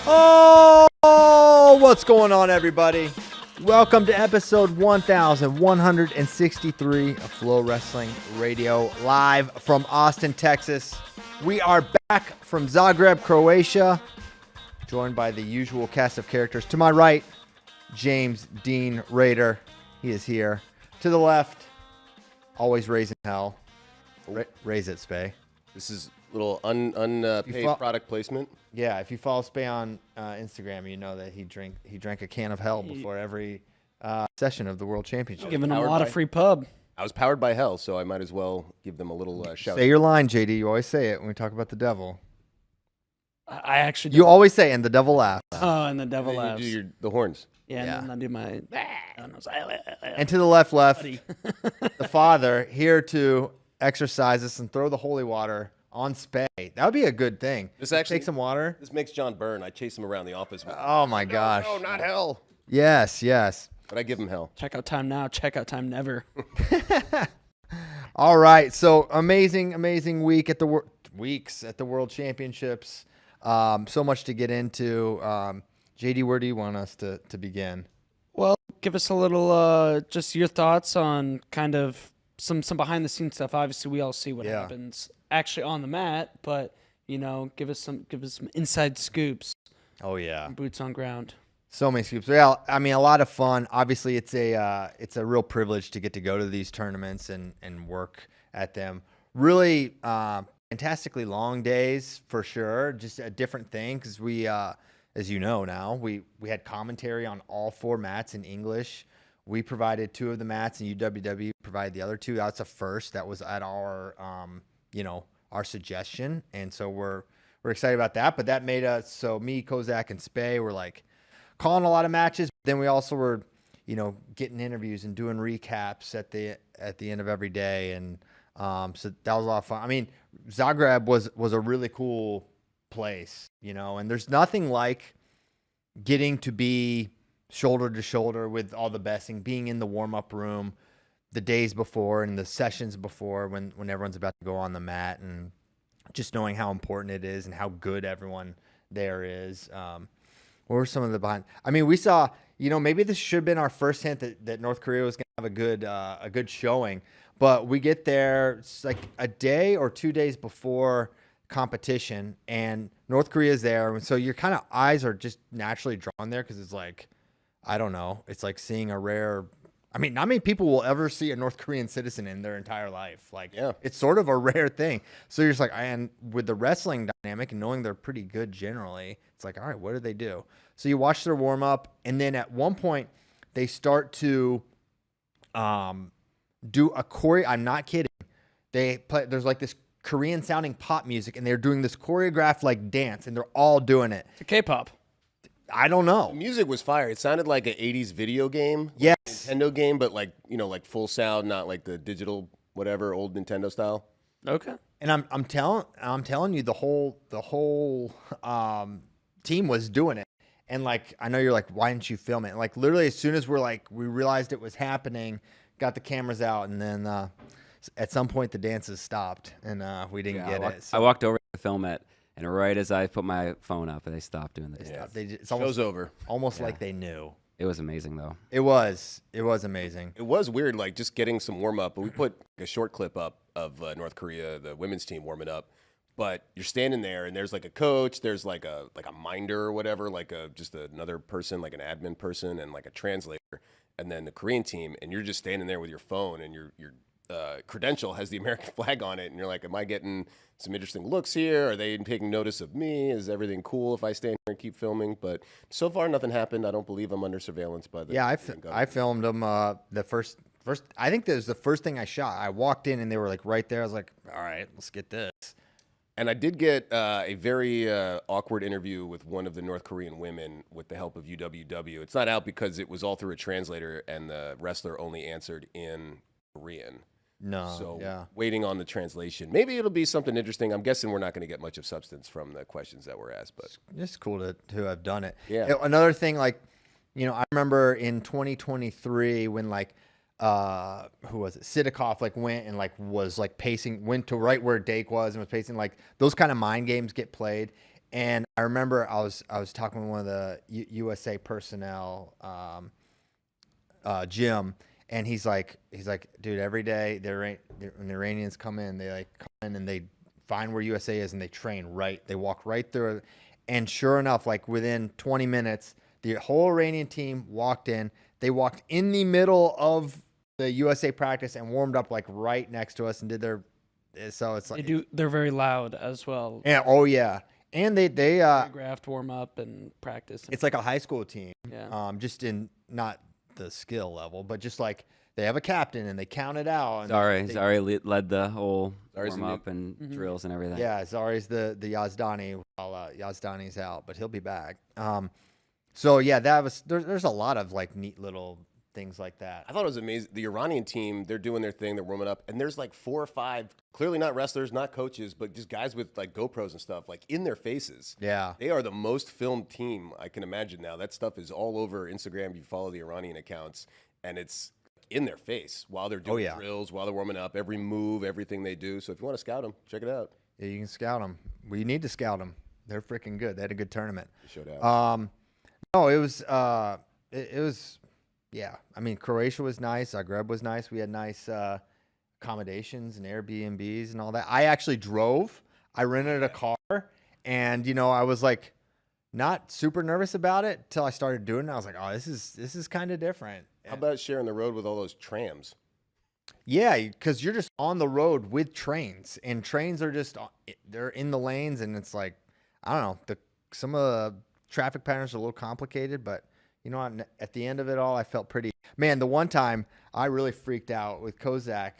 Oh, what's going on, everybody? Welcome to episode 1163 of FloWrestling Radio, live from Austin, Texas. We are back from Zagreb, Croatia, joined by the usual cast of characters. To my right, James Dean Rader. He is here. To the left, always raising hell. Raise it, Spay. This is a little unpaid product placement. Yeah, if you follow Spay on Instagram, you know that he drank a can of hell before every session of the World Championship. Giving them a lot of free pub. I was powered by hell, so I might as well give them a little shout. Say your line, JD. You always say it when we talk about the devil. I actually You always say, and the devil laughs. Oh, and the devil laughs. You do the horns. Yeah, and then I do my... And to the left, the father, here to exercise us and throw the holy water on Spay. That would be a good thing. This actually take some water. This makes John burn. I chase him around the office. Oh my gosh! No, not hell. Yes. But I give him hell. Checkout time now. Checkout time never. All right. So amazing week at the weeks at the World Championships. So much to get into. JD, where do you want us to begin? Well, give us a little just your thoughts on kind of some behind the scenes stuff. Obviously, we all see what happens actually on the mat, but give us some inside scoops. Oh yeah, boots on ground. So many scoops. Well, I mean, a lot of fun. Obviously, it's a real privilege to get to go to these tournaments and work at them. Really fantastically long days for sure. Just a different thing because we, as you know now, we had commentary on all four mats in English. We provided two of the mats, and UWW provided the other two. That's a first. That was at our our suggestion, and so we're excited about that. But that made us, so me, Kozak, and Spay were like calling a lot of matches. But then we also were, getting interviews and doing recaps at the end of every day, and so that was a lot of fun. I mean, Zagreb was a really cool place, and there's nothing like getting to be shoulder to shoulder with all the best and being in the warm-up room the days before and the sessions before when everyone's about to go on the mat, and just knowing how important it is and how good everyone there is. What were some of the behind? I mean, we saw, maybe this should have been our first hint that North Korea was going to have a good showing, but we get there, it's like a day or 2 days before competition, and North Korea is there, and so your kind of eyes are just naturally drawn there because it's like, I don't know, it's like seeing a rare. I mean, not many people will ever see a North Korean citizen in their entire life. It's sort of a rare thing. So you're just like, and with the wrestling dynamic and knowing they're pretty good generally, it's like, all right, what do they do? So you watch their warm up, and then at one point they start to do a choreo. I'm not kidding. They play. There's like this Korean sounding pop music, and they're doing this choreographed like dance, and they're all doing it. It's a K-pop. I don't know. The music was fire. It sounded like an 80s video game. Yes. Nintendo game, but like full sound, not like the digital whatever old Nintendo style. Okay. And I'm telling you, the whole team was doing it. And like, I know you're like, why didn't you film it? And like, literally, as soon as we realized it was happening, got the cameras out, and then at some point the dances stopped, and we didn't get it. So I walked over to film it, and right as I put my phone up, they stopped doing this. Yeah, it's show's over. Almost like they knew. It was amazing, though. It was amazing. It was weird, like just getting some warm up. But we put a short clip up of North Korea, the women's team warming up. But you're standing there, and there's like a coach, there's like a minder or whatever, like just another person, like an admin person, and like a translator, and then the Korean team, and you're just standing there with your phone, and your credential has the American flag on it, and you're like, am I getting some interesting looks here? Are they taking notice of me? Is everything cool if I stand here and keep filming? But so far, nothing happened. I don't believe I'm under surveillance by the I filmed them the first. I think that was the first thing I shot. I walked in, and they were like right there. I was like, all right, let's get this. And I did get a very awkward interview with one of the North Korean women with the help of UWW. It's not out because it was all through a translator, and the wrestler only answered in Korean. No. So waiting on the translation. Maybe it'll be something interesting. I'm guessing we're not going to get much of substance from the questions that were asked, but it's cool to have done it. Yeah. Another thing, like, I remember in 2023 when like who was it? Sidikov like went and like was like pacing, went to right where Dake was and was pacing. Like those kind of mind games get played. And I remember I was talking with one of the USA personnel, Jim, and he's like, dude, every day when the Iranians come in, they like come in and they find where USA is and they train right. They walk right through it. And sure enough, like within 20 minutes, the whole Iranian team walked in. They walked in the middle of the USA practice and warmed up like right next to us and did their. So it's like They're very loud as well. Yeah. Oh yeah. And they Choreographed, warm up, and practice. it's like a high school team. Yeah. Just in not the skill level, but just like they have a captain and they count it out. And Zari led the whole Zari's warm up and drills and everything. Yeah, Zari's the Yazdani while Yazdani's out, but he'll be back. So yeah, there's a lot of like neat little things like that. I thought it was amazing. The Iranian team, they're doing their thing, they're warming up, and there's like 4 or 5, clearly not wrestlers, not coaches, but just guys with like GoPros and stuff, like in their faces. Yeah. They are the most filmed team I can imagine now. That stuff is all over Instagram. You follow the Iranian accounts, and it's in their face while they're doing drills, while they're warming up, every move, everything they do. So if you want to scout them, check it out. Yeah, you can scout them. We need to scout them. They're freaking good. They had a good tournament. They showed out. No, it was yeah. I mean, Croatia was nice. Zagreb was nice. We had nice accommodations and Airbnbs and all that. I actually drove. I rented a car, and I was like not super nervous about it till I started doing it. I was like, oh, this is kind of different. How about sharing the road with all those trams? Yeah, because you're just on the road with trains, and trains are just they're in the lanes, and it's like I don't know. Some of the traffic patterns are a little complicated, but you know what? At the end of it all, I felt pretty. Man, the one time I really freaked out with Kozak,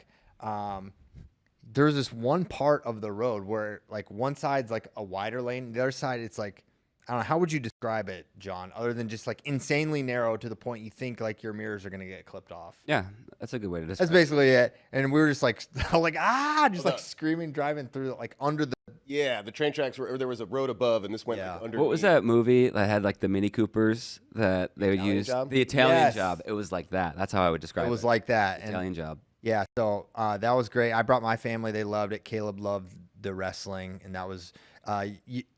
there's this one part of the road where like one side's like a wider lane, the other side it's like I don't know. How would you describe it, John? Other than just like insanely narrow to the point you think like your mirrors are gonna get clipped off. Yeah, that's a good way to describe That's basically it. And we were just like, just like screaming, driving through like under the. Yeah, the train tracks were. Or there was a road above, and this went like it. under. What was that movie that had like the Mini Coopers that they would use? Job? The Italian Yes. Job. It was like that. That's how I would describe it. It was like that. Italian Job. Yeah, so that was great. I brought my family; they loved it. Caleb loved the wrestling, and that was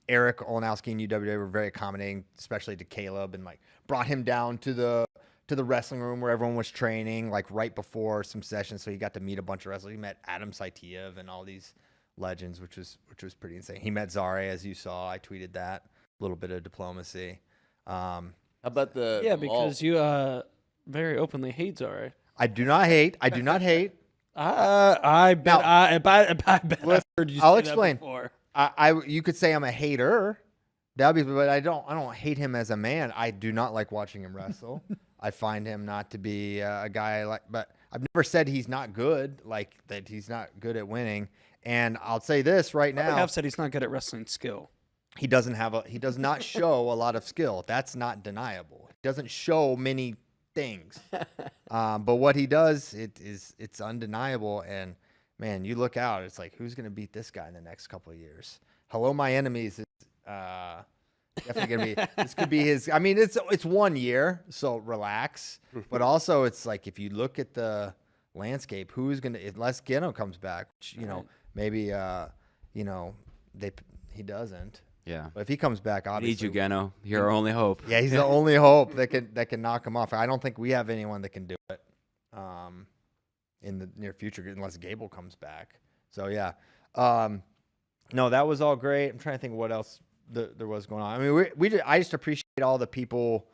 Eric Olenowski and UWA were very accommodating, especially to Caleb, and like brought him down to the wrestling room where everyone was training, like right before some sessions, so he got to meet a bunch of wrestlers. He met Adam Saitiev and all these legends, which was pretty insane. He met Zare, as you saw. I tweeted that. A little bit of diplomacy. How about the because you very openly hate Zare. I do not hate. I do not hate. I bet. I bet. I've heard you. I'll say explain. That before. You could say I'm a hater. That'd be, but I don't hate him as a man. I do not like watching him wrestle. I find him not to be a guy like. But I've never said he's not good. Like that, he's not good at winning. And I'll say this right now. I have said he's not good at wrestling skill. He does not show a lot of skill. That's not deniable. He doesn't show many things. But what he does, it's undeniable. And man, you look out, it's like, who's going to beat this guy in the next couple of years? Hello, my enemies. Is definitely going to be, this could be his, I mean, it's 1 year, so relax. But also it's like, if you look at the landscape, who's going to, unless Geno comes back, which, maybe, he doesn't. Yeah. But if he comes back, obviously. Need you, Geno. You're our only hope. Yeah, he's the only hope that can knock him off. I don't think we have anyone that can do it in the near future unless Gable comes back. So yeah, no, that was all great. I'm trying to think what else there was going on. I mean, I just appreciate all the people.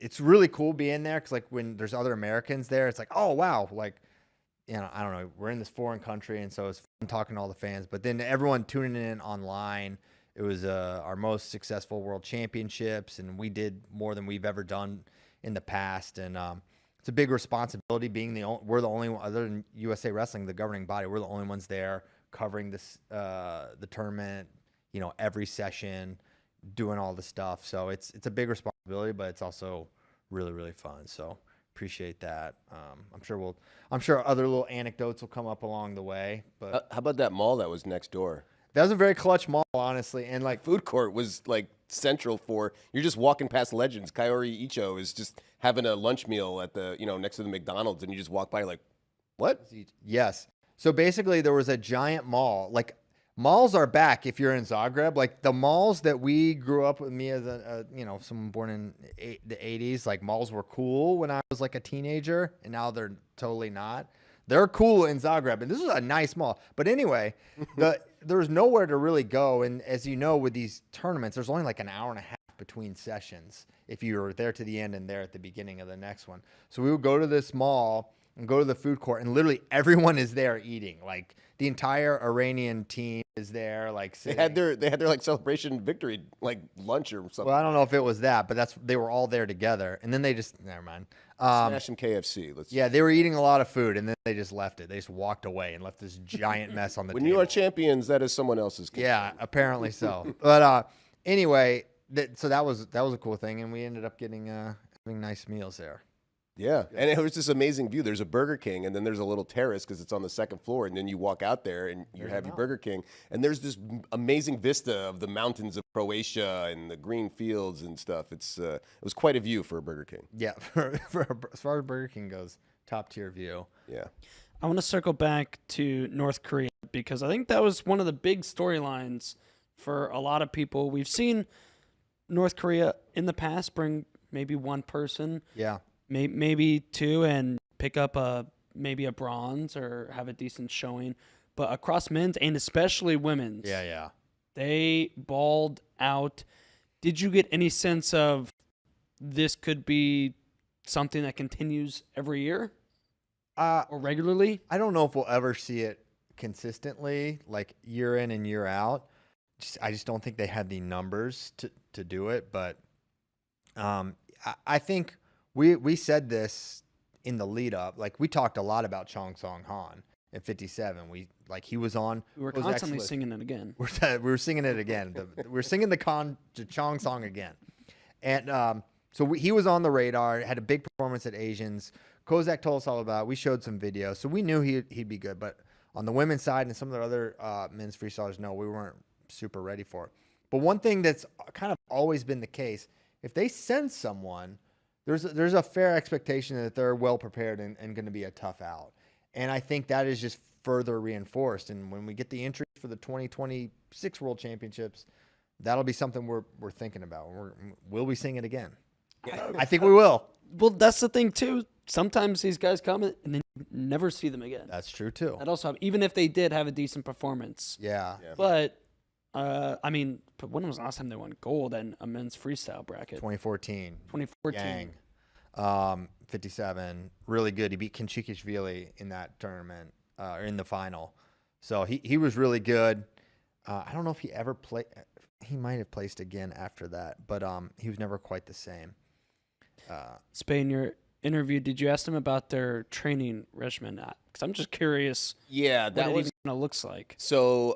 It's really cool being there because like when there's other Americans there, it's like, oh wow, like. I don't know, we're in this foreign country, and so it's fun talking to all the fans. But then everyone tuning in online, it was our most successful world championships, and we did more than we've ever done in the past. And it's a big responsibility being we're the only one, other than USA Wrestling, the governing body, we're the only ones there covering this the tournament, every session, doing all the stuff. So it's a big responsibility, but it's also really, really fun. So appreciate that. I'm sure other little anecdotes will come up along the way. But how about that mall that was next door? That was a very clutch mall, honestly, and like food court was like central for. You're just walking past Legends. Kaori Icho is just having a lunch meal at the next to the McDonald's, and you just walk by like, what? Yes. So basically, there was a giant mall, like malls are back if you're in Zagreb. Like the malls that we grew up with, me as someone born in the 80s, like malls were cool when I was like a teenager, and now they're totally not. They're cool in Zagreb, and this is a nice mall. But anyway, there's nowhere to really go. And as you know, with these tournaments, there's only like an hour and a half between sessions if you were there to the end and there at the beginning of the next one. So we would go to this mall and go to the food court, and literally everyone is there eating. Like the entire Iranian team is there. Like they had their like celebration victory like lunch or something. Well, I don't know if it was that, but they were all there together, and then they just never mind. Smash some KFC. Yeah, they were eating a lot of food, and then they just left it. They just walked away and left this giant mess on the when table. you are champions, that is someone else's concern. Yeah, apparently so. But anyway, so that was a cool thing, and we ended up getting having nice meals there. Yeah, and it was this amazing view. There's a Burger King, and then there's a little terrace because it's on the second floor, and then you walk out there and you have your Burger King, and there's this amazing vista of the mountains of Croatia and the green fields and stuff. It was quite a view for a Burger King. Yeah, as far as Burger King goes, top tier view. Yeah. I want to circle back to North Korea because I think that was one of the big storylines for a lot of people. We've seen North Korea in the past bring maybe one person. Yeah. Maybe two, and pick up maybe a bronze or have a decent showing. But across men's and especially women's, Yeah. they balled out. Did you get any sense of this could be something that continues every year or regularly? I don't know if we'll ever see it consistently, like year in and year out. I just don't think they had the numbers to do it. But I think we said this in the lead up. Like we talked a lot about Chong Song Han at 57. He was on. We were constantly singing it again. We were singing it again. We're singing the Chong song again. And so he was on the radar, had a big performance at Asians. Kozak told us all about it. We showed some video. So we knew he'd be good. But on the women's side and some of the other men's freestylers, no, we weren't super ready for it. But one thing that's kind of always been the case, if they send someone, there's a fair expectation that they're well prepared and going to be a tough out. And I think that is just further reinforced. And when we get the entries for the 2026 World Championships, that'll be something we're thinking about. We'll be singing it again. I think we will. Well, that's the thing, too. Sometimes these guys come and then you never see them again. That's true, too. That also, even if they did have a decent performance. Yeah. But, but when was the last time they won gold in a men's freestyle bracket? 2014. 2014. Yang, 57. Really good. He beat Kinchikishvili in that tournament, or in the final. So he was really good. I don't know if he ever played. He might have placed again after that, but he was never quite the same. Spain, your interview, did you ask them about their training regimen? Because I'm just curious. Yeah, what that it was. even kind of looks like. So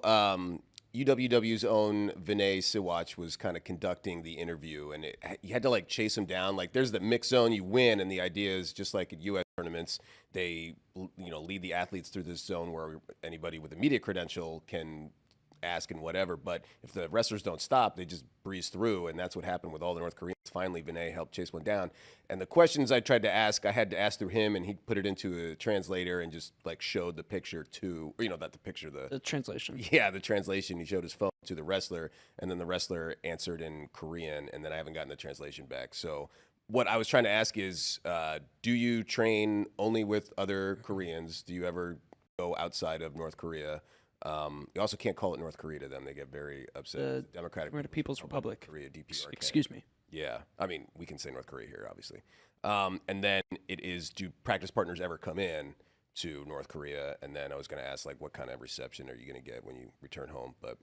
UWW's own Vinay Siwach was kind of conducting the interview, and you had to like chase him down. Like there's the mix zone, you win, and the idea is just like at U.S. tournaments, they lead the athletes through this zone where anybody with a media credential can ask and whatever. But if the wrestlers don't stop, they just breeze through, and that's what happened with all the North Koreans. Finally, Vinay helped chase one down, and the questions I tried to ask, I had to ask through him, and he put it into a translator and just like showed the picture to, not the picture, The translation. Yeah, the translation. He showed his phone to the wrestler, and then the wrestler answered in Korean, and then I haven't gotten the translation back. So what I was trying to ask is, do you train only with other Koreans? Do you ever go outside of North Korea? You also can't call it North Korea to them. They get very upset. Democratic People's Republic. Korea, DPRK. Excuse me. Yeah. I mean, we can say North Korea here, obviously. And then it is, do practice partners ever come in to North Korea? And then I was going to ask, like, what kind of reception are you going to get when you return home? But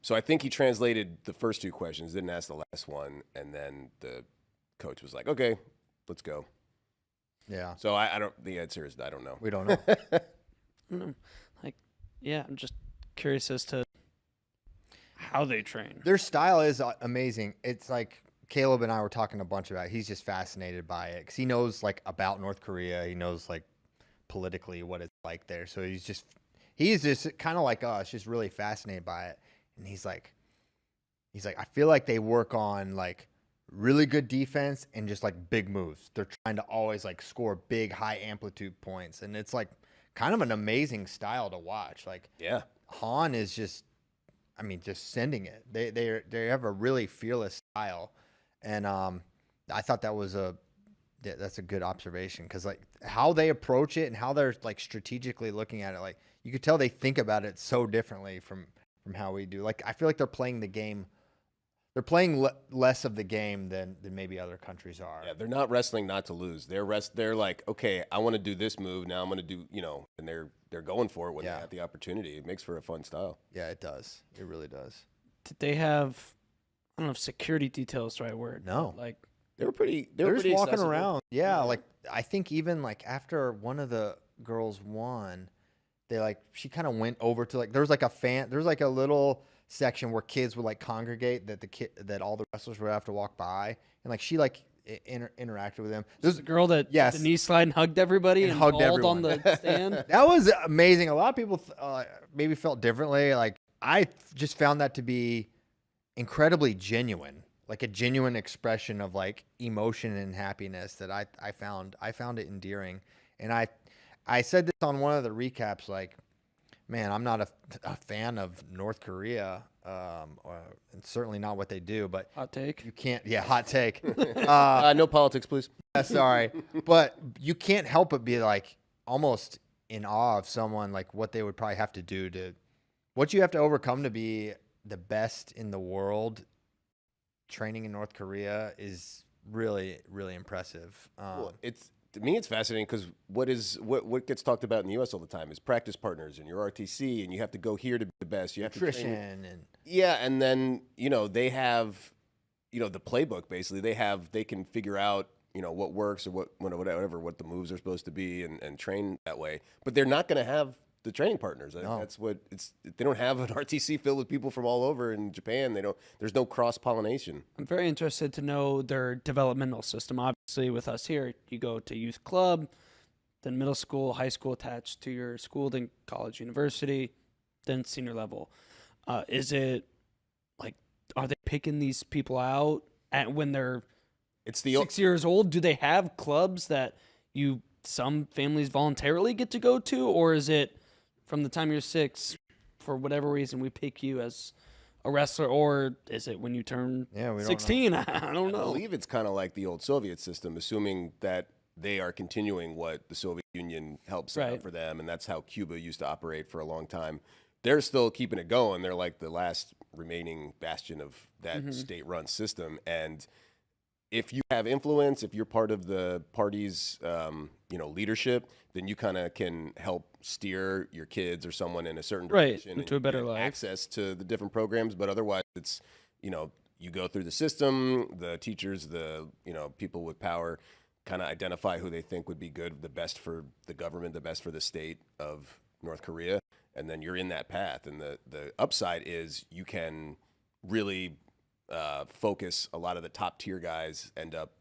so I think he translated the first two questions, didn't ask the last one. And then the coach was like, okay, let's go. Yeah. So the answer is, I don't know. We don't know. I don't know. Yeah, I'm just curious as to how they train. Their style is amazing. It's like Caleb and I were talking a bunch about it. He's just fascinated by it because he knows like about North Korea. He knows like politically what it's like there. So he's just kind of like us, just really fascinated by it. And he's like, I feel like they work on like really good defense and just like big moves. They're trying to always like score big high amplitude points. And it's like kind of an amazing style to watch. Like Yeah. Han is just sending it. They have a really fearless style, and I thought that's a good observation, because like how they approach it and how they're like strategically looking at it, like you could tell they think about it so differently from how we do. Like I feel like they're playing the game. They're playing less of the game than maybe other countries are. Yeah, they're not wrestling not to lose. They're like, okay, I want to do this move now. I'm going to do, and they're going for it when they have the opportunity. It makes for a fun style. Yeah, it does. It really does. Did they have? I don't know if security detail is the right word. No. Like They were pretty. They're just walking accessible. around. Yeah, like I think even like after one of the girls won, she kind of went over to there was like a little section where kids would like congregate that all the wrestlers would have to walk by, and like she interacted with them. there's a girl that Yes. the knee slide and hugged everybody and hugged bawled on everyone. the stand. That was amazing. A lot of people maybe felt differently. Like I just found that to be incredibly genuine, like a genuine expression of like emotion and happiness that I found it endearing. And I said this on one of the recaps, like, man, I'm not a fan of North Korea, and certainly not what they do, but Hot take. you can't, hot take. No politics, please. Sorry, but you can't help but be like almost in awe of someone, like what they would probably have to do what you have to overcome to be the best in the world. Training in North Korea is really, really impressive. Well, to me, it's fascinating because what gets talked about in the U.S. all the time is practice partners and your RTC, and you have to go here to be the best. You have nutrition to train. and And then they have the playbook. Basically, they can figure out what works or what the moves are supposed to be and train that way. But they're not going to have the training partners. I think that's what they don't have an RTC filled with people from all over in Japan. There's no cross pollination. I'm very interested to know their developmental system. Obviously, with us here, you go to youth club, then middle school, high school attached to your school, then college, university, then senior level. Is it like, are they picking these people out when they're 6 years old? Do they have clubs that some families voluntarily get to go to, or is it from the time you're 6, for whatever reason, we pick you as a wrestler, or is it when you turn we don't 16? I don't know. I believe it's kind of like the old Soviet system, assuming that they are continuing what the Soviet Union helped set up for them, and that's how Cuba used to operate for a long time. They're still keeping it going. They're like the last remaining bastion of that state-run system, and if you have influence, if you're part of the party's, leadership, then you kind of can help steer your kids or someone in a certain direction into a better life. Access to the different programs. But otherwise, it's you go through the system. The teachers, the people with power, kind of identify who they think would be good, the best for the government, the best for the state of North Korea, and then you're in that path. And the upside is you can really focus. A lot of the top tier guys end up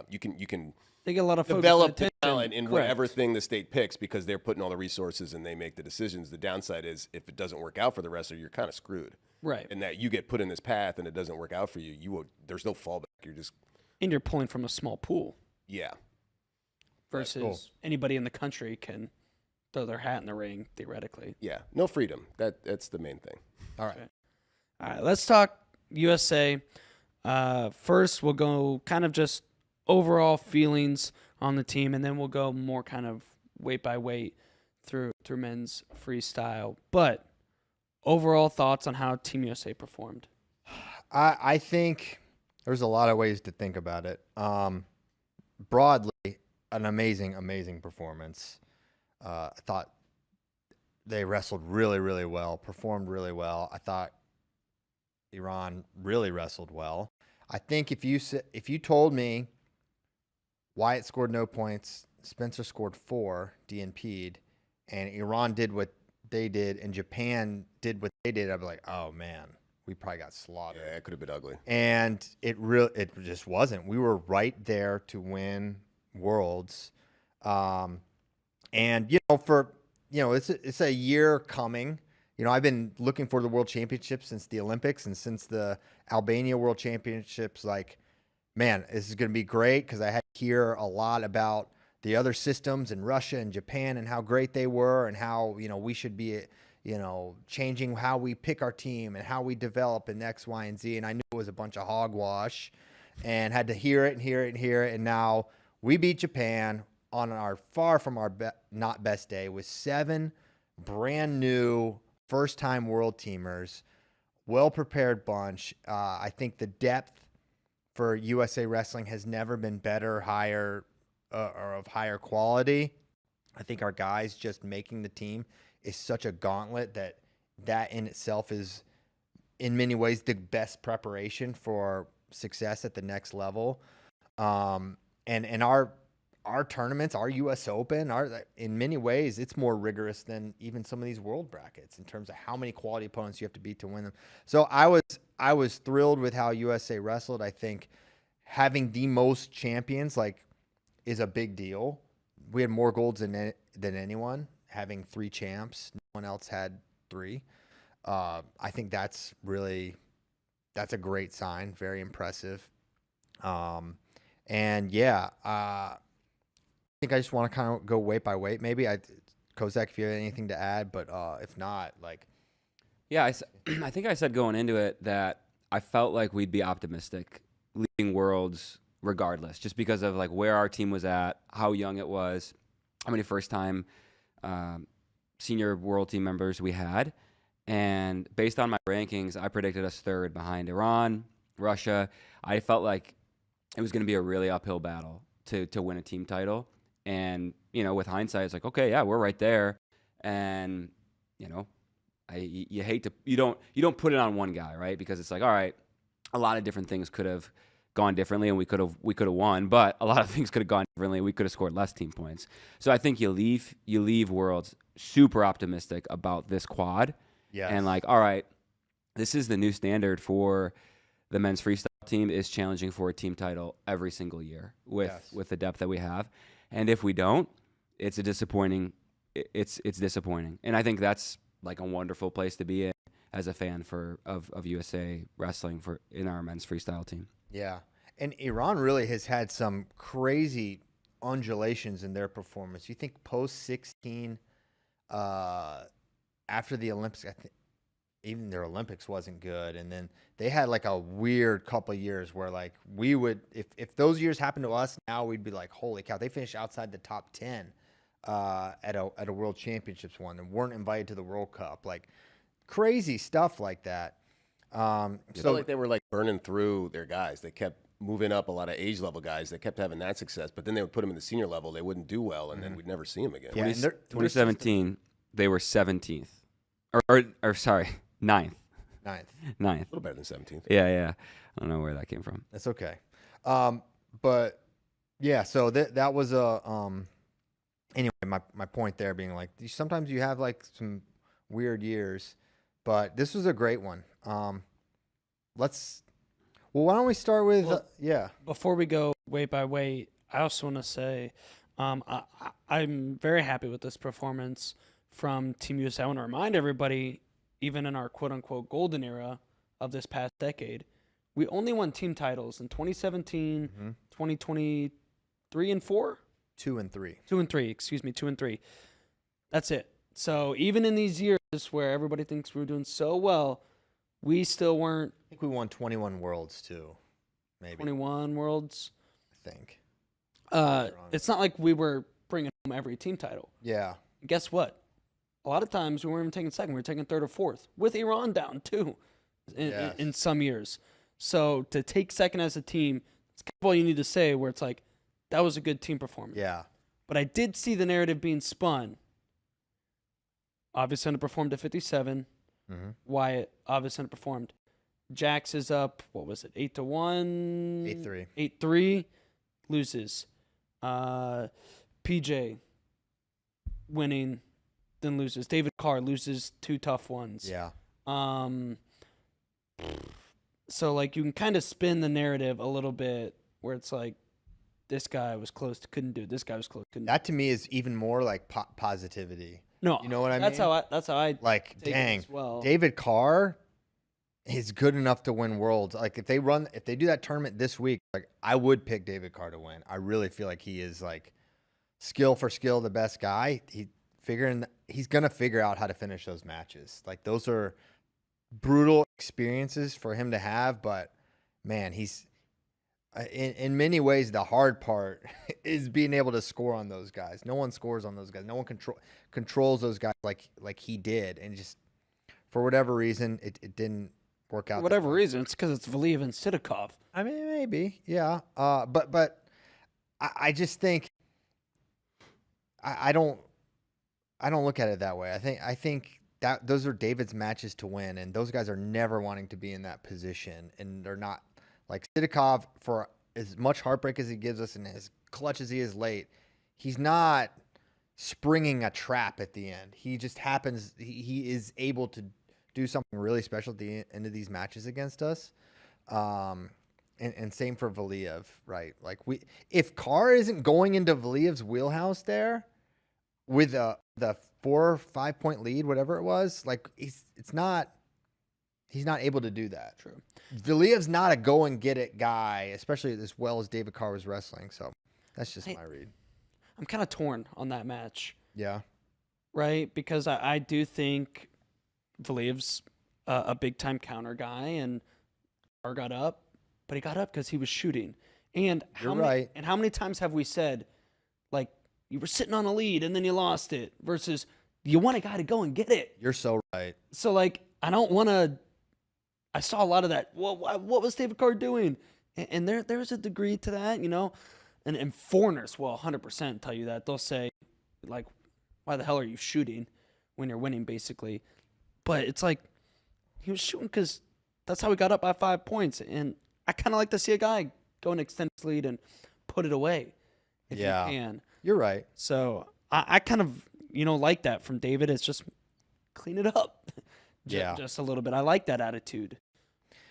you can They get a lot of focus develop and the attention. talent in Correct. whatever thing the state picks because they're putting all the resources and they make the decisions. The downside is if it doesn't work out for the wrestler, you're kind of screwed. Right. And that you get put in this path and it doesn't work out for you, there's no fallback. You're just And you're pulling from a small pool yeah. versus anybody in the country can throw their hat in the ring, theoretically. Yeah. No freedom. That's the main thing. All right. All right, let's talk USA. First, we'll go kind of just overall feelings on the team, and then we'll go more kind of weight by weight through men's freestyle. But overall thoughts on how Team USA performed? I think there's a lot of ways to think about it. Broadly, an amazing performance. I thought they wrestled really, really well, performed really well. I thought Iran really wrestled well. I think if you told me Wyatt scored no points, Spencer scored 4, DNP'd, and Iran did what they did, and Japan did what they did, I'd be like, oh man, we probably got slaughtered. Yeah, it could have been ugly. And it just wasn't. We were right there to win Worlds, and it's a year coming. I've been looking for the World Championships since the Olympics and since the Albania World Championships. Like, man, this is going to be great because I had to hear a lot about the other systems in Russia and Japan and how great they were and how, we should be, changing how we pick our team and how we develop in X, Y, and Z. And I knew it was a bunch of hogwash and had to hear it and hear it and hear it. And now we beat Japan on our far from our not best day with 7 brand new first-time world teamers, well-prepared bunch. I think the depth for USA Wrestling has never been better, higher, or of higher quality. I think our guys just making the team is such a gauntlet that in itself is, in many ways, the best preparation for success at the next level. And our tournaments, our U.S. Open, in many ways, it's more rigorous than even some of these world brackets in terms of how many quality opponents you have to beat to win them. So I was thrilled with how USA wrestled. I think having the most champions is a big deal. We had more golds than anyone, having 3 champs. No one else had 3. I think that's a great sign. Very impressive. And yeah, I think I just want to kind of go weight by weight. Maybe Kozak, if you have anything to add, but if not, Yeah, I think I said going into it that I felt like we'd be optimistic leading Worlds regardless, just because of where our team was at, how young it was, how many first-time senior World team members we had. And based on my rankings, I predicted us 3rd behind Iran, Russia. I felt like it was going to be a really uphill battle to win a team title. And, with hindsight, it's okay, yeah, we're right there. And, you hate to, you don't put it on one guy, right? Because it's all right, a lot of different things could have gone differently and we could have won, but a lot of things could have gone differently. We could have scored less team points. So I think you leave Worlds super optimistic about this quad. yes. And all right, this is the new standard for the men's freestyle team, is challenging for a team title every single year with the depth that we have. And if we don't, it's disappointing. It's disappointing. And I think that's a wonderful place to be in as a fan of USA Wrestling in our men's freestyle team. Yeah. And Iran really has had some crazy undulations in their performance. You think post 16, after the Olympics, I think even their Olympics wasn't good. And then they had a weird couple of years where we would, if those years happened to us now, we'd be holy cow, they finished outside the top 10 at a World Championships one and weren't invited to the World Cup. Crazy stuff like that. So they were burning through their guys. They kept moving up a lot of age level guys. They kept having that success, but then they would put them in the senior level. They wouldn't do well, and then we'd never see them again. Yeah, 2017, they were 17th, or sorry, 9th. 9th. 9th. A little better than 17th. Yeah. I don't know where that came from. That's okay. But yeah, so that was anyway, my point there being sometimes you have some weird years, but this was a great one. Why don't we start with Before we go weight by weight, I also want to say I'm very happy with this performance from Team USA. I want to remind everybody, even in our quote-unquote golden era of this past decade, we only won team titles in 2017, 2023 and 4? 2 and 3. 2 and 3, excuse me, 2 and 3. That's it. So even in these years where everybody thinks we're doing so well, we still weren't. I think we won 21 Worlds too, maybe. 21 Worlds. I think. It's not like we were bringing home every team title. Yeah. Guess what? A lot of times we weren't even taking second. We were taking 3rd or 4th, with Iran down too in some years. So to take second as a team, it's kind of all you need to say, where it's that was a good team performance. Yeah. But I did see the narrative being spun. Obviously underperformed at 57. Wyatt obviously underperformed. Jax is up, 8-1? 8-3. 8-3. Loses. PJ winning, then loses. David Carr loses 2 tough ones. Yeah. So you can kind of spin the narrative a little bit where it's this guy was close to couldn't do it. This guy was close couldn't. That to me is even more positivity. No, you know what I mean? That's how I take it dang, as well. David Carr is good enough to win Worlds. If they do that tournament this week, I would pick David Carr to win. I really feel like he is skill for skill the best guy. He's gonna figure out how to finish those matches. Like those are brutal experiences for him to have, but man, he's in many ways the hard part is being able to score on those guys. No one scores on those guys. No one controls those guys like he did, and just for whatever reason, it didn't work out. For whatever reason, it's because it's Valiev and Sidikov. I mean, maybe, yeah. But I just think I don't look at it that way. I think that those are David's matches to win, and those guys are never wanting to be in that position, and they're not like Sidikov, for as much heartbreak as he gives us and as clutch as he is late, he's not springing a trap at the end. He just happens, he is able to do something really special at the end of these matches against us. And same for Valiev, right? Like if Carr isn't going into Valiev's wheelhouse there with the 4 or 5 point lead, whatever it was, like he's not able to do that. True. Valiev's not a go and get it guy, especially as well as David Carr was wrestling. So that's just my read. I'm kind of torn on that match. Yeah. Right? Because I do think Valiev's a big time counter guy, and Carr got up, but he got up because he was shooting. And how many times have we said, like, you were sitting on a lead and then you lost it, versus you want a guy to go and get it. You're so right. So, like, I don't want to. I saw a lot of that. Well, what was David Carr doing? And there's a degree to that, you know. And foreigners will 100% tell you that. They'll say, like, why the hell are you shooting when you're winning, basically? But it's like, he was shooting because that's how he got up by 5 points. And I kind of like to see a guy go and extend his lead and put it away if you can. You're right. So I kind of, like that from David. It's just clean it up. Just a little bit. I like that attitude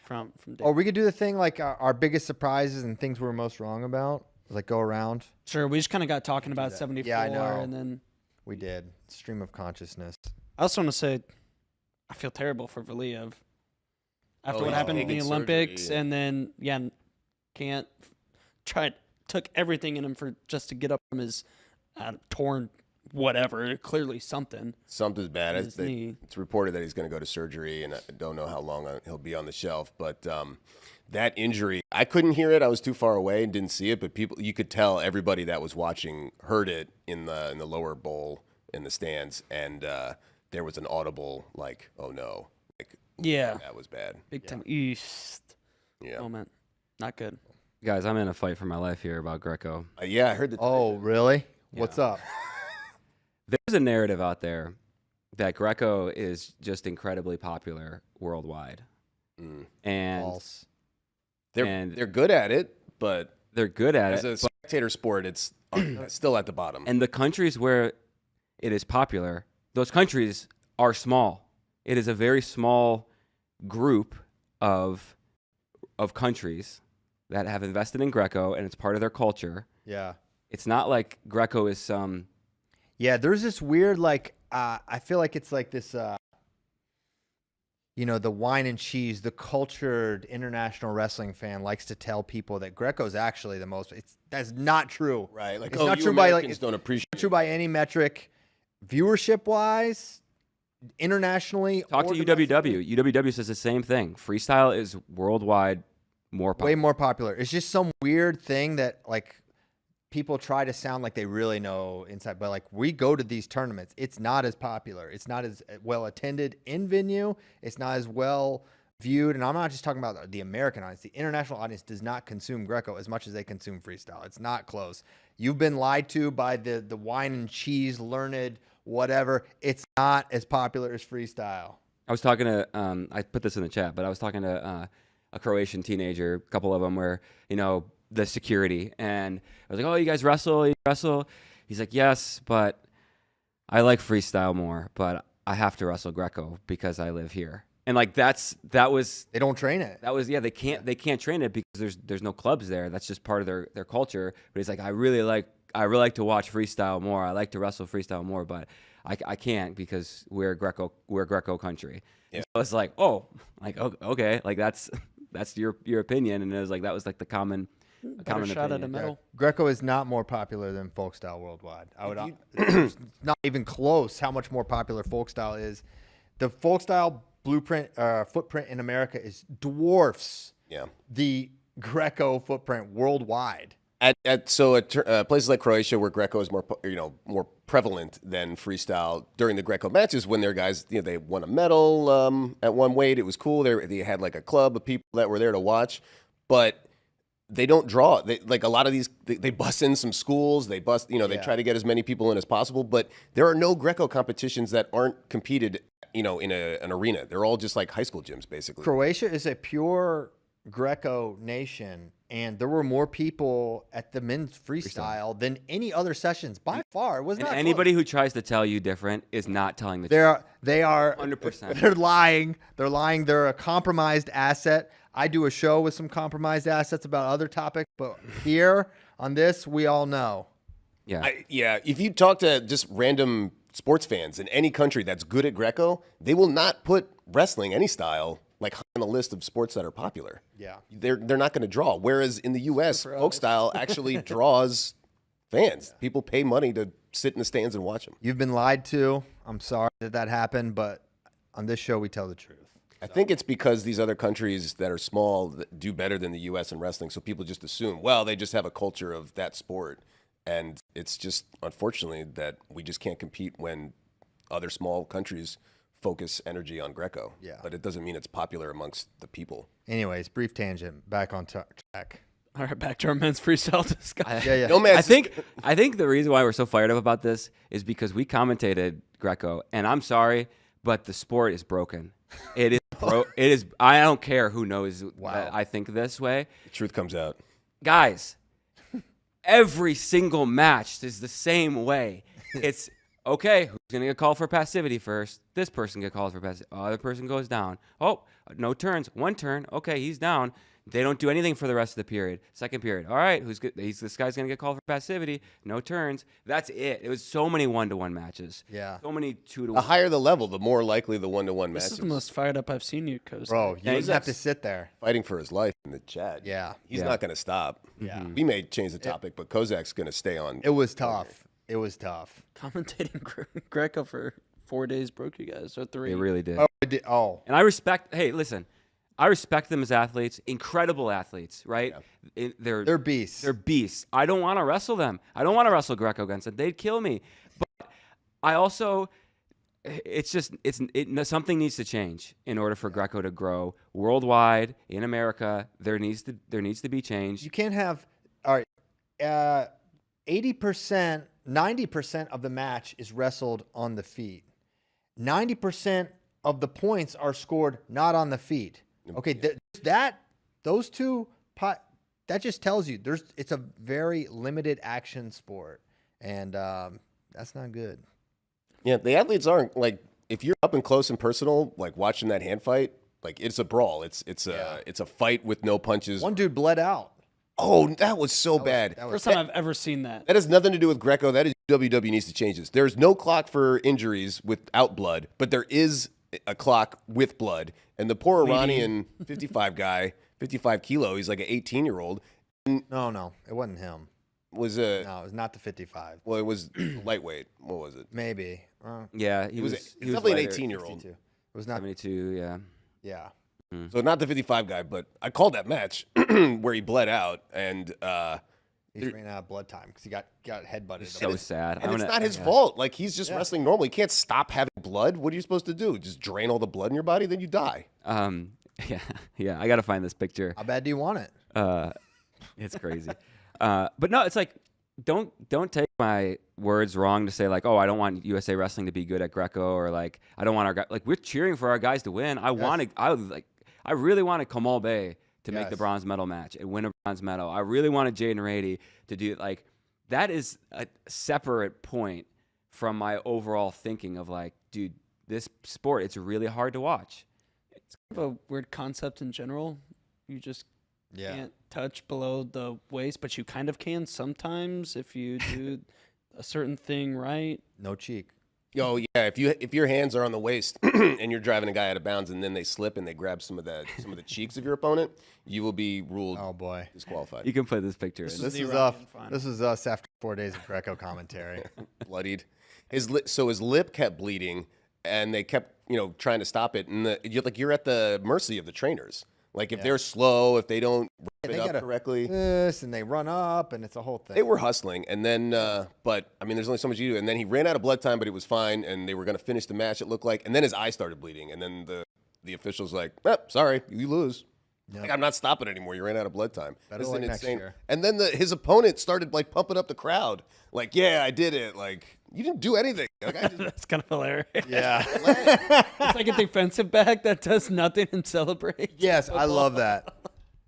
from David. Or we could do the thing like our biggest surprises and things we were most wrong about. Like go around. Sure. We just kind of got talking about 74. Yeah, I know. And then we did. Stream of consciousness. I also want to say I feel terrible for Valiev after what happened in the Olympics, and then took everything in him just to get up from his torn whatever, clearly something's bad. Knee. It's reported that he's going to go to surgery, and I don't know how long he'll be on the shelf. But that injury, I couldn't hear it. I was too far away and didn't see it. But you could tell everybody that was watching heard it in the lower bowl in the stands, and there was an audible like, "Oh no!" Like, yeah, that was bad. Big time East Yeah. moment. Not good. Guys, I'm in a fight for my life here about Greco. Yeah, I heard that. Oh, really? What's up? There's a narrative out there that Greco is just incredibly popular worldwide. And False. They're good at it, but they're good at as it. a spectator sport, it's still at the bottom. And the countries where it is popular, those countries are small. It is a very small group of countries that have invested in Greco, and it's part of their culture. Yeah. It's not like Greco is some... Yeah, there's this weird, like, I feel like it's like this, the wine and cheese, the cultured international wrestling fan likes to tell people that Greco's actually the most, that's not true. Right. Like, it's not you true by, like, Americans don't appreciate not true by any metric, viewership-wise, internationally. Talk to UWW. UWW says the same thing. Freestyle is worldwide more popular. Way more popular. It's just some weird thing that, like, people try to sound like they really know inside, but like we go to these tournaments, it's not as popular. It's not as well attended in venue. It's not as well viewed. And I'm not just talking about the American audience. The international audience does not consume Greco as much as they consume freestyle. It's not close. You've been lied to by the wine and cheese, learned, whatever. It's not as popular as freestyle. I was talking to, I put this in the chat, but I was talking to a Croatian teenager, a couple of them where, the security, and I was like, "Oh, you guys wrestle? You wrestle?" He's like, "Yes, but I like freestyle more, but I have to wrestle Greco because I live here." And like that was They don't train it. That was they can't train it because there's no clubs there. That's just part of their culture. But he's like, I really like to watch freestyle more. I like to wrestle freestyle more, but I can't because we're Greco country. Yeah. So it's like, oh, like okay, like that's your opinion, and it was like that was like the common a Better common shot at a opinion. medal. Greco is not more popular than folk style worldwide. I would it's not even close how much more popular folk style is. The folk style footprint in America is dwarfs Yeah. the Greco footprint worldwide. At places like Croatia, where Greco is more prevalent than freestyle, during the Greco matches, when their guys they won a medal at one weight, it was cool. They had like a club of people that were there to watch, but they don't draw. Like a lot of these, they bust in some schools. They bust, they try to get as many people in as possible. But there are no Greco competitions that aren't competed, in an arena. They're all just like high school gyms, basically. Croatia is a pure Greco nation, and there were more people at the men's freestyle than any other sessions by far. It was And not anybody close. who tries to tell you different is not telling the truth. They are 100%. They're lying. They're lying. They're a compromised asset. I do a show with some compromised assets about other topics, but here on this, we all know. Yeah. If you talk to just random sports fans in any country that's good at Greco, they will not put wrestling, any style, like on a list of sports that are popular. Yeah. They're not going to draw. Whereas in the U.S., folk style actually draws fans. People pay money to sit in the stands and watch them. You've been lied to. I'm sorry that happened, but on this show, we tell the truth. I think it's because these other countries that are small that do better than the U.S. in wrestling, so people just assume, well, they just have a culture of that sport. And it's just, unfortunately, that we just can't compete when other small countries focus energy on Greco. Yeah. But it doesn't mean it's popular amongst the people. Anyways, brief tangent. Back on track. All right, back to our men's freestyle discussion. Yeah. No man. I think the reason why we're so fired up about this is because we commentated Greco, and I'm sorry, but the sport is broken. It is it is. I don't care who knows that I think this way. The truth comes out. Guys, every single match is the same way. It's okay, who's going to get called for passivity first? This person get called for passivity. Other person goes down. Oh, no turns. One turn. Okay, he's down. They don't do anything for the rest of the period. Second period. All right, this guy's going to get called for passivity. No turns. That's it. It was so many 1-to-1 matches. Yeah. So many 2-to-1. The higher the level, the more likely the 1-to-1 This matches. is the most fired up I've seen you, Coach. Bro, you just have to sit there. Fighting for his life in the chat. Yeah. He's not going to stop. Yeah. We may change the topic, but Kozak's going to stay on. It was tough. It was tough. Commentating Greco for 4 days broke you guys, or 3. They really did. Oh, I did. Oh. And I respect, hey, listen, I respect them as athletes, incredible athletes, right? They're beasts. They're beasts. I don't want to wrestle them. I don't want to wrestle Greco against them. They'd kill me. But I also, something needs to change in order for Greco to grow worldwide in America. There needs to be change. You can't have, all right, 80%, 90% of the match is wrestled on the feet. 90% of the points are scored not on the feet. Okay, those two, that just tells you it's a very limited action sport, and that's not good. Yeah, the athletes aren't like, if you're up and close and personal, like watching that hand fight, like it's a brawl. It's a fight with no punches. One dude bled out. Oh, that was so bad. First time I've ever seen that. That has nothing to do with Greco. That is WWE needs to change this. There's no clock for injuries without blood, but there is a clock with blood. And the poor Iranian 55 guy, 55 kilo, he's like an 18-year-old. No, it wasn't him. Was No, it was not the 55. well, it was lightweight. What was it? Maybe. Yeah, he was definitely an lighter. 18-year-old. It was not. 72, yeah. Yeah. So not the 55 guy, but I called that match where he bled out, and He ran out of blood time because he got headbutted. So sad. and it's not his fault. Like, he's just wrestling normal. You can't stop having blood. What are you supposed to do? Just drain all the blood in your body? Then you die. Yeah. I gotta find this picture. How bad do you want it? It's crazy. But no, it's like don't take my words wrong to say like, oh, I don't want USA Wrestling to be good at Greco, or like I don't want our guys, like we're cheering for our guys to win. I really wanted Kamal Bey to make the bronze medal match and win a bronze medal. I really wanted Jaden Rady to do like that. Is a separate point from my overall thinking of like, dude, this sport, it's really hard to watch. It's kind of a weird concept in general. You just can't touch below the waist, but you kind of can sometimes if you do a certain thing right. No cheek. Oh yeah, if your hands are on the waist and you're driving a guy out of bounds and then they slip and they grab some of the cheeks of your opponent, you will be ruled Oh boy, disqualified. You can put this picture This in. is this the is Iranian final. this is us after 4 days of Greco commentary. Bloodied. His lip kept bleeding, and they kept trying to stop it. And you're at the mercy of the trainers. Like if they're slow, if they don't wrap it up correctly, this and they run up, and it's a whole thing. they were hustling. And then, but I mean, there's only so much you do. And then he ran out of blood time, but it was fine, and they were going to finish the match. It looked like, and then his eye started bleeding, and then the officials like, sorry, you lose. Yep. Like, I'm not stopping anymore. You ran out of blood time. Better This is luck next insane. year. And then his opponent started like pumping up the crowd, like, yeah, I did it. Like, you didn't do anything. Like, I just That's kind of hilarious. Yeah. It's like a defensive back that does nothing and celebrates. Yes, I love that.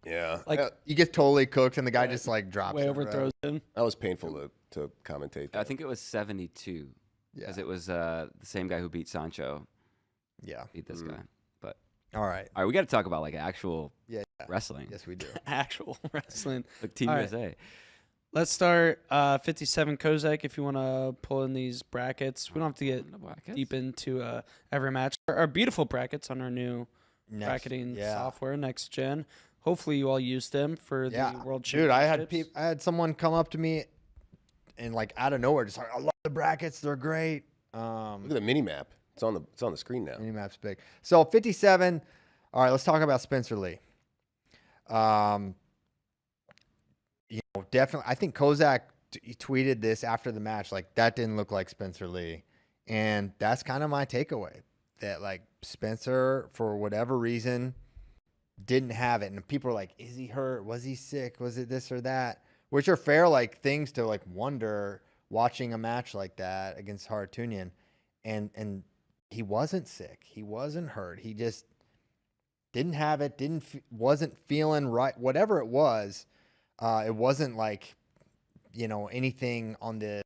yeah, Like- You get totally cooked, and the guy just like drops. Way it, overthrows him. that was painful to commentate. I think it was 72. Because it was the same guy who beat Sancho Yeah. beat this guy. But All right. all right, we got to talk about like actual Yeah. wrestling, Yes, we do. Actual wrestling. like Team All right. USA. Let's start 57 Kozak if you want to pull in these brackets. We don't have to get No brackets? deep into every match. Our beautiful brackets on our new Next- bracketing yeah. software, Next Gen. Hopefully you all use them for Yeah, the World dude, I Championships. had someone come up to me, and like out of nowhere, just like, I love the brackets. They're great. Look at the mini map. It's on the screen now. Mini map's big. So 57. All right, let's talk about Spencer Lee. Definitely. I think Kozak tweeted this after the match. Like, that didn't look like Spencer Lee, and that's kind of my takeaway. That like Spencer, for whatever reason, didn't have it, and people are like, "Is he hurt? Was he sick? Was it this or that?" Which are fair like things to like wonder watching a match like that against Haratunian, and he wasn't sick. He wasn't hurt. He just didn't have it. Wasn't feeling right. Whatever it was, it wasn't like anything on the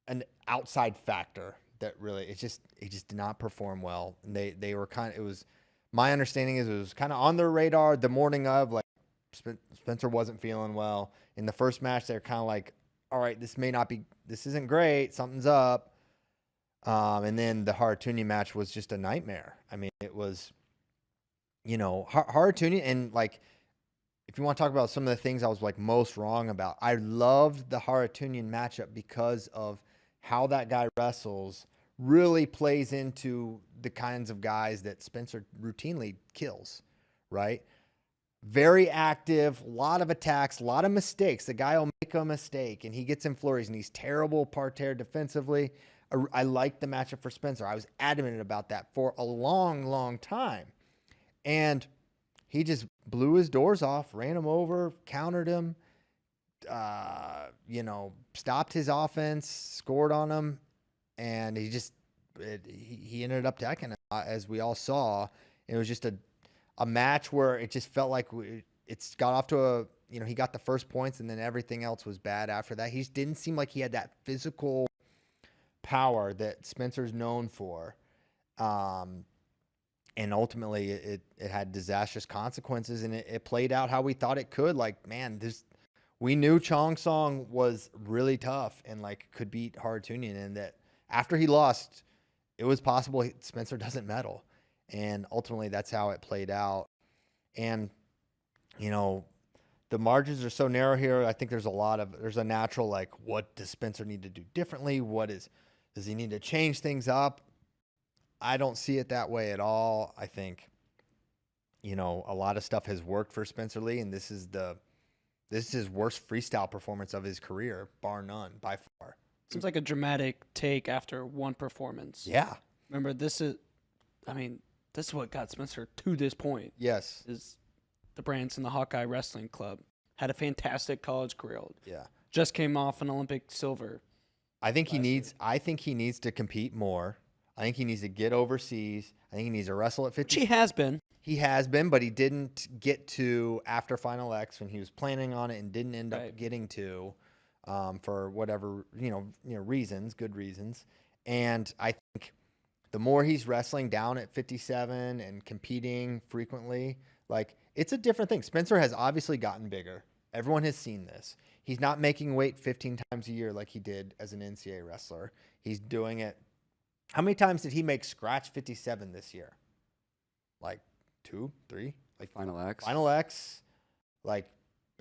an outside factor that really he just did not perform well. And they were it was my understanding is it was kind of on their radar the morning of, like Spencer wasn't feeling well. In the first match, they're kind of like, all right, this isn't great. Something's up. And then the Haratunian match was just a nightmare. I mean, it was, Haratunian, and like, if you want to talk about some of the things I was like most wrong about, I loved the Haratunian matchup because of how that guy wrestles really plays into the kinds of guys that Spencer routinely kills, right? Very active, a lot of attacks, a lot of mistakes. The guy will make a mistake and he gets in flurries and he's terrible parterre defensively. I like the matchup for Spencer. I was adamant about that for a long, long time. And he just blew his doors off, ran him over, countered him, stopped his offense, scored on him. And he ended up attacking him, as we all saw. It was just a match where it just felt like it's got off to he got the first points and then everything else was bad after that. He just didn't seem like he had that physical power that Spencer's known for. And ultimately it had disastrous consequences, and it played out how we thought it could. Like, man, we knew Chong Song was really tough and like could beat Haratunian, and that after he lost, it was possible Spencer doesn't medal. And ultimately that's how it played out. And, the margins are so narrow here. I think there's a natural, like, what does Spencer need to do differently? Does he need to change things up? I don't see it that way at all. I think, a lot of stuff has worked for Spencer Lee, and this is his worst freestyle performance of his career, bar none, by far. Seems like a dramatic take after one performance. Yeah. Remember, this is what got Spencer to this point. Yes. Is the Branson, the Hawkeye Wrestling Club, had a fantastic college career. Yeah. Just came off an Olympic silver. I think he needs to compete more. I think he needs to get overseas. I think he needs to wrestle at 50. Which he has been. He has been, but he didn't get to after Final X when he was planning on it and didn't end up getting to for whatever, reasons, good reasons. And I think the more he's wrestling down at 57 and competing frequently, like, it's a different thing. Spencer has obviously gotten bigger. Everyone has seen this. He's not making weight 15 times a year like he did as an NCAA wrestler. He's doing it. How many times did he make scratch 57 this year? Like 2, 3? Like Final X. Final X. Like,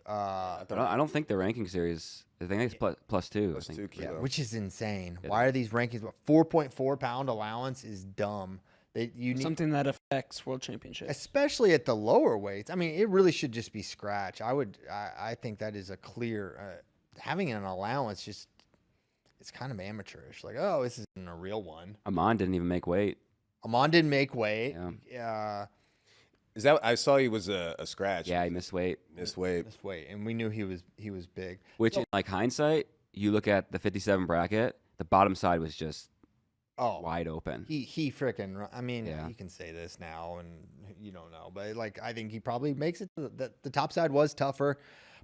I don't think the ranking series. I think it's plus 2. Plus I think. 2 yeah, kilo. which is insane. It Why are these rankings? 4.4 pound allowance is dumb. You need, Something that affects world championships. especially at the lower weights. I mean, it really should just be scratch. I think that is a clear having an allowance. Just it's kind of amateurish. Like, oh, this isn't a real one. Amon didn't even make weight. Amon didn't make weight. Yeah. Is that I saw he was a scratch. Yeah, he missed weight. Missed weight. Missed weight, and we knew he was big. Which, in like hindsight, you look at the 57 bracket, the bottom side was just wide open. He freaking. I mean, Yeah. you can say this now, and you don't know, but like I think he probably makes it. The top side was tougher,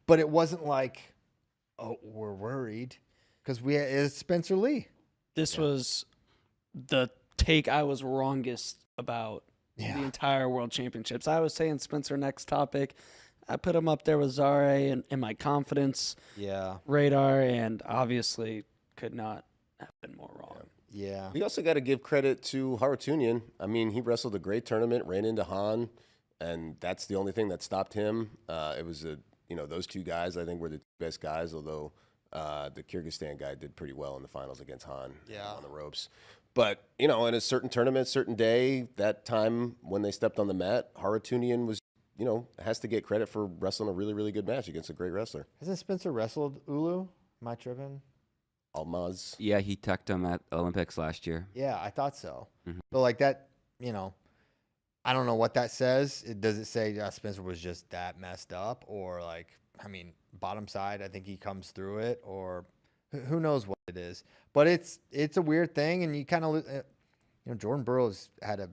but it wasn't like, oh, we're worried because it's Spencer Lee. This was the take I was wrongest about the entire world championships. I was saying Spencer next topic. I put him up there with Zare in my confidence radar, and obviously could not have been more wrong. Yeah. We also got to give credit to Haratunian. I mean, he wrestled a great tournament, ran into Han, and that's the only thing that stopped him. It was those two guys I think were the best guys, although the Kyrgyzstan guy did pretty well in the finals against Han on the ropes. But, in a certain tournament, certain day, that time when they stepped on the mat, Haratunian was, has to get credit for wrestling a really, really good match against a great wrestler. Hasn't Spencer wrestled Ulu? Am I tripping? Almaz. Yeah, he tucked him at Olympics last year. Yeah, I thought so. Mhm. But like that, I don't know what that says. Does it say Spencer was just that messed up, or like, I mean, bottom side? I think he comes through it, or who knows what it is. But it's a weird thing, and you kind of, Jordan Burroughs had a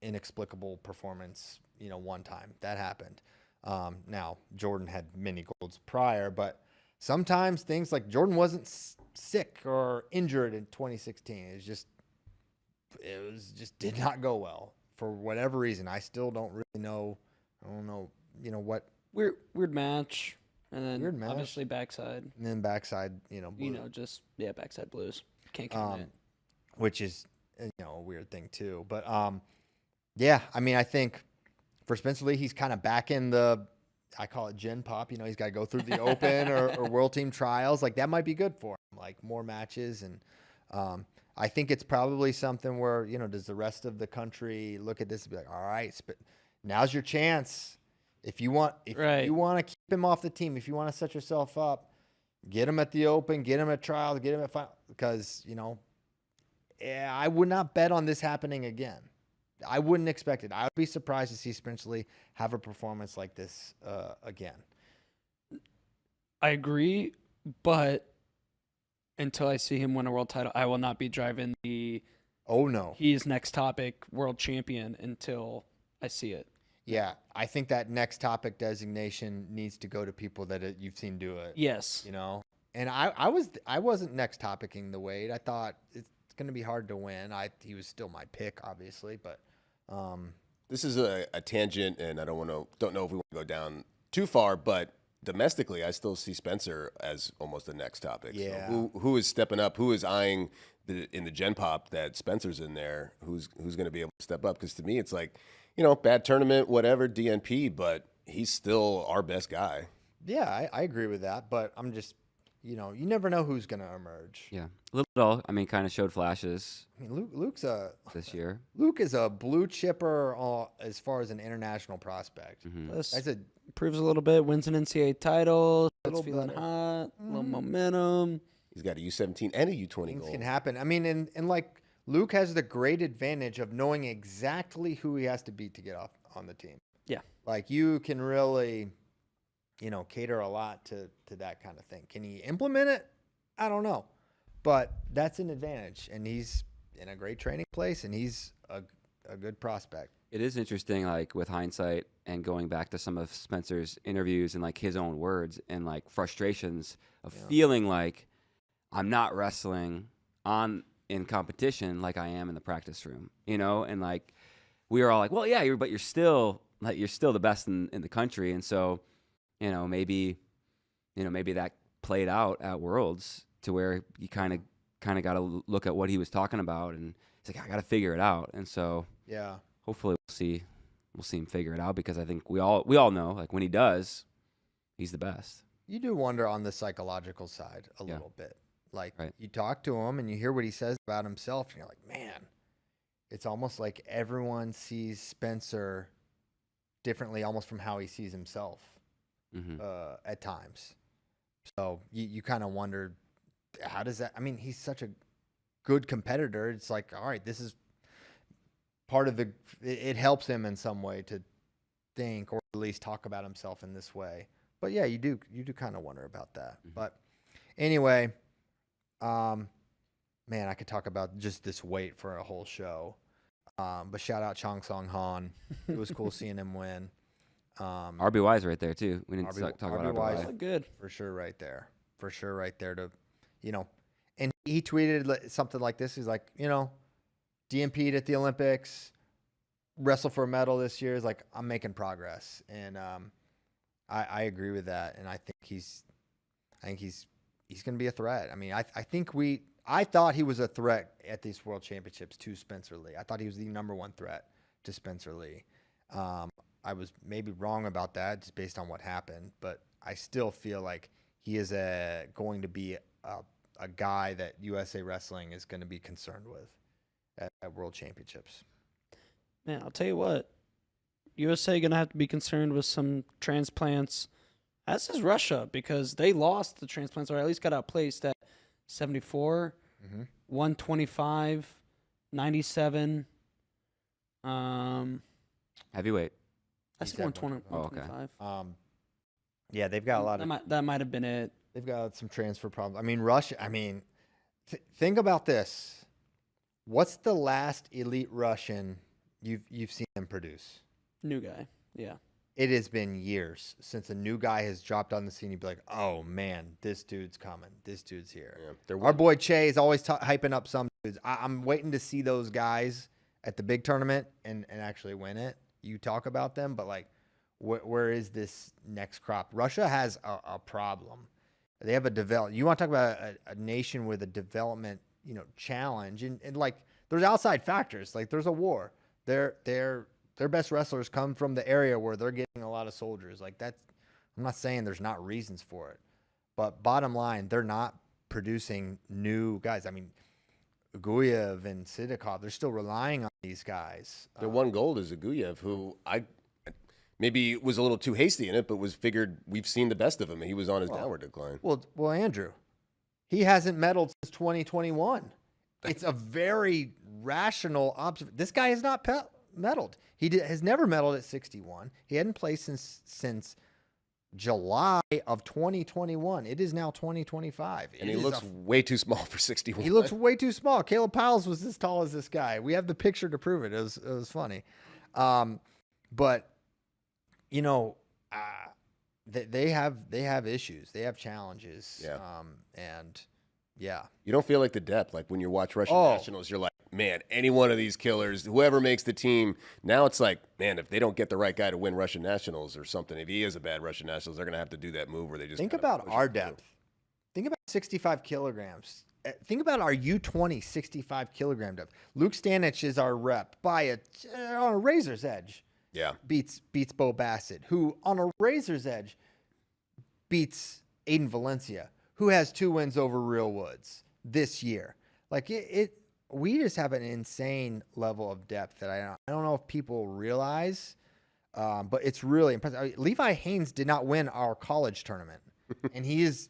inexplicable performance. One time that happened. Now Jordan had many golds prior, but sometimes things like Jordan wasn't sick or injured in 2016. It just did not go well for whatever reason. I still don't really know. I don't know, what. Weird match, and then Weird match. obviously backside. And then backside, blue, Backside blues. Can't count it. which is a weird thing too. But yeah, I mean, I think for Spencer Lee, he's kind of back in the. I call it Gen Pop. He's got to go through the Open or World Team Trials. Like, that might be good for him, like more matches. And I think it's probably something where, does the rest of the country look at this and be like, all right, now's your chance. If you want to keep him off the team, if you want to set yourself up, get him at the Open, get him at trials, get him at final. Because, I would not bet on this happening again. I wouldn't expect it. I would be surprised to see Spencer Lee have a performance like this again. I agree, but until I see him win a world title, I will not be driving the Oh, no. he's next topic world champion until I see it. Yeah, I think that next topic designation needs to go to people that you've seen do it. Yes. And I wasn't next topicing the Wade. I thought it's going to be hard to win. He was still my pick, obviously, but This is a tangent, and I don't know if we want to go down too far, but domestically, I still see Spencer as almost the next topic. Yeah. So who is stepping up? Who is eyeing in the Gen Pop that Spencer's in there? Who's going to be able to step up? Because to me, it's like, bad tournament, whatever, DNP, but he's still our best guy. yeah, I agree with that. But I'm just, you never know who's going to emerge. Yeah, little. I mean, kind of showed flashes I mean, Luke this year. Luke is a blue chipper as far as an international prospect. This That's a proves a little bit. Wins an NCAA title. It's Little feeling better. hot. A little momentum. He's got a U17 and a U20 things goal. can happen. I mean, and like Luke has the great advantage of knowing exactly who he has to beat to get off on the team. Yeah. Like, you can really, cater a lot to that kind of thing. Can he implement it? I don't know. But that's an advantage. And he's in a great training place, and he's a good prospect. It is interesting, like with hindsight and going back to some of Spencer's interviews and like his own words and like frustrations of feeling like I'm not wrestling in competition like I am in the practice room, and like we were all like, well, yeah, but you're still the best in the country, and so maybe that played out at Worlds to where you kind of got to look at what he was talking about, and he's like, I got to figure it out. And so Yeah. hopefully we'll see him figure it out, because I think we all know, like, when he does, he's the best. You do wonder on the psychological side a little bit. Like, you talk to him and you hear what he says about himself, and you're like, man, it's almost like everyone sees Spencer differently, almost from how he sees himself at times. So you kind of wonder, how does that? I mean, he's such a good competitor. It's like, all right, this is part of it helps him in some way to think, or at least talk about himself in this way. But yeah, you do kind of wonder about that. But anyway, man, I could talk about just this weight for a whole show. But shout out Chong Song Han. It was cool seeing him win. RBY's right there too. We didn't talk about RBY. Good. For sure right there. For sure right there to, and he tweeted something like this. He's like, DMP'd at the Olympics, wrestle for a medal this year. Is like, I'm making progress. And I agree with that. And I think he's going to be a threat. I mean, I thought he was a threat at these World Championships to Spencer Lee. I thought he was the number one threat to Spencer Lee. I was maybe wrong about that just based on what happened, but I still feel like he is going to be a guy that USA Wrestling is going to be concerned with at World Championships. Man, I'll tell you what. USA going to have to be concerned with some transplants, as is Russia, because they lost the transplants, or at least got outplaced at 74, 125, 97. Heavyweight. I said 120, Oh, okay. 125. Yeah, they've got a lot of. That might have been it. They've got some transfer problems. I mean, Russia. I mean, think about this. What's the last elite Russian you've seen them produce? New guy. Yeah. It has been years since a new guy has dropped on the scene. You'd be like, oh man, this dude's coming. This dude's here. Yeah, our boy Che is always hyping up some dudes. I'm waiting to see those guys at the big tournament and actually win it. You talk about them, but like, where is this next crop? Russia has a problem. They have you want to talk about a nation with a development, challenge, and like there's outside factors. Like there's a war. Their best wrestlers come from the area where they're getting a lot of soldiers. Like that's, I'm not saying there's not reasons for it, but bottom line, they're not producing new guys. I mean, Guyev and Sidikov, they're still relying on these guys. Their one gold is Aguyev, who maybe was a little too hasty in it, but figured we've seen the best of him, and he was on his downward decline. Well, Andrew, he hasn't medaled since 2021. It's a very rational observation. This guy has not medaled. He has never medaled at 61. He hadn't placed since July of 2021. It is now 2025. And he looks way too small for 61. He looks way too small. Caleb Powell's was as tall as this guy. We have the picture to prove it. It was funny. But they have issues. They have challenges. Yeah. And yeah. You don't feel like the depth. Like when you watch Russian Nationals, you're like, man, any one of these killers, whoever makes the team. Now it's like, man, if they don't get the right guy to win Russian Nationals or something, if he is a bad Russian Nationals, they're going to have to do that move where they just think about our depth. Think about 65 kilograms. Think about our U20 65 kilogram depth. Luke Stanich is our rep by on a razor's edge. Yeah. Beats Bo Bassett, who on a razor's edge beats Aiden Valencia, who has 2 wins over Real Woods this year. Like we just have an insane level of depth that I don't know if people realize, but it's really impressive. I mean, Levi Haynes did not win our college tournament, and he was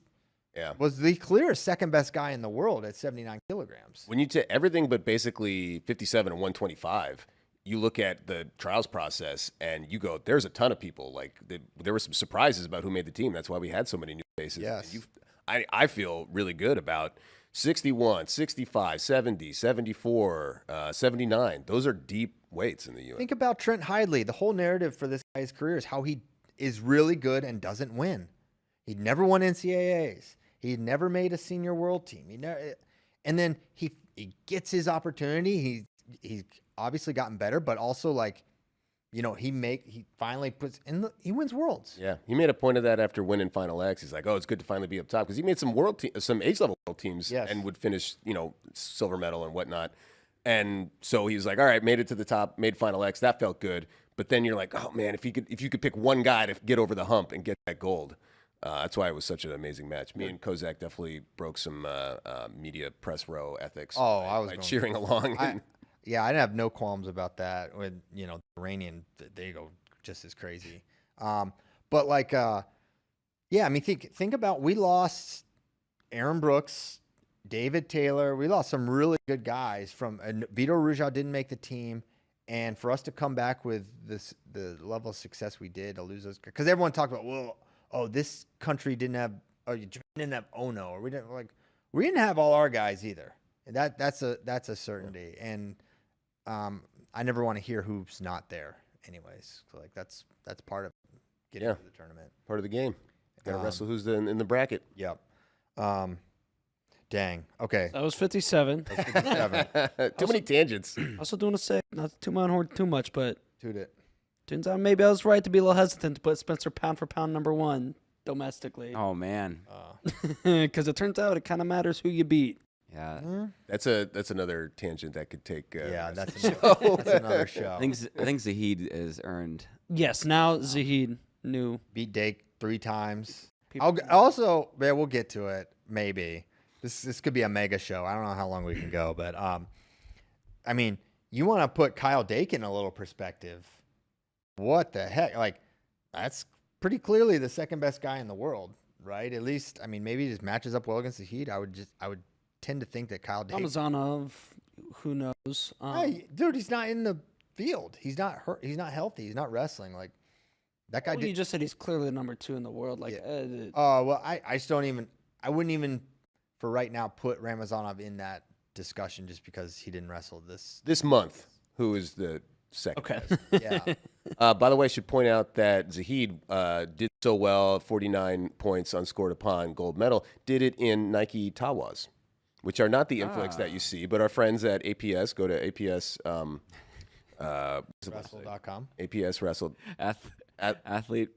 the clear second best guy in the world at 79 kilograms. When you take everything but basically 57 and 125, you look at the trials process and you go, there's a ton of people. Like there were some surprises about who made the team. That's why we had so many new faces. Yes. I feel really good about 61, 65, 70, 74, 79. Those are deep weights in the U.S. Think about Trent Hidley. The whole narrative for this guy's career is how he is really good and doesn't win. He'd never won NCAAs. He'd never made a senior world team. And then he gets his opportunity. He's obviously gotten better, but also like he finally puts in he wins worlds. Yeah, he made a point of that after winning Final X. He's like, "Oh, it's good to finally be up top," because he made some some age level world teams, Yes. and would finish, silver medal and whatnot. And so he was like, "All right, made it to the top, made Final X. That felt good." But then you're like, "Oh man, if you could pick one guy to get over the hump and get that gold." That's why it was such an amazing match. Me and Kozak definitely broke some media press row ethics. I was by going cheering along. I didn't have no qualms about that. With the Iranian, they go just as crazy. But like, I mean, think about, we lost Aaron Brooks, David Taylor. We lost some really good guys from Vito Rujao didn't make the team, and for us to come back with the level of success we did, to lose those, because everyone talked about, this country didn't have, Japan didn't have Ono, or we didn't have all our guys either. And that's a certainty. And I never want to hear who's not there anyways. So like that's part of getting to the tournament. Part of the game. Got to wrestle who's in the bracket. Yep. Dang. Okay. That was 57. That's 57. Too many tangents. Also doing a say, not to toot my own horn too much, but Toot it. turns out maybe I was right to be a little hesitant to put Spencer pound for pound #1 domestically. Oh man. Because it turns out it kind of matters who you beat. Yeah. That's another tangent that could take. That's another show. I think Zahid is earned. Yes, now Zahid knew. Beat Dake 3 times. People- We'll get to it. Maybe this could be a mega show. I don't know how long we can go, but I mean, you want to put Kyle Dake in a little perspective. What the heck? Like, that's pretty clearly the second best guy in the world, right? At least, I mean, maybe he just matches up well against the Heat. I would tend to think that Kyle Dake. Ramazanov, who knows? Hey, dude, he's not in the field. He's not hurt. He's not healthy. He's not wrestling. Like, that guy. Well, you just said he's clearly #2 in the world. Like, Well, I just don't even. I wouldn't even, for right now, put Ramazanov in that discussion just because he didn't wrestle this month. Who is the second? okay. best. Yeah. By the way, I should point out that Zahid did so well, 49 points unscored upon gold medal. Did it in Nike Tawas, which are not the influx that you see, but our friends at APS. Go to APS. Wrestle.com. APS Wrestle. Athlete.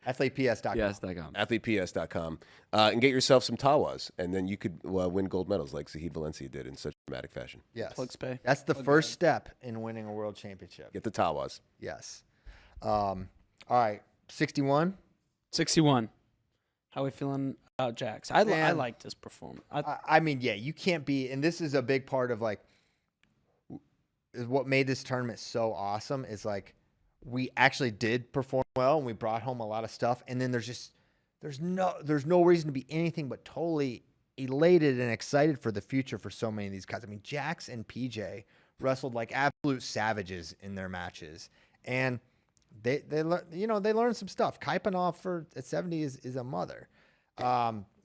AthletePS.com. Yes.com. AthletePS.com. And get yourself some Tawas, and then you could win gold medals like Zahid Valencia did in such dramatic fashion. Yes. Plugs pay. That's the first step in winning a world championship. Get the Tawas. Yes. All right. 61. 61. How we feeling about Jax? I Man. liked his performance. I mean, yeah, you can't be, and this is a big part of like, is what made this tournament so awesome is like, we actually did perform well and we brought home a lot of stuff. And then there's no reason to be anything but totally elated and excited for the future for so many of these guys. I mean, Jax and PJ wrestled like absolute savages in their matches, and they learned some stuff. Kaipanov at 70 is a mother.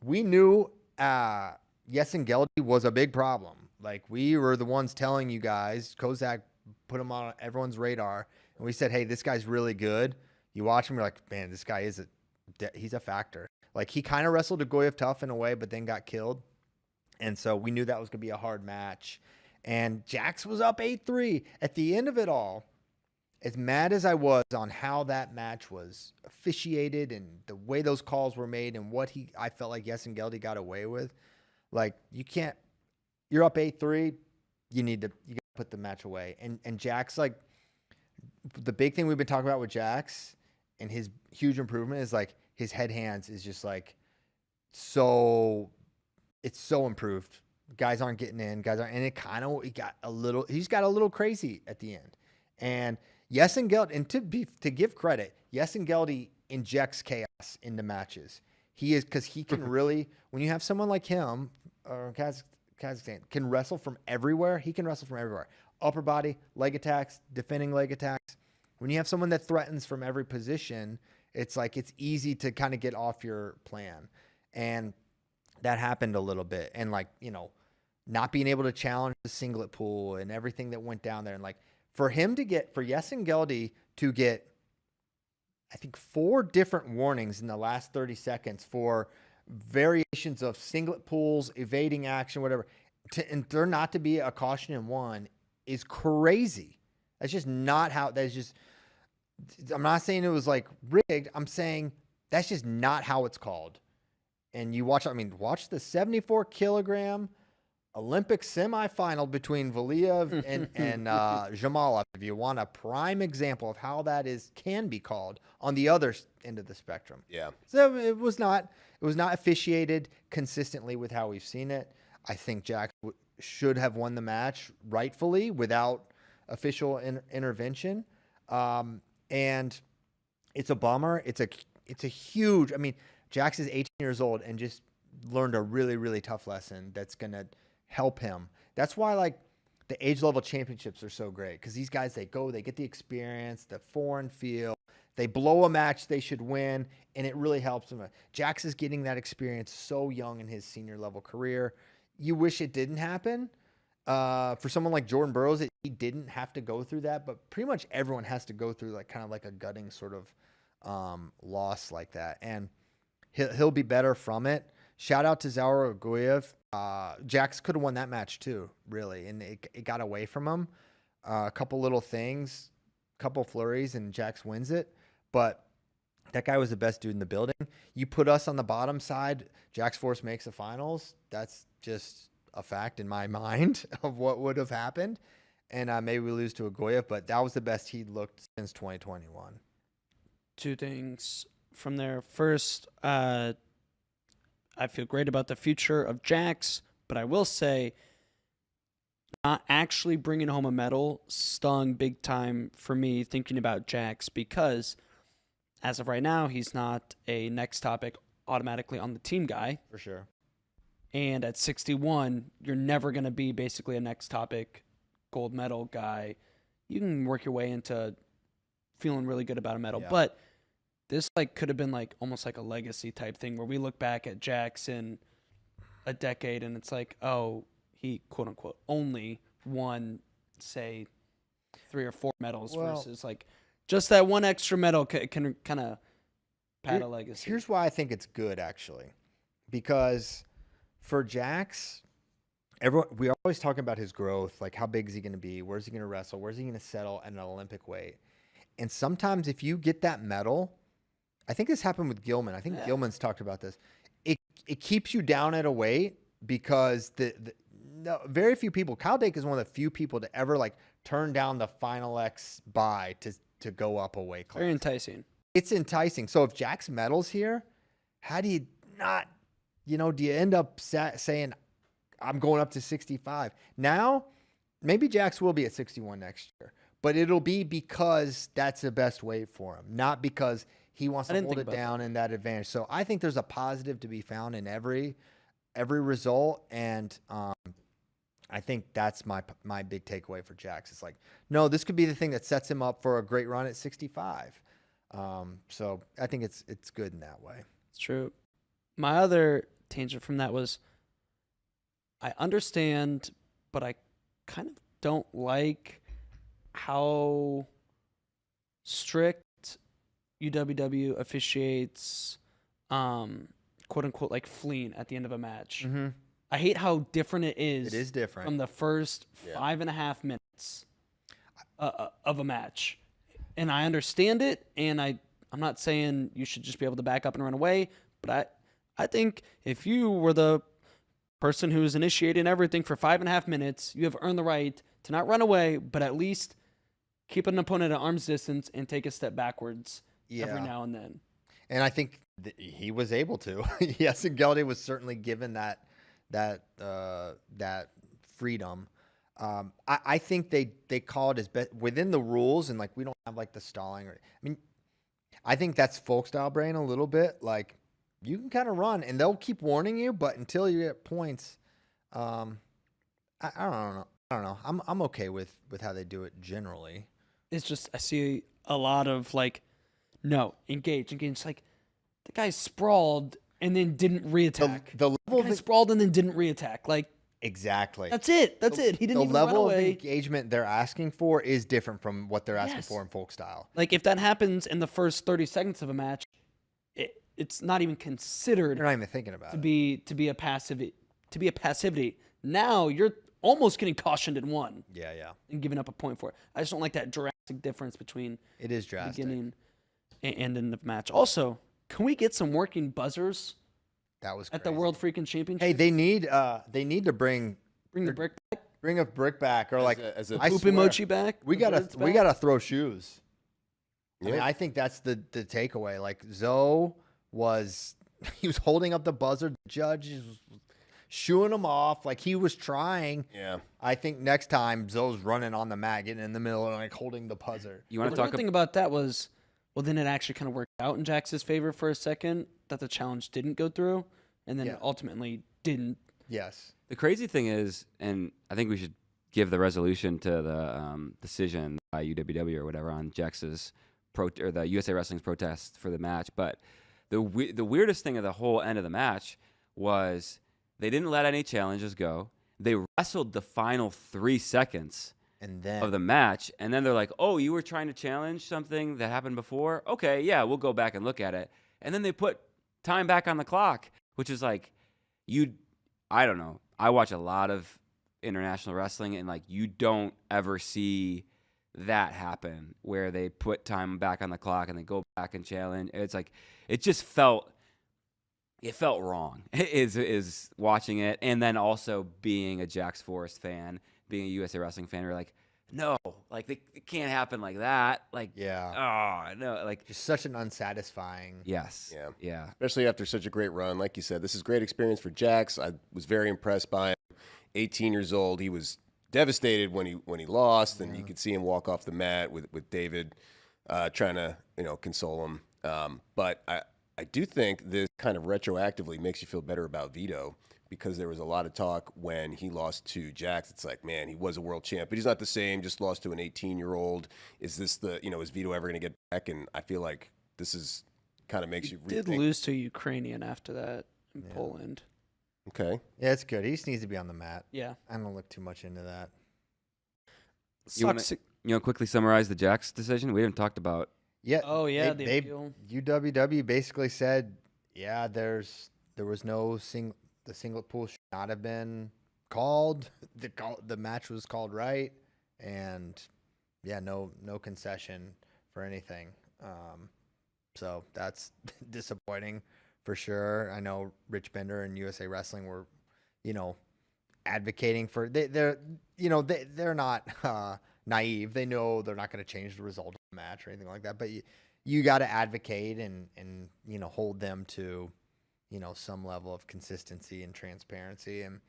We knew Yesen Geldy was a big problem. Like, we were the ones telling you guys, Kozak put him on everyone's radar, and we said, hey, this guy's really good. You watch him, you're like, man, this guy he's a factor. Like, he kind of wrestled Dgoyev tough in a way, but then got killed. And so we knew that was going to be a hard match. And Jax was up 8-3. At the end of it all, as mad as I was on how that match was officiated and the way those calls were made and what I felt like Yesen Geldy got away with, like, you're up 8-3, you got to put the match away. And Jax, like, the big thing we've been talking about with Jax and his huge improvement is like his head hands is just like it's so improved. Guys aren't getting in, and it kind of he's got a little crazy at the end. And Yesen Geldy, and to give credit, Yesen Geldy injects chaos into matches. He is, because he can really, when you have someone like him or Kazakhstan can wrestle from everywhere, he can wrestle from everywhere. Upper body, leg attacks, defending leg attacks. When you have someone that threatens from every position, it's like it's easy to kind of get off your plan. And that happened a little bit. And like, not being able to challenge the singlet pool and everything that went down there. And like, for Yesen Geldy to get, I think, 4 different warnings in the last 30 seconds for variations of singlet pools, evading action, whatever, and there not to be a caution in one is crazy. That's just not how. That's just I'm not saying it was like rigged. I'm saying that's just not how it's called. And you watch, watch the 74 kilogram Olympic semifinal between Valiev and Jamalov. If you want a prime example of how that can be called on the other end of the spectrum. Yeah. So it was not officiated consistently with how we've seen it. I think Jack should have won the match rightfully without official intervention. And it's a bummer. It's a huge, Jax is 18 years old and just learned a really, really tough lesson that's going to help him. That's why like the age level championships are so great, because these guys, they get the experience, the foreign feel, they blow a match they should win, and it really helps them. Jax is getting that experience so young in his senior level career. You wish it didn't happen. For someone like Jordan Burroughs, he didn't have to go through that, but pretty much everyone has to go through like kind of like a gutting sort of loss like that, and he'll be better from it. Shout out to Zaur Aguyev. Jax could have won that match too, really, and it got away from him. A couple little things, couple flurries, and Jax wins it. But that guy was the best dude in the building. You put us on the bottom side, Jax Force makes the finals. That's just a fact in my mind of what would have happened. And maybe we lose to Aguyev, but that was the best he'd looked since 2021. Two things from there. First, I feel great about the future of Jax, but I will say not actually bringing home a medal stung big time for me thinking about Jax, because as of right now, he's not a next topic automatically on the team guy. For sure. And at 61, you're never going to be basically a next topic gold medal guy. You can work your way into feeling really good about a medal, but this like could have been like almost like a legacy type thing where we look back at Jax in a decade and it's like, oh, he quote unquote only won, say, 3 or 4 medals versus like just that one extra medal can kind of pad a legacy. Here's why I think it's good, actually, because for Jax, we are always talking about his growth, like how big is he going to be, where's he going to wrestle, where's he going to settle at an Olympic weight, and sometimes if you get that medal, I think this happened with Gilman. I think Gilman's talked about this. It keeps you down at a weight because very few people. Kyle Dake is one of the few people to ever like turn down the Final X buy to go up a weight class. Very enticing. It's enticing. So if Jax medals here, how do you not? Do you end up saying, "I'm going up to 65"? Now, maybe Jax will be at 61 next year, but it'll be because that's the best weight for him, not because he wants to hold it down in that advantage. So I think there's a positive to be found in every result, and I think that's my big takeaway for Jax. It's like, no, this could be the thing that sets him up for a great run at 65. So I think it's good in that way. It's true. My other tangent from that was, I understand, but I kind of don't like how strict UWW officiates, quote unquote, like fleeing at the end of a match. Mm-hmm. I hate how different it is. It is different from the first 5.5 minutes of a match, and I understand it. And I'm not saying you should just be able to back up and run away, but I think if you were the person who's initiating everything for 5.5 minutes, you have earned the right to not run away, but at least keep an opponent at arm's distance and take a step backwards every now and then. And I think he was able to. Yes, and Gelde was certainly given that freedom. I think they call it as best within the rules, and like we don't have like the stalling. I think that's folk style brain a little bit. Like you can kind of run, and they'll keep warning you, but until you get points, I don't know. I'm okay with how they do it generally. It's just I see a lot of like, no, engage. It's like the guy sprawled and then didn't reattack. The level the guy sprawled and then didn't reattack. Like exactly. That's it. He didn't even run away. The level of engagement they're asking for is different from what they're asking for in folk style. Like if that happens in the first 30 seconds of a match, it's not even considered. You're not even thinking about to be a passivity. Now you're almost getting cautioned in one Yeah, yeah. and giving up a point for it. I just don't like that drastic difference between It is drastic. beginning and end of match. Also, can we get some working buzzers That was at the crazy. World Freaking Championship? Hey, they need to bring Bring the brick back, a brick back or like as a I poop swear, emoji back. We the birds back. gotta throw shoes. I mean, Yeah. I think that's the takeaway. Like Zoe he was holding up the buzzer. The judge was shooing him off. Like he was trying. Yeah. I think next time Zoe's running on the mat, getting in the middle and like holding the buzzer. You Well, want the to good talk thing about that was, well, then it actually kind of worked out in Jax's favor for a second that the challenge didn't go through, and then Yeah. ultimately didn't. Yes. The crazy thing is, and I think we should give the resolution to the decision by UWW or whatever on Jax's or the USA Wrestling's protest for the match. But the weirdest thing of the whole end of the match was they didn't let any challenges go. They wrestled the final 3 seconds And then of the match, and then they're like, "Oh, you were trying to challenge something that happened before? Okay, yeah, we'll go back and look at it." And then they put time back on the clock, which is like, I don't know. I watch a lot of international wrestling, and like, you don't ever see that happen where they put time back on the clock and they go back and challenge. It's like, it just felt wrong. Is watching it, and then also being a Jax Forrest fan, being a USA Wrestling fan, we're like, no, like it can't happen like that. Like, yeah, oh no, like just such an unsatisfying. yes, Yeah. yeah. Especially after such a great run. Like you said, this is great experience for Jax. I was very impressed by him. 18 years old. He was devastated when he lost, and you could see him walk off the mat with David trying to console him. But I do think this kind of retroactively makes you feel better about Vito, because there was a lot of talk when he lost to Jax. It's like, man, he was a world champ, but he's not the same. Just lost to an 18-year-old. Is this is Vito ever going to get back? And I feel like this is kind of makes you Did rethink. lose to a Ukrainian after that in Poland. Okay. Yeah, it's good. He just needs to be on the mat. Yeah. I don't look too much into that. You want to quickly summarize the Jax decision? We haven't talked about. Yeah. Oh yeah, the they appeal. UWW basically said, yeah, there was no the singlet pool should not have been called. The match was called right, and yeah, no concession for anything. So that's disappointing for sure. I know Rich Bender and USA Wrestling were, advocating for they're not naive. They know they're not going to change the result of the match or anything like that. But you got to advocate and hold them to some level of consistency and transparency. And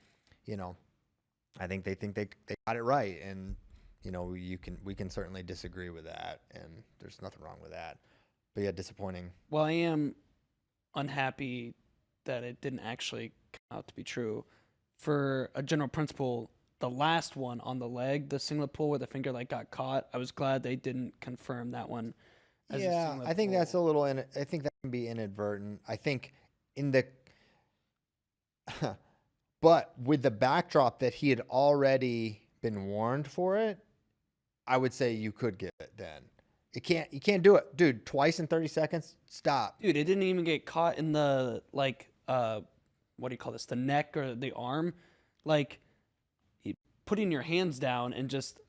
I think they got it right. And we can certainly disagree with that. And there's nothing wrong with that. But yeah, disappointing. Well, I am unhappy that it didn't actually come out to be true. For a general principle, the last one on the leg, the singlet pull where the finger got caught, I was glad they didn't confirm that one. As a Yeah, singlet I think pull. that's a little. I think that can be inadvertent. I think in the, but with the backdrop that he had already been warned for it, I would say you could give it then. You can't do it, dude. Twice in 30 seconds. Stop. Dude, it didn't even get caught in the what do you call this? The neck or the arm, putting your hands down and just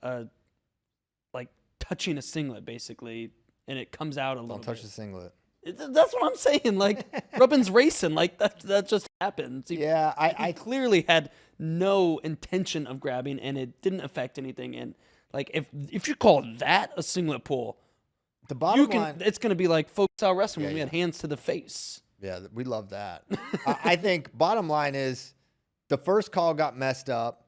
touching a singlet basically, and it comes out a little. Don't touch bit. the singlet. That's what I'm saying. Rubbin's racing. That just happens. Yeah, I clearly had no intention of grabbing, and it didn't affect anything. And if you call that a singlet pull, the bottom line. it's gonna be like folk style wrestling when we Yeah. had hands to the face. Yeah, we love that. I think bottom line is the first call got messed up.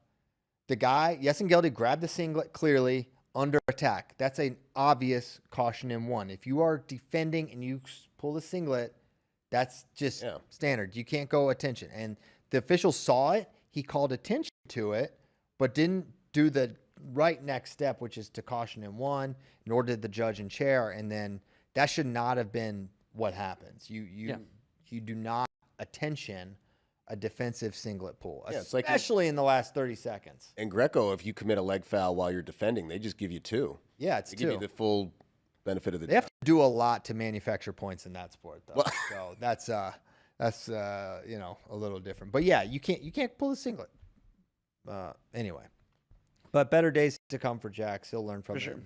The guy, Geldy, grabbed the singlet clearly under attack. That's an obvious caution in one. If you are defending and you pull the singlet, that's just standard. You can't go attention. And the official saw it. He called attention to it, but didn't do the right next step, which is to caution in one, nor did the judge and chair. And then that should not have been what happens. You do not attention a defensive singlet pull, it's especially in the last 30 seconds. And Greco, if you commit a leg foul while you're defending, they just give you 2. Yeah, it's They 2. give you the full benefit of the They have to do a lot to manufacture points in that sport, though. Well- So that's a little different. But yeah, you can't pull the singlet. Anyway, but better days to come for Jax. He'll learn from it. sure.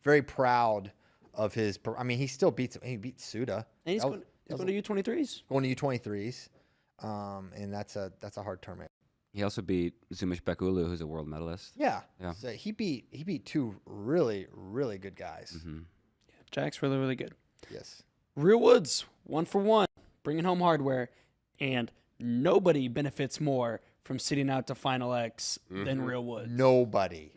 Very proud of his. I mean, he still beats. He beat Suda. And he's going to U23s. Going to U23s, and that's a hard tournament. He also beat Zumish Bekulu, who's a world medalist. Yeah. Yeah. So he beat two really good guys. Mm-hmm. Jack's really, really good. Yes. Real Woods, 1 for 1, bringing home hardware, and nobody benefits more from sitting out to Final X than Real Woods. Nobody.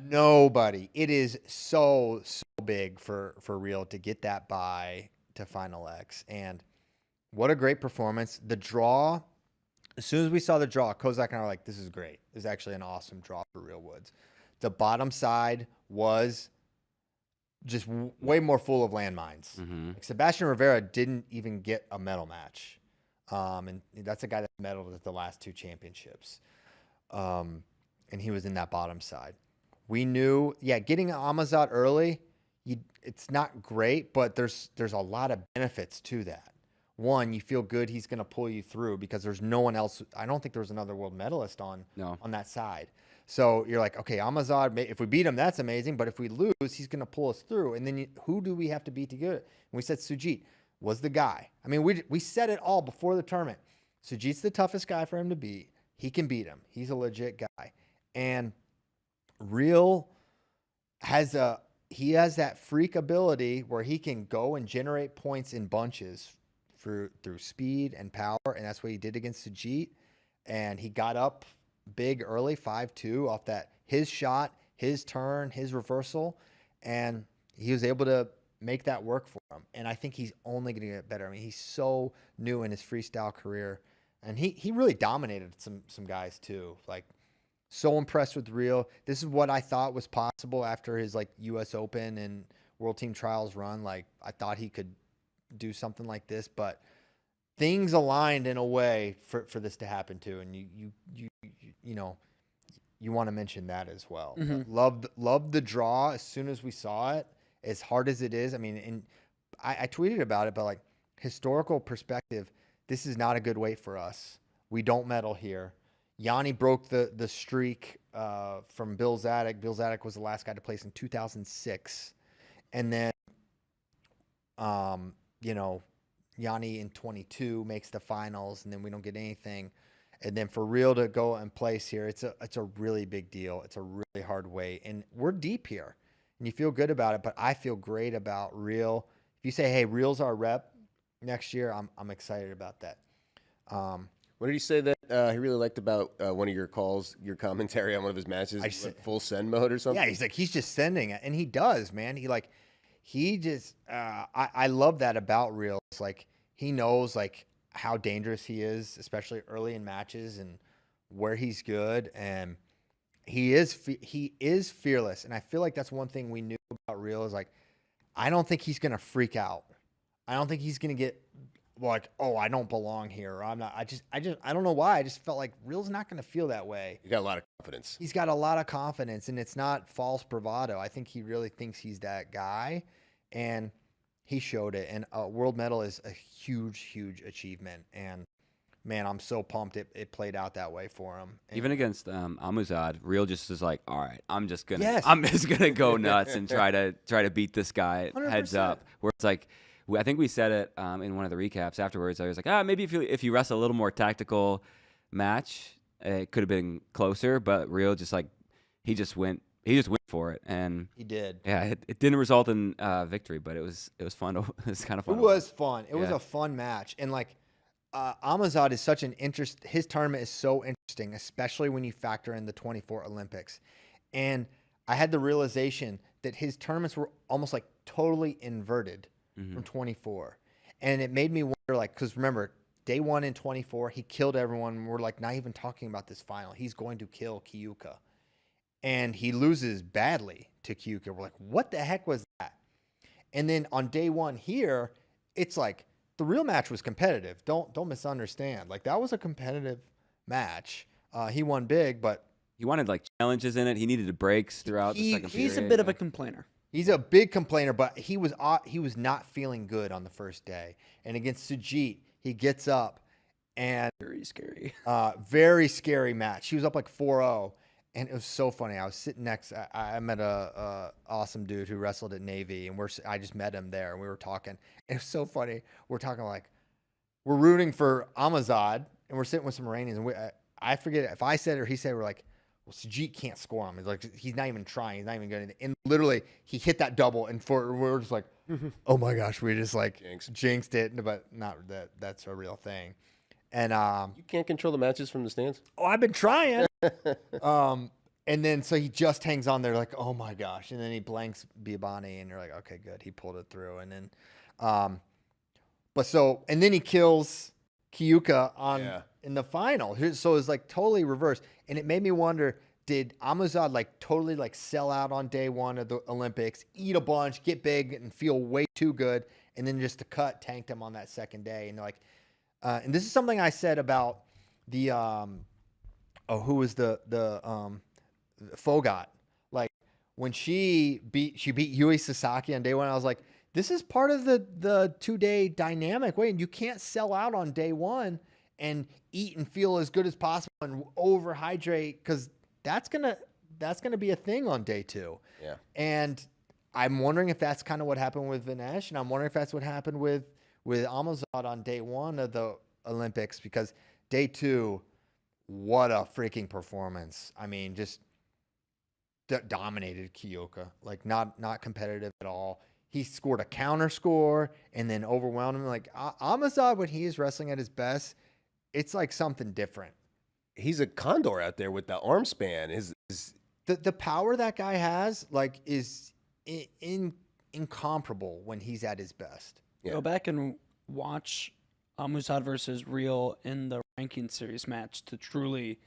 Nobody. It is so big for Real to get that bye to Final X. And what a great performance. The draw, as soon as we saw the draw, Kozak and I were like, this is great. This is actually an awesome draw for Real Woods. The bottom side was just way more full of landmines. Like Sebastian Rivera didn't even get a medal match. And that's a guy that medaled at the last 2 championships. And he was in that bottom side. We knew, getting Amazat early, it's not great, but there's a lot of benefits to that. One, you feel good he's going to pull you through because there's no one else. I don't think there was another world medalist on that side. So you're like, okay, Amazad, if we beat him, that's amazing. But if we lose, he's going to pull us through. And then who do we have to beat to get it? And we said Sujit was the guy. I mean, we said it all before the tournament. Sujit's the toughest guy for him to beat. He can beat him. He's a legit guy. And Real has that freak ability where he can go and generate points in bunches through speed and power. And that's what he did against Sujit. And he got up big early, 5-2 off that, his shot, his turn, his reversal, and he was able to make that work for him. And I think he's only going to get better. I mean, he's so new in his freestyle career, and he really dominated some guys too. Like, so impressed with Real. This is what I thought was possible after his like U.S. Open and World Team Trials run. Like, I thought he could do something like this, but things aligned in a way for this to happen too. And you want to mention that as well. Loved the draw as soon as we saw it, as hard as it is. I mean, and I tweeted about it, but like, historical perspective, this is not a good weight for us. We don't medal here. Yanni broke the streak from Bill Zadek. Bill Zadek was the last guy to place in 2006. And then, Yanni in 22 makes the finals, and then we don't get anything. And then for Real to go and place here, it's a really big deal. It's a really hard weight, and we're deep here, and you feel good about it. But I feel great about Real. If you say, "Hey, Real's our rep next year," I'm excited about that. What did he say that he really liked about one of your calls, your commentary on one of his matches? Full send mode or something? Yeah, he's just sending it, and he does, man. I love that about Real. It's like, he knows like how dangerous he is, especially early in matches, and where he's good, and he is fearless. And I feel like that's one thing we knew about Real is like, I don't think he's gonna freak out. I don't think he's gonna get like, oh, I don't belong here, or I'm not. I don't know why. I just felt like Real's not gonna feel that way. He got a lot of confidence. He's got a lot of confidence, and it's not false bravado. I think he really thinks he's that guy, and he showed it. And a world medal is a huge achievement. And man, I'm so pumped it played out that way for him. And even against Amuzad, Real just is like, all right, I'm just gonna go nuts and try to beat this guy 100%. Heads up. Where it's like, I think we said it in one of the recaps afterwards. I was like, maybe if you wrestle a little more tactical match, it could have been closer. But Real just like, he just went for it, and he did. Yeah, it didn't result in victory, but it was fun. It was kind of fun. It was fun. It was a fun match, and like, Amazad is such an his tournament is so interesting, especially when you factor in the 24 Olympics. And I had the realization that his tournaments were almost like totally inverted from 24. And it made me wonder, like, because remember, day 1 in 24, he killed everyone. We're like not even talking about this final. He's going to kill Kyuka. And he loses badly to Kyuka. We're like, what the heck was that? And then on day 1 here, it's like, the real match was competitive. Don't misunderstand. Like, that was a competitive match. He won big, but he wanted like challenges in it. He needed breaks throughout the second period. He's a bit of a complainer. He's a big complainer, but he was not feeling good on the first day. And against Sujit, he gets up And Very scary. very scary match. She was up like 4-0. And it was so funny. I was sitting next. I met a awesome dude who wrestled at Navy, and I just met him there, and we were talking. And it was so funny. We're talking like we're rooting for Amazad, and we're sitting with some Iranians, and I forget if I said it or he said, we're like, well, Sajid can't score him. He's like, he's not even trying. He's not even going. And literally, he hit that double, and we were just like, oh my gosh, we just like jinxed it. But not that that's a real thing. And you can't control the matches from the stands. Oh, I've been trying. And then so he just hangs on there like, oh my gosh. And then he blanks Biabani, and you're like, okay, good. He pulled it through. And then, and then he kills Kyuka in the final. So it's like totally reversed. And it made me wonder, did Amuzad like totally like sell out on day one of the Olympics, eat a bunch, get big, and feel way too good, and then just the cut tanked him on that second day? And like, and this is something I said about the who was the Fogot. Like when she beat Yui Sasaki on day one, I was like, this is part of the 2-day dynamic. Wait, you can't sell out on day one and eat and feel as good as possible and overhydrate, because that's gonna be a thing on day two. Yeah. And I'm wondering if that's kind of what happened with Vinesh, and I'm wondering if that's what happened with Amazad on day one of the Olympics, because day two, what a freaking performance. I mean, just dominated Kyoka, like not competitive at all. He scored a counter score and then overwhelmed him. Like Amazad, when he is wrestling at his best, it's like something different. He's a condor out there with the arm span. The power that guy has like is incomparable when he's at his best. Yeah. Go back and watch Amuzad versus Real in the ranking series match to truly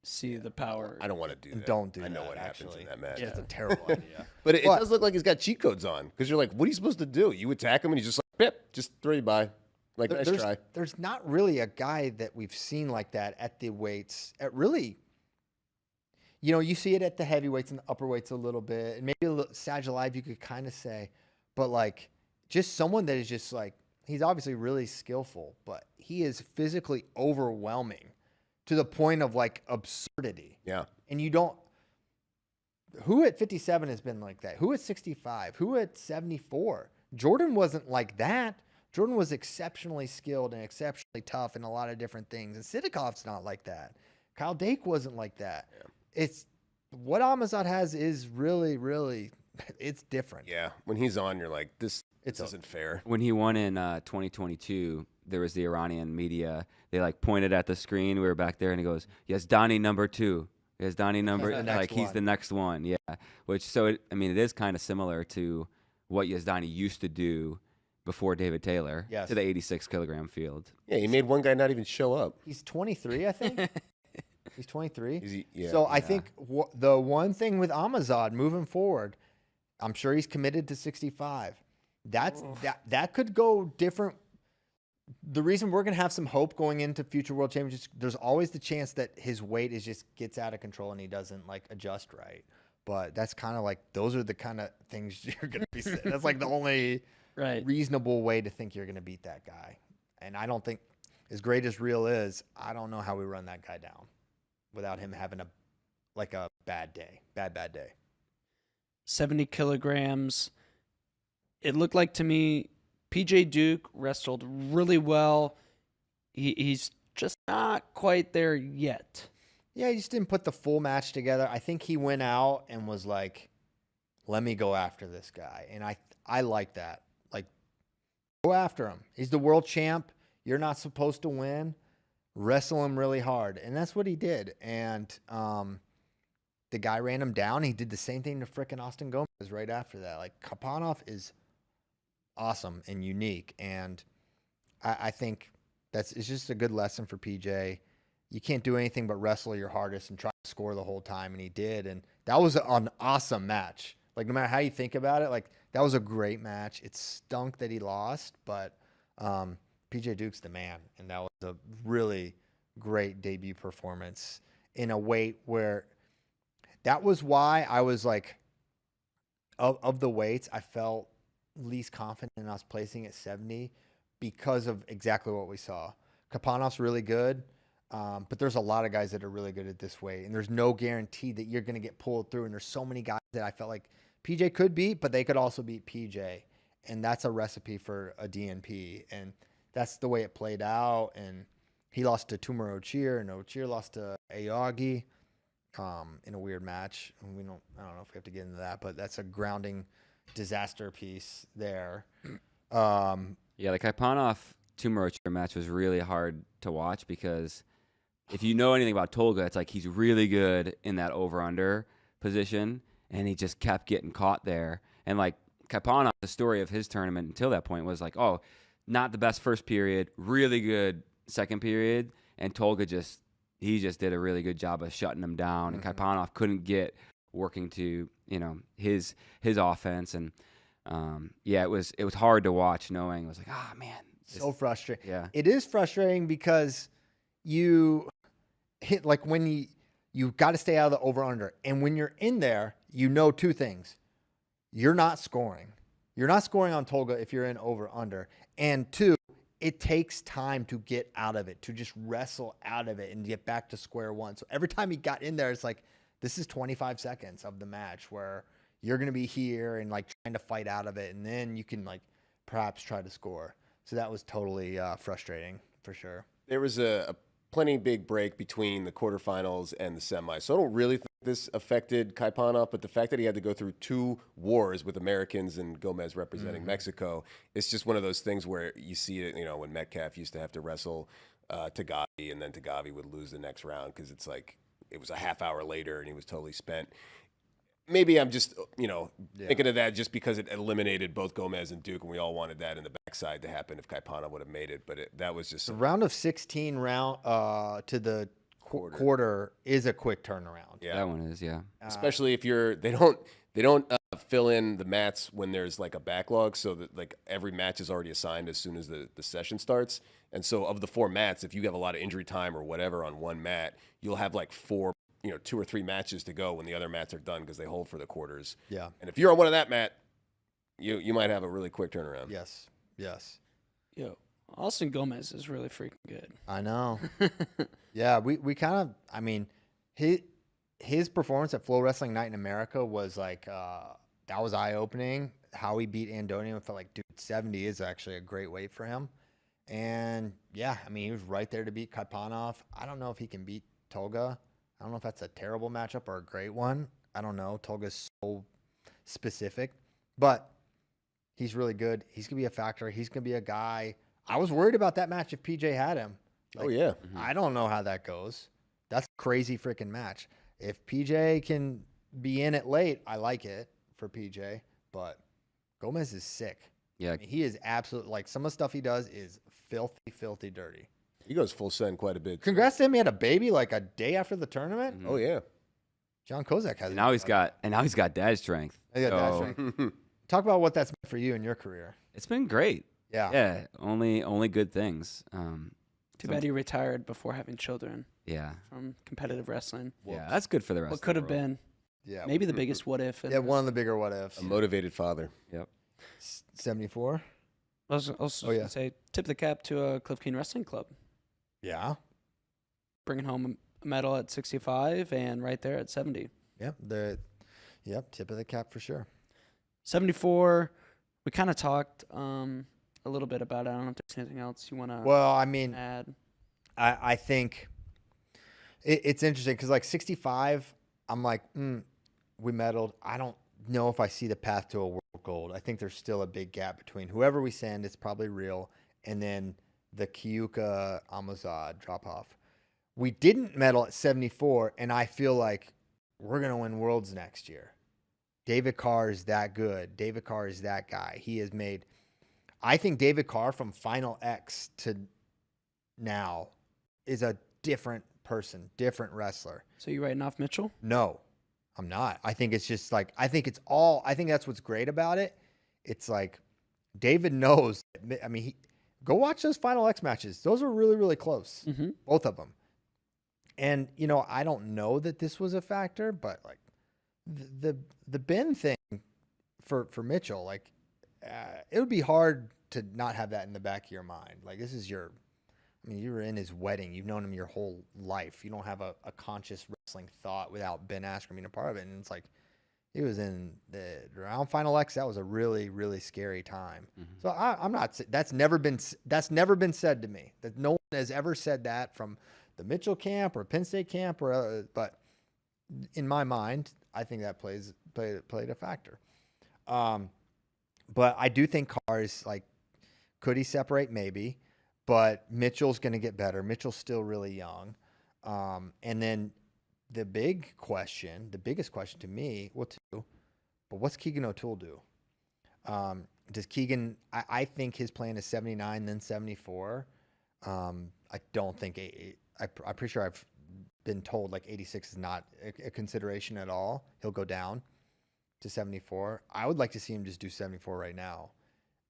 see the power. I don't want to do that. Don't do that. I know what happens in that match. Yeah, it's a terrible idea. But it does look like he's got cheat codes on, because you're like, what are you supposed to do? You attack him and he's just like, pip, just throw you by. Like, nice try. There's not really a guy that we've seen like that at the weights. At really, you see it at the heavyweights and the upper weights a little bit, and maybe a little Sag Alive you could kind of say, but like just someone that is just like, he's obviously really skillful, but he is physically overwhelming to the point of like absurdity. Yeah. And who at 57 has been like that? Who at 65? Who at 74? Jordan wasn't like that. Jordan was exceptionally skilled and exceptionally tough in a lot of different things. And Sidikov's not like that. Kyle Dake wasn't like that. Yeah. It's what Amazad has is really, really, it's different. Yeah. When he's on, you're like, this isn't fair. When he won in 2022, there was the Iranian media. They like pointed at the screen. We were back there, and he goes, "Yes, Donnie number 2. Yes, Donnie number he's the next one." Yeah. It is kind of similar to what Yazdani used to do before David Taylor to the 86 kilogram field. Yeah, he made one guy not even show up. He's 23, I think. He's 23. Yeah. So I think the one thing with Amazad moving forward, I'm sure he's committed to 65. That could go different. The reason we're going to have some hope going into future world championships, there's always the chance that his weight gets out of control and he doesn't like adjust right. But that's kind of like, those are the kind of things you're going to be saying. That's like the only reasonable way to think you're going to beat that guy. And I don't think, as great as Real is, I don't know how we run that guy down without him having a bad day, bad day. 70 kilograms. It looked like to me, PJ Duke wrestled really well. He's just not quite there yet. Yeah, he just didn't put the full match together. I think he went out and was like, let me go after this guy. And I like that. Like, go after him. He's the world champ. You're not supposed to win. Wrestle him really hard. And that's what he did. And the guy ran him down. He did the same thing to frickin' Austin Gomez right after that. Like, Kapanov is awesome and unique, and I think it's just a good lesson for PJ. You can't do anything but wrestle your hardest and try to score the whole time, and he did, and that was an awesome match. Like, no matter how you think about it, like, that was a great match. It stunk that he lost, but PJ Duke's the man, and that was a really great debut performance in a weight where that was why I was like, of the weights, I felt least confident in us placing at 70 because of exactly what we saw. Kapanov's really good, but there's a lot of guys that are really good at this weight, and there's no guarantee that you're going to get pulled through. And there's so many guys that I felt like PJ could beat, but they could also beat PJ, and that's a recipe for a DNP, and that's the way it played out. And he lost to Tumor Ochir, and Ochir lost to Ayagi in a weird match. And I don't know if we have to get into that, but that's a grounding disaster piece there. Yeah, the Kaipanov Tumor Ochir match was really hard to watch because if you know anything about Tolga, it's like he's really good in that over-under position, and he just kept getting caught there. And like Kaipanov, the story of his tournament until that point was like, oh, not the best first period, really good second period, and Tolga just did a really good job of shutting him down, and Kaipanov couldn't get working to his offense, and it was hard to watch, knowing it was like, man, So frustrating. Yeah, it is frustrating because you hit like when you got to stay out of the over under, and when you're in there, two things: you're not scoring on Tolga if you're in over under, and two, it takes time to get out of it, to just wrestle out of it and get back to square one. So every time he got in there, it's like, this is 25 seconds of the match where you're going to be here and like trying to fight out of it. And then you can like perhaps try to score. So that was totally frustrating for sure. There was a plenty big break between the quarterfinals and the semis. So I don't really think this affected Kaipanov, but the fact that he had to go through 2 wars with Americans and Gomez representing Mexico, it's just one of those things where you see it, when Metcalf used to have to wrestle Tagavi, and then Tagavi would lose the next round because it's like it was a half hour later and he was totally spent. Maybe I'm just, thinking of that just because it eliminated both Gomez and Duke, and we all wanted that in the backside to happen if Kaipanov would have made it. But that was just the round of 16 to the quarter is a quick turnaround. Yeah, that one is, yeah. Especially if they don't fill in the mats when there's like a backlog, so that like every match is already assigned as soon as the session starts. And so of the 4 mats, if you have a lot of injury time or whatever on one mat, you'll have like 4. 2 or 3 matches to go when the other mats are done because they hold for the quarters. Yeah. And if you're on one of that mat, you might have a really quick turnaround. Yes. Yo, Austin Gomez is really freaking good. I know. Yeah, we kind of, his performance at FloWrestling Night in America was like, that was eye-opening. How he beat Andonian, felt like, dude, 70 is actually a great weight for him. And yeah, he was right there to beat Kaipanov. I don't know if he can beat Tolga. I don't know if that's a terrible matchup or a great one. I don't know. Tolga's so specific, but he's really good. He's going to be a factor. He's going to be a guy. I was worried about that match if PJ had him. Oh, yeah. I don't know how that goes. That's a crazy freaking match. If PJ can be in it late, I like it for PJ, but Gomez is sick. Yeah. He is absolutely, like, some of the stuff he does is filthy, filthy dirty. He goes full send quite a bit. Congrats to him. He had a baby like a day after the tournament. Oh, yeah. John Kozak has. And now he's got dad strength. Talk about what that's meant for you in your career. It's been great. Yeah. Yeah. Only good things. Too bad he retired before having children. Yeah. From competitive wrestling. Yeah, that's good for the rest. What could have been? Yeah. Maybe the biggest what if. Yeah, one of the bigger what ifs. A motivated father. Yep. 74. I was also going to say, tip the cap to Cliff King Wrestling Club. Yeah. Bringing home a medal at 65 and right there at 70. Yep. Tip of the cap for sure. 74, we kind of talked a little bit about it. I don't know if there's anything else you want to add. I think it's interesting because, like, 65, I'm like, we medaled. I don't know if I see the path to a world gold. I think there's still a big gap between whoever we send, it's probably real, and then the Kyuka Amazad drop off. We didn't medal at 74, and I feel like we're going to win worlds next year. David Carr is that good. David Carr is that guy. He has made, I think David Carr from Final X to now is a different person, different wrestler. So you writing off Mitchell? No, I'm not. I think it's just like, I think that's what's great about it. It's like David knows. Go watch those Final X matches. Those are really, really close. Mm-hmm. Both of them. And, I don't know that this was a factor, but like the Ben thing for Mitchell, like it would be hard to not have that in the back of your mind. Like this is I mean, you were in his wedding. You've known him your whole life. You don't have a conscious wrestling thought without Ben Askren being a part of it. And it's like, he was in the round final X. That was a really, really scary time. So I'm not. That's never been said to me. That no one has ever said that from the Mitchell camp or Penn State camp but in my mind, I think that played a factor. But I do think Carr is like, could he separate? Maybe, but Mitchell's going to get better. Mitchell's still really young, and then. The biggest question to me, but what's Keegan O'Toole do? Does Keegan, I think his plan is 79, then 74. I don't think, I'm pretty sure I've been told like 86 is not a consideration at all. He'll go down to 74. I would like to see him just do 74 right now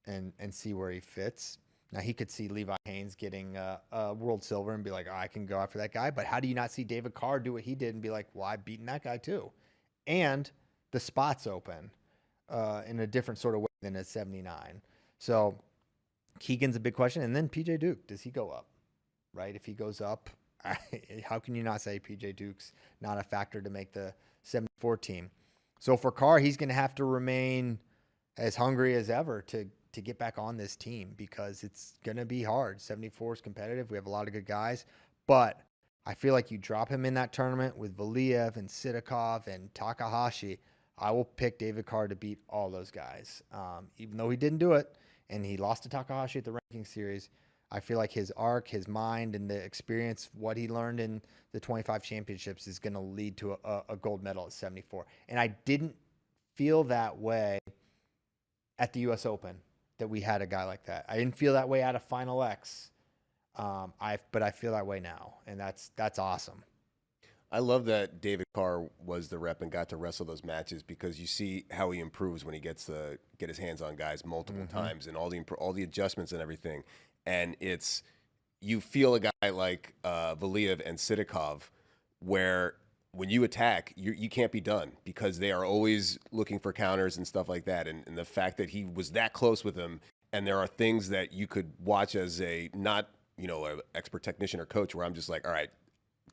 and see where he fits. Now, he could see Levi Haynes getting a world silver and be like, oh, I can go after that guy. But how do you not see David Carr do what he did and be like, well, I've beaten that guy too? And the spot's open in a different sort of way than at 79. So Keegan's a big question. And then PJ Duke, does he go up? Right? If he goes up, how can you not say PJ Duke's not a factor to make the 74 team? So for Carr, he's going to have to remain as hungry as ever to get back on this team because it's going to be hard. 74 is competitive. We have a lot of good guys, but I feel like you drop him in that tournament with Valiev and Sidakov and Takahashi. I will pick David Carr to beat all those guys. Even though he didn't do it and he lost to Takahashi at the ranking series, I feel like his arc, his mind, and the experience, what he learned in the 25 championships is going to lead to a gold medal at 74. And I didn't feel that way at the U.S. Open. That we had a guy like that. I didn't feel that way out of Final X, but I feel that way now, and that's awesome. I love that David Carr was the rep and got to wrestle those matches because you see how he improves when he gets to get his hands on guys multiple times and all the adjustments and everything. And you feel a guy like Valiev and Sidakov where when you attack, you can't be done because they are always looking for counters and stuff like that. And the fact that he was that close with them, and there are things that you could watch as an expert technician or coach where I'm just like, all right,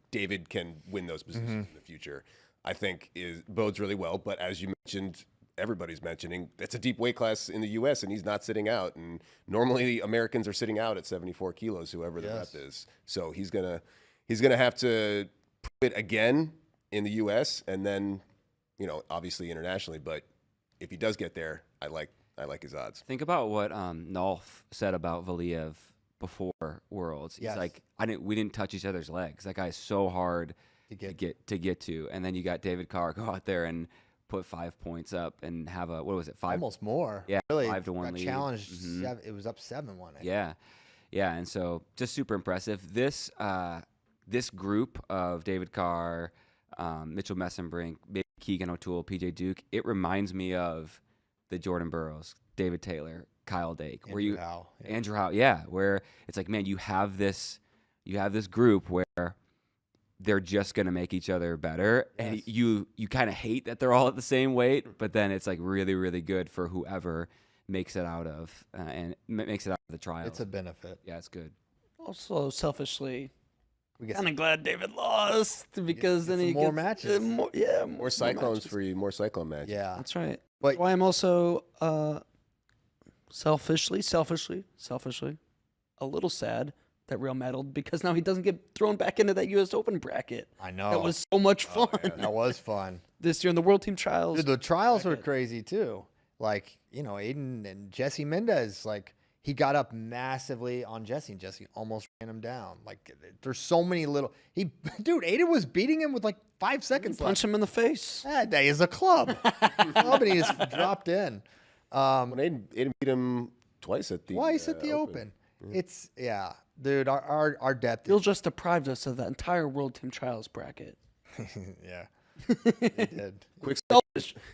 David can win those positions in the future. I think bodes really well. But as you mentioned, everybody's mentioning, it's a deep weight class in the U.S. and he's not sitting out. And normally Americans are sitting out at 74 kilos, whoever the rep is. So he's gonna have to prove it again in the U.S. and then, obviously internationally. But if he does get there, I like his odds. Think about what Nolf said about Valiev before Worlds. He's like, we didn't touch each other's legs. That guy's so hard to get to. And then you got David Carr go out there and put 5 points up and have a, what was it, 5? Almost more. Yeah, really. 5-1 lead. Challenged. It was up 7-1. Yeah. And so just super impressive. This group of David Carr, Mitchell Messenbrink, Keegan O'Toole, PJ Duke, it reminds me of the Jordan Burroughs, David Taylor, Kyle Dake, Andrew Howe, where it's like, man, you have this group where they're just gonna make each other better, and you kind of hate that they're all at the same weight, but then it's like really, really good for whoever makes it out of the trials. It's a benefit. Yeah, it's good. Also, selfishly, kind of glad David lost because then he more gets matches. More Cyclones matches. for you, more Cyclone matches. Yeah, That's right. But- That's why I'm also selfishly, a little sad that Real meddled because now he doesn't get thrown back into that U.S. Open bracket. I know. That was so much fun That was fun. this year in the World Team Trials. Dude, the trials were crazy too. Like, Aiden and Jesse Mendez, like, he got up massively on Jesse, and Jesse almost ran him down. Like, there's so many little. Aiden was beating him with like 5 seconds left. Punch him in the face. That day is a club. And he just dropped in. When Aiden beat him twice at the Open. It's dude. Our depth. Bill just deprived us of the entire World Team Trials bracket. Yeah, he did.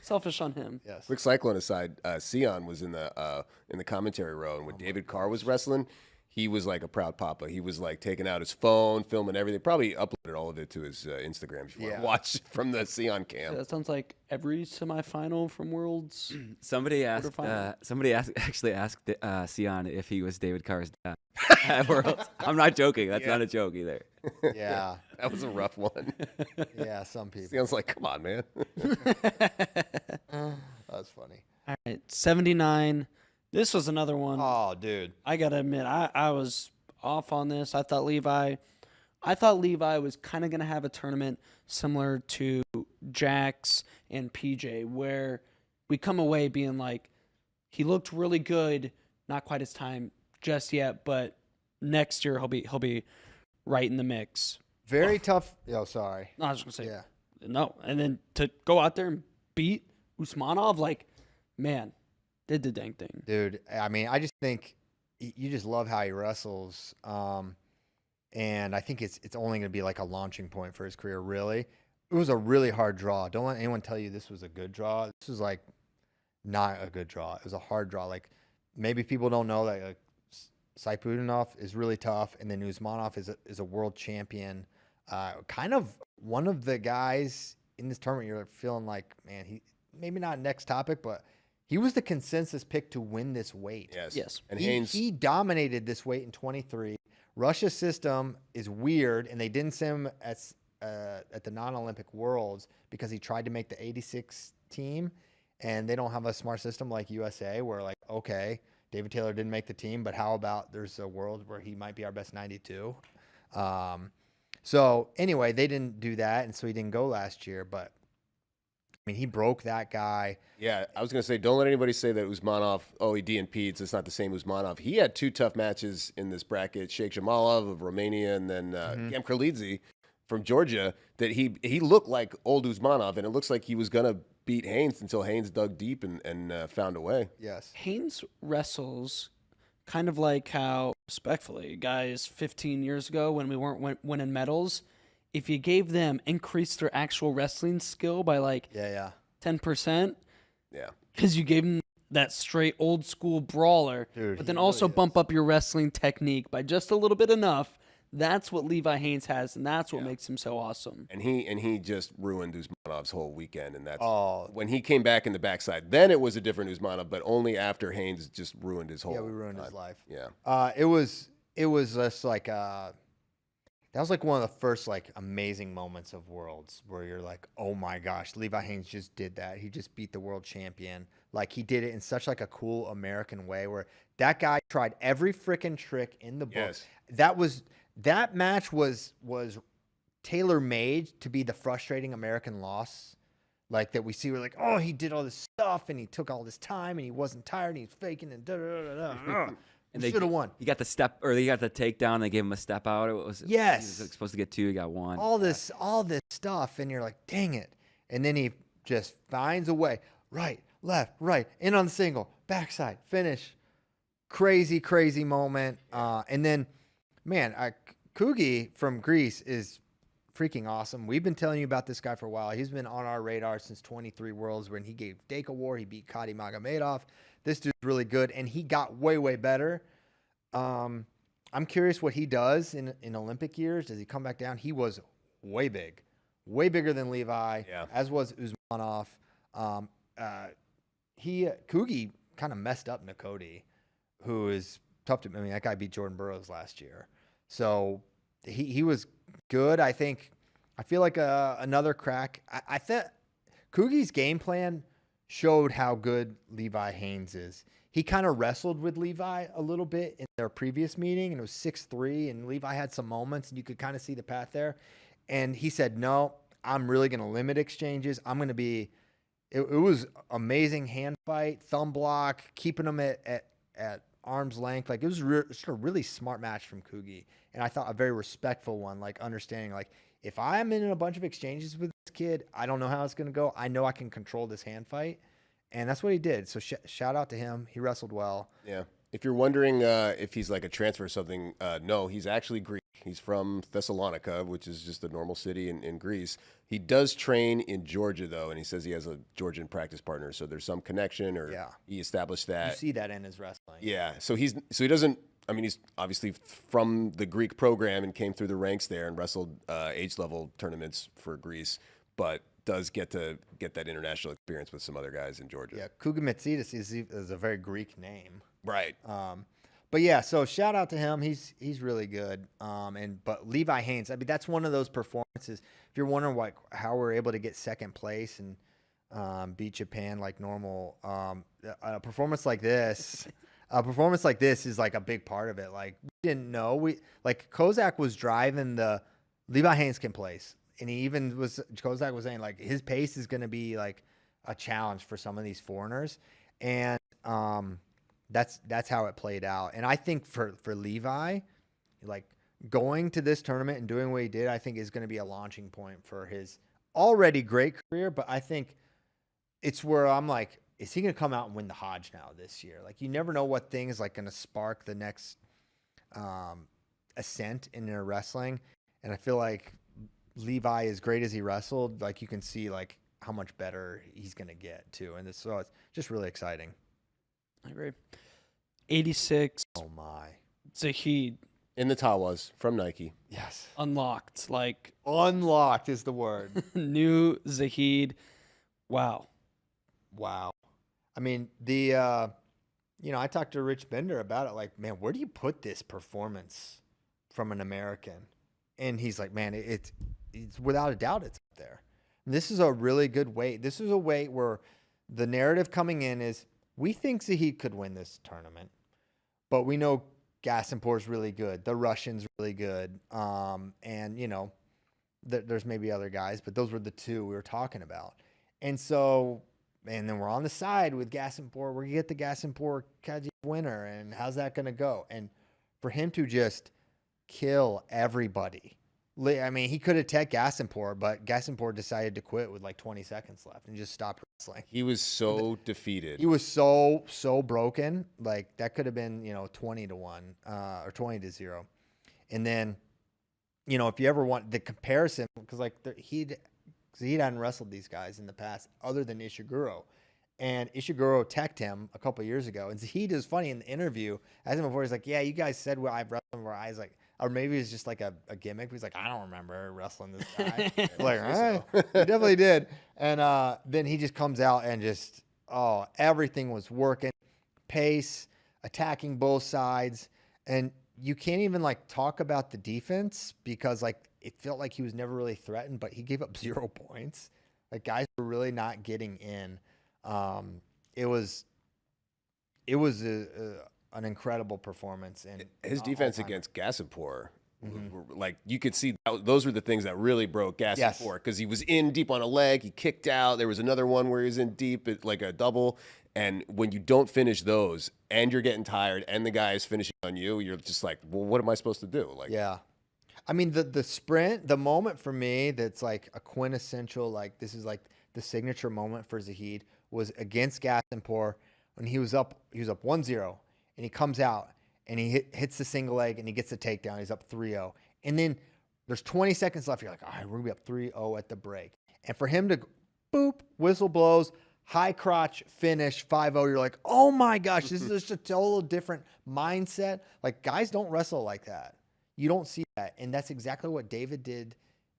Selfish on him. Yes. Quick Cyclone aside, Sion was in the commentary row, and when David Carr was wrestling, he was like a proud papa. He was like taking out his phone, filming everything. Probably uploaded all of it to his Instagram if you want to watch from the Sion cam. That sounds like every semifinal from Worlds. Somebody asked. Quarterfinal. Actually asked Sion if he was David Carr's dad at Worlds. I'm not joking. That's not a joke either. Yeah. That was a rough one. Yeah, some people. Sion's like, come on, man. That's funny. All right, 79. This was another one. Oh, dude. I gotta admit, I was off on this. I thought Levi was kind of gonna have a tournament similar to Jax and PJ, where we come away being like, he looked really good. Not quite his time just yet, but next year he'll be right in the mix. Very tough. Oh, sorry. No, I was just gonna say Yeah. no, and then to go out there and beat Usmanov, like, man, did the dang thing. Dude, I mean, I just think you just love how he wrestles. And I think it's only going to be like a launching point for his career, really. It was a really hard draw. Don't let anyone tell you this was a good draw. This was like not a good draw. It was a hard draw. Like, maybe people don't know that like, Saiputinov is really tough, and then Usmanov is a world champion. Kind of one of the guys in this tournament you're feeling like, man, he maybe not next topic, but he was the consensus pick to win this weight. Yes. And He dominated this weight in 23. Russia's system is weird, and they didn't send him at the non-Olympic Worlds because he tried to make the 86 team, and they don't have a smart system like USA where, like, okay, David Taylor didn't make the team, but how about there's a world where he might be our best 92? So anyway, they didn't do that, and so he didn't go last year, but I mean, he broke that guy. Yeah, I was going to say, don't let anybody say that Usmanov, he DNP'd, so it's not the same Usmanov. He had two tough matches in this bracket, Sheikh Jamalov of Romania and then Gam Kralidze from Georgia, that he looked like old Usmanov, and it looks like he was going to beat Haynes until Haynes dug deep and found a way. Yes. Haynes wrestles kind of like how, respectfully, guys 15 years ago when we weren't winning medals, if you gave them increase their actual wrestling skill by like 10%, Yeah. because you gave them that straight old school brawler, Dude, but then he also really bump up your wrestling technique by just a little bit enough. That's what Levi Haynes has, and that's what makes him so awesome. And he just ruined Usmanov's whole weekend, and that's Oh. when he came back in the backside. Then it was a different Usmanov, but only after Haynes just ruined his whole. Yeah, we ruined his life. Yeah. It was just like that was like one of the first like amazing moments of Worlds where you're like, oh my gosh, Levi Haynes just did that. He just beat the world champion. Like, he did it in such like a cool American way where that guy tried every freaking trick in the book. Yes. That match was tailor-made to be the frustrating American loss. Like, that we see, we're like, oh, he did all this stuff and he took all this time and he wasn't tired and he's faking and da-da-da-da-da. And they should have won. He got the step, or he got the takedown. They gave him a step out. It was He was supposed to get 2. He got 1. All this stuff, and you're like, dang it. And then he just finds a way. Right, left, right, in on the single, backside, finish. Crazy, crazy moment. And then, man, Kugi from Greece is freaking awesome. We've been telling you about this guy for a while. He's been on our radar since 23 Worlds when he gave Dake a war. He beat Kadi Magomedov. This dude's really good, and he got way, way better. I'm curious what he does in Olympic years. Does he come back down? He was way big, way bigger than Levi, as was Usmanov. Kugi kind of messed up Nakoti, who is tough to. I mean, that guy beat Jordan Burroughs last year, so he was good. I feel like another crack. I thought Kugi's game plan showed how good Levi Haynes is. He kind of wrestled with Levi a little bit in their previous meeting, and it was 6-3, and Levi had some moments, and you could kind of see the path there. And he said, no, I'm really going to limit exchanges. I'm going to be – it was amazing hand fight, thumb block, keeping them at arm's length. Like, it was just a really smart match from Kugi, and I thought a very respectful one, like understanding, like, if I'm in a bunch of exchanges with this kid, I don't know how it's going to go. I know I can control this hand fight. And that's what he did. So shout out to him. He wrestled well. Yeah. If you're wondering if he's like a transfer or something, no, he's actually Greek. He's from Thessalonica, which is just a normal city in Greece. He does train in Georgia, though, and he says he has a Georgian practice partner. So there's some connection, or he established that. You see that in his wrestling. Yeah. So he doesn't I mean, he's obviously from the Greek program and came through the ranks there and wrestled age level tournaments for Greece, but does get to get that international experience with some other guys in Georgia. Yeah, Kougamitsidis is a very Greek name. Right. But yeah, so shout out to him. He's really good. But Levi Haynes, I mean, that's one of those performances. If you're wondering how we're able to get second place and beat Japan like normal, a performance like this is like a big part of it. Like we didn't know Kozak was driving the Levi Haynes can place, and Kozak was saying like his pace is going to be like a challenge for some of these foreigners, and that's how it played out. And I think for Levi, like going to this tournament and doing what he did, I think is going to be a launching point for his already great career. But I think it's where I'm like, is he going to come out and win the Hodge now this year? Like you never know what thing is like going to spark the next ascent in their wrestling. And I feel like Levi, as great as he wrestled, like you can see like how much better he's going to get too. And so it's just really exciting. I agree. 86. Oh my. Zahid. In the Tawas from Nike. Yes. Unlocked. Like Unlocked is the word. new Zahid. Wow. Wow. I mean, I talked to Rich Bender about it. Like, man, where do you put this performance from an American? And he's like, man, it's without a doubt it's up there. And this is a really good weight. This is a weight where the narrative coming in is we think Zahid could win this tournament, but we know Gasimpour's really good. The Russian's really good. And, there's maybe other guys, but those were the two we were talking about. And so, and then we're on the side with Gasimpour. We're going to get the Gasimpour Kaji winner, and how's that going to go? And for him to just kill everybody. I mean, he could have tech Gasimpour, but Gasimpour decided to quit with like 20 seconds left and just stopped wrestling. He was so defeated. He was so broken. Like that could have been, 20-1 or 20-0. And then, if you ever want the comparison, because like he hadn't wrestled these guys in the past other than Ishiguro. And Ishiguro teched him a couple years ago. And Zahid is funny in the interview. I asked him before, he's like, yeah, you guys said well, I've wrestled where I was like, or maybe it's just like a gimmick. He's like, I don't remember wrestling this guy. Like, he definitely did. And then he just comes out and just, everything was working. Pace, attacking both sides. And you can't even like talk about the defense because like it felt like he was never really threatened, but he gave up 0 points. Like guys were really not getting in. It was an incredible performance, and his defense against Gasimpour, like you could see those were the things that really broke Gasimpour because he was in deep on a leg, he kicked out. There was another one where he was in deep, like a double, and when you don't finish those, and you're getting tired, and the guy is finishing on you, you're just like, well, what am I supposed to do? Like, yeah. I mean, the sprint, the moment for me that's like a quintessential, like this is like the signature moment for Zahid was against Gasimpour when he was up 1-0 and he comes out and he hits the single leg and he gets the takedown. He's up 3-0. And then there's 20 seconds left. You're like, all right, we're going to be up 3-0 at the break. And for him to boop, whistle blows, high crotch finish 5-0, you're like, oh my gosh, this is just a total different mindset. Like guys don't wrestle like that. You don't see that. And that's exactly what David did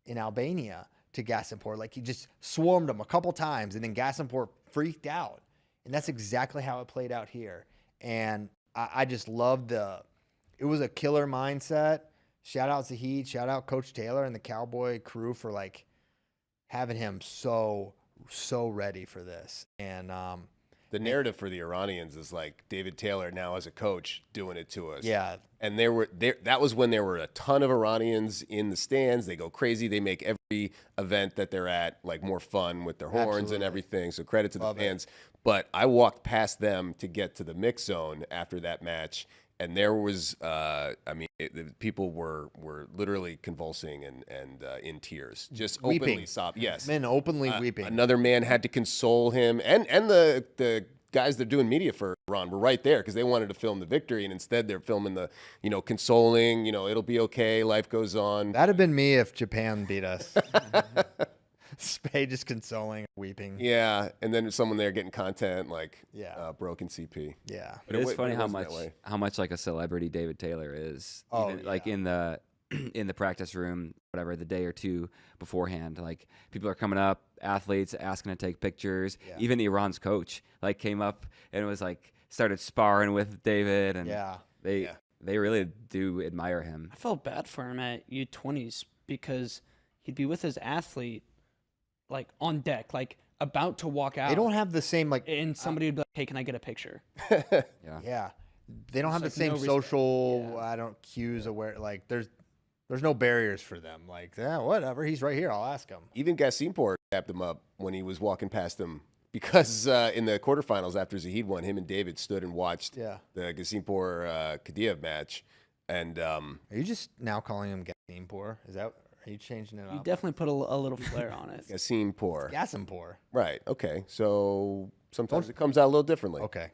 in Albania to Gasimpour. Like he just swarmed him a couple times and then Gasimpour freaked out. And that's exactly how it played out here. And I just love it was a killer mindset. Shout out Zahid, shout out Coach Taylor and the Cowboy crew for like having him so ready for this. And the narrative for the Iranians is like David Taylor now as a coach doing it to us. Yeah. And that was when there were a ton of Iranians in the stands. They go crazy. They make every event that they're at like more fun with their horns and everything. So credit to the fans. But I walked past them to get to the mix zone after that match. And there was, people were literally convulsing and in tears, just weeping. openly sobbing. Yes, men openly weeping. Another man had to console him, and the guys that are doing media for Iran were right there because they wanted to film the victory, and instead they're filming the, consoling. It'll be okay, life goes on. That'd have been me if Japan beat us. Spade just consoling, weeping. Yeah, and then there's someone there getting content like Yeah. broken CP. Yeah. But It's wa- funny but it how wasn't that way. much like a celebrity David Taylor is. Oh, Even, like yeah. in the in the practice room, whatever, the day or two beforehand. Like people are coming up, athletes asking to take pictures. Yeah. Even Iran's coach like came up and was like started sparring with David, and Yeah. they really do admire him. I felt bad for him at U20s because he'd be with his athlete, like on deck, like about to walk out. They don't have the same like and somebody would be like, "Hey, can I get a picture?" yeah. They don't have the like same no respect. social Yeah. cues of where like there's no barriers for them. Like, yeah, whatever. He's right here. I'll ask him. Even Gasimpor tapped him up when he was walking past him because in the quarterfinals after Zahid won, him and David stood and watched Yeah. the Gasimpor Kadiev match. And Are you just now calling him Gasimpor? Are you changing it You up? definitely put a little flair on it. Gasimpor. Gasimpor. Right. Okay. So sometimes it comes out a little differently. Okay.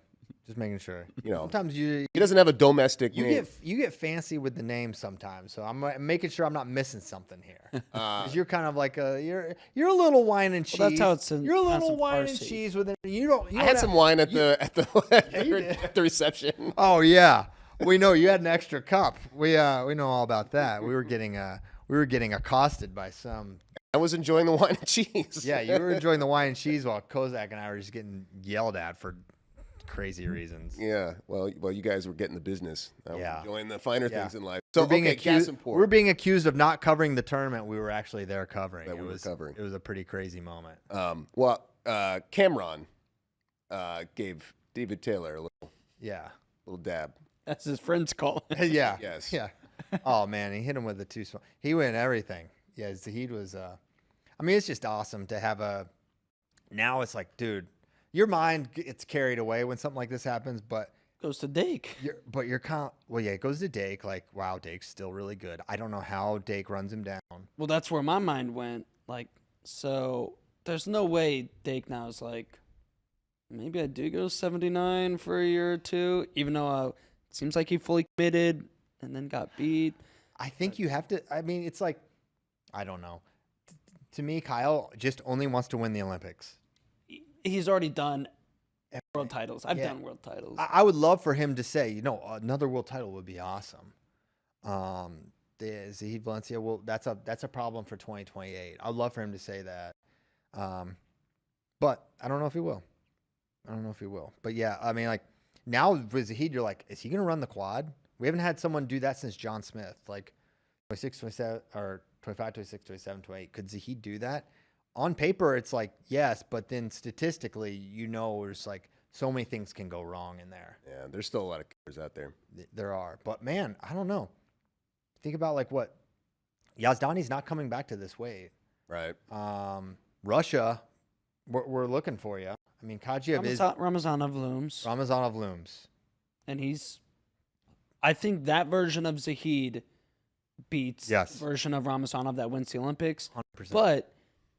Just making sure. You know, Sometimes you he doesn't have a domestic name. get fancy with the name sometimes. So I'm making sure I'm not missing something here. 'Cause you're kind of like you're a little wine and cheese. Well, that's how it's in- You're a that's little in wine and Farsi. cheese with it. You don't I had some wine at the did. at the reception. Oh yeah, we know you had an extra cup. We know all about that. We were getting accosted by some. I was enjoying the wine and cheese. Yeah, you were enjoying the wine and cheese while Kozak and I were just getting yelled at for crazy reasons. Yeah. Well, you guys were getting the business. I was Yeah. enjoying the finer Yeah. things in life. So We're being okay, accused. Gasimpor. We're being accused of not covering the tournament. We were actually there covering. That It we were was covering. It was a pretty crazy moment. Cameron gave David Taylor a Yeah. little dab. That's his friends call it. Yeah. Yes. Yeah. Oh man, he hit him with the two. He went everything. Yeah, Zahid was. I mean, it's just awesome to have a. Now it's like, dude, your mind gets carried away when something like this happens, but Goes to Dake. you're kind. Well, yeah, it goes to Dake. Like, wow, Dake's still really good. I don't know how Dake runs him down. Well, that's where my mind went. Like, so there's no way Dake now is like, maybe I do go 79 for a year or two, even though it seems like he fully committed and then got beat. I think you have to. I mean, it's like, I don't know. To me, Kyle just only wants to win the Olympics. He's already done world titles. I've Yeah. done world titles. I would love for him to say, another world title would be awesome. The Zahid Valencia, well, that's a problem for 2028. I'd love for him to say that. But I don't know if he will. But yeah, I mean, like now with Zahid, you're like, is he going to run the quad? We haven't had someone do that since John Smith, like 26, 27, or 25, 26, 27, 28. Could Zahid do that? On paper, it's like, yes, but then statistically, there's like so many things can go wrong in there. Yeah. There's still a lot of killers out there. There are. But man, I don't know. Think about like what Yazdani's not coming back to this weight. Right. Russia, we're looking for you. I mean, Kadzhiev is Ramazanov looms. Ramazanov looms. And I think that version of Zahid beats Yes. the version of Ramazanov that wins the Olympics. 100%. But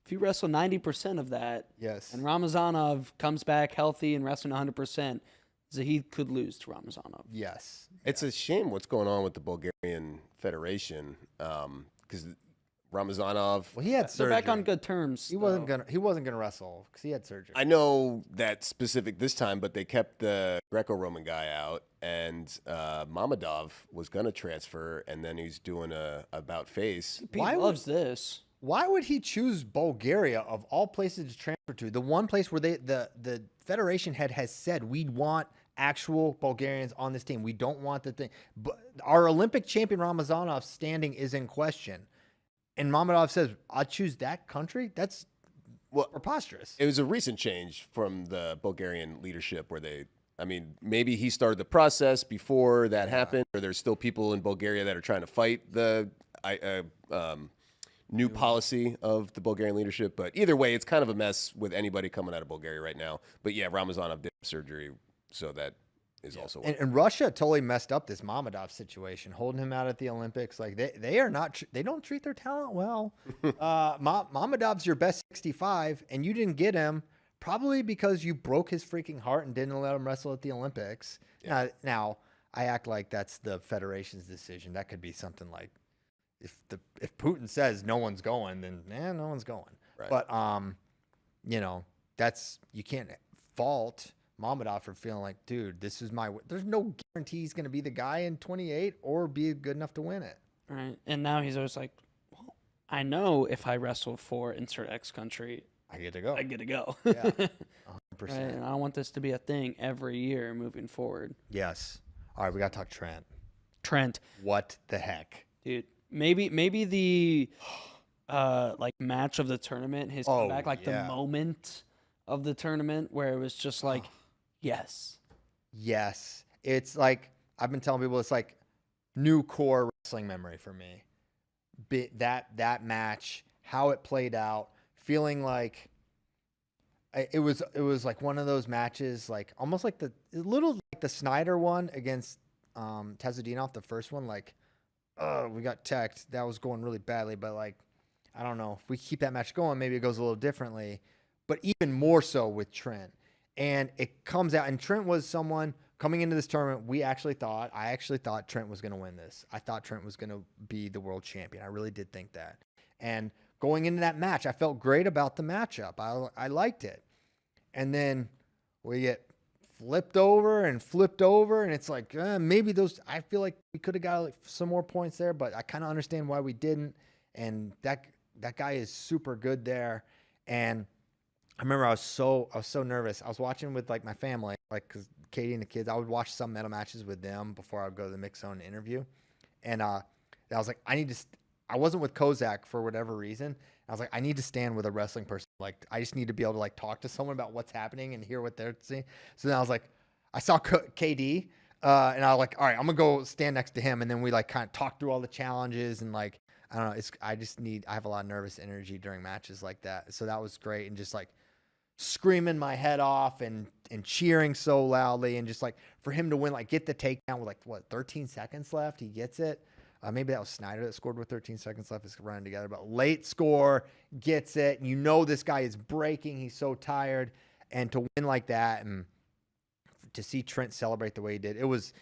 if you wrestle 90% of that, yes. and Ramazanov comes back healthy and wrestling 100%, Zahid could lose to Ramazanov. Yes. It's a shame what's going on with the Bulgarian Federation because Ramazanov. Well, he had They're surgery. back on good terms. He wasn't gonna wrestle because he had surgery. I know that specific this time, but they kept the Greco-Roman guy out, and Mamadov was gonna transfer, and then he's doing a about face. Pete Why loves this. Why would he choose Bulgaria of all places to transfer to? The one place where the federation head has said we'd want actual Bulgarians on this team. We don't want the thing. But our Olympic champion Ramazanov's standing is in question. And Mamadov says, I'll choose that country? That's preposterous. It was a recent change from the Bulgarian leadership where maybe he started the process before that happened, or there's still people in Bulgaria that are trying to fight the new policy of the Bulgarian leadership. But either way, it's kind of a mess with anybody coming out of Bulgaria right now. But yeah, Ramazanov did surgery, so that is also one. And Russia totally messed up this Mamadov situation, holding him out at the Olympics. Like they are not, they don't treat their talent well. Mamadov's your best 65, and you didn't get him probably because you broke his freaking heart and didn't let him wrestle at the Olympics. Yeah. Now I act like that's the federation's decision. That could be something like if Putin says no one's going, then no one's going. Right. But you know, you can't fault Mammadov for feeling like, dude, this is there's no guarantee he's going to be the guy in 28 or be good enough to win it. Right. And now he's always like, well, I know if I wrestle for insert X country, I get to go. I get to go. Yeah, 100%. Right. And I want this to be a thing every year moving forward. Yes. All right, we got to talk Trent. Trent, What the heck? dude, maybe the like match of the tournament, his comeback, like the moment of the tournament where it was just like, yes. Yes. It's like, I've been telling people, it's like new core wrestling memory for me. That match, how it played out, feeling like it was like one of those matches, like almost like a little like the Snyder one against Tezadinov, the first one, like, we got teched. That was going really badly, but like, I don't know. If we keep that match going, maybe it goes a little differently. But even more so with Trent. And it comes out, and Trent was someone coming into this tournament, I actually thought Trent was going to win this. I thought Trent was going to be the world champion. I really did think that. And going into that match, I felt great about the matchup. I liked it. And then we get flipped over, and it's like, maybe I feel like we could have got like some more points there, but I kind of understand why we didn't. And that guy is super good there. And I remember I was so nervous. I was watching with like my family, like, cause Katie and the kids, I would watch some metal matches with them before I would go to the Mix Zone interview. And I was like, I wasn't with Kozak for whatever reason. I was like, I need to stand with a wrestling person. Like, I just need to be able to like talk to someone about what's happening and hear what they're seeing. So then I was like, I saw KD, and I was like, all right, I'm gonna go stand next to him. And then we like kind of talked through all the challenges, and like, I don't know, I have a lot of nervous energy during matches like that. So that was great. And just like screaming my head off and cheering so loudly, and just like for him to win, like get the takedown with like 13 seconds left, he gets it. Maybe that was Snyder that scored with 13 seconds left. It's running together, but late score, gets it. You know this guy is breaking. He's so tired, and to win like that, and to see Trent celebrate the way he did, it was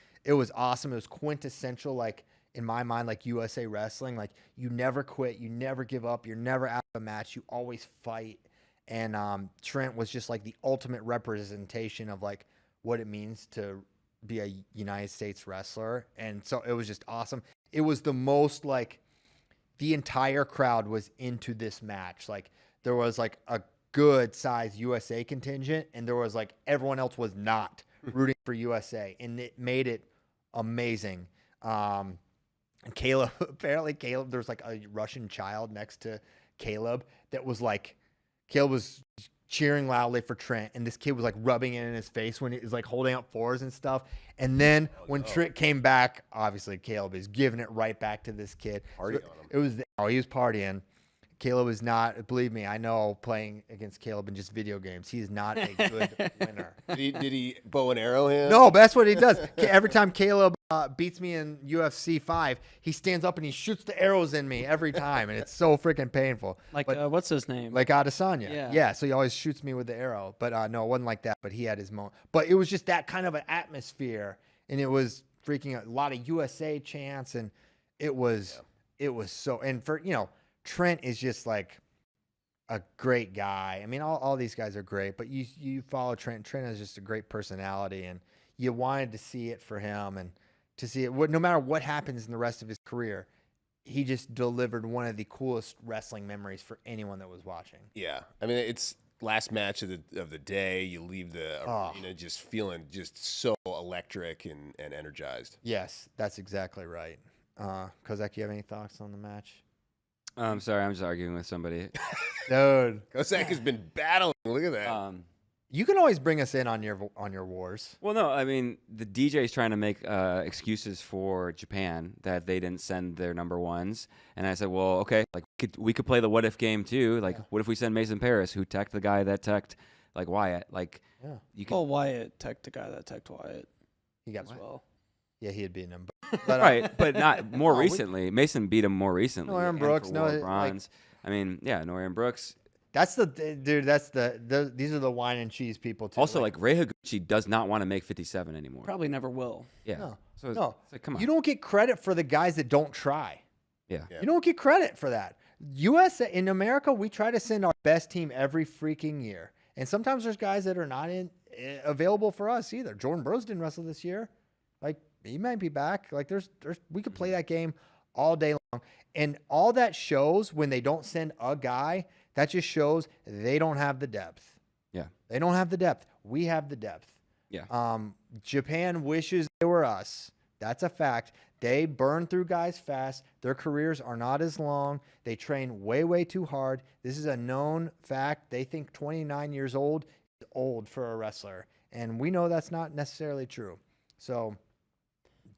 awesome. It was quintessential, like in my mind, like USA Wrestling. Like, you never quit, you never give up, you're never out of a match, you always fight. And Trent was just like the ultimate representation of like what it means to be a United States wrestler. And so it was just awesome. It was the most, like, the entire crowd was into this match. Like, there was like a good size USA contingent, and there was like everyone else was not rooting for USA, and it made it amazing. And Caleb, apparently there's like a Russian child next to Caleb that was like, Caleb was cheering loudly for Trent, and this kid was like rubbing it in his face when he was like holding up fours and stuff. And then Trent came back, obviously Caleb is giving it right back to this kid. Party So on him. he was partying. Caleb is not, believe me, I know, playing against Caleb in just video games, he is not a good winner. Did he bow and arrow him? No, but that's what he does. Every time Caleb beats me in UFC 5, he stands up and he shoots the arrows in me every time, and it's so freaking painful. Like, But, what's his name? like Adesanya. Yeah. So he always shoots me with the arrow. But no, it wasn't like that. But he had his moment. But it was just that kind of an atmosphere, and it was freaking a lot of USA chants, and it was so. And for, Trent is just like a great guy. I mean, all these guys are great, but you follow Trent. Trent has just a great personality, and you wanted to see it for him, and to see it. No matter what happens in the rest of his career, he just delivered one of the coolest wrestling memories for anyone that was watching. Yeah, I mean, it's last match of the day. You leave the arena just feeling just so electric and energized. Yes, that's exactly right. Kozak, you have any thoughts on the match? I'm sorry, I'm just arguing with somebody. Dude, Kozak has been battling. Look at that. you can always bring us in on your wars. Well, no, I mean, the DJ's trying to make excuses for Japan that they didn't send their number ones. And I said, well, okay, like we could play the what if game too. Like, what if we send Mason Paris, who teched the guy that teched like Wyatt? Like, you can. Oh, Wyatt teched the guy that teched Wyatt He got as well. Yeah, he had beaten him. But, Right, but not more recently. Mason beat him more recently. Norian and Brooks, for no, world like- bronze. I mean, yeah, Norian Brooks. That's these are the wine and cheese people too. Also, like Rei Higuchi does not want to make 57 anymore. Probably never will. Yeah. No. So it's, No. it's like, come on. You don't get credit for the guys that don't try. Yeah. You don't get credit for that. USA in America, we try to send our best team every freaking year. And sometimes there's guys that are not available for us either. Jordan Burroughs didn't wrestle this year. Like, he might be back. Like, we could play that game all day long. And all that shows when they don't send a guy, that just shows they don't have the depth. Yeah. They don't have the depth. We have the depth. Yeah. Japan wishes they were us. That's a fact. They burn through guys fast. Their careers are not as long. They train way, way too hard. This is a known fact. They think 29 years old is old for a wrestler. And we know that's not necessarily true. So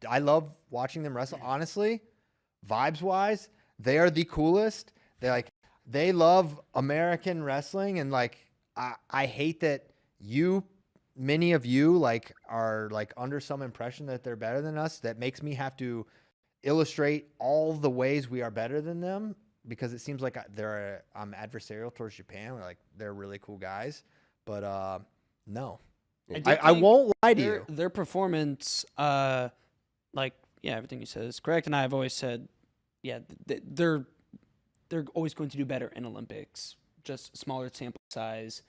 I love watching them wrestle. Honestly, vibes-wise, they are the coolest. They love American wrestling. And, like, I hate that many of you are under some impression that they're better than us. That makes me have to illustrate all the ways we are better than them, because it seems like I'm adversarial towards Japan. They're really cool guys, but no, I won't lie to you. Their performance, everything you said is correct, and I have always said, they're always going to do better in Olympics. Just smaller sample size.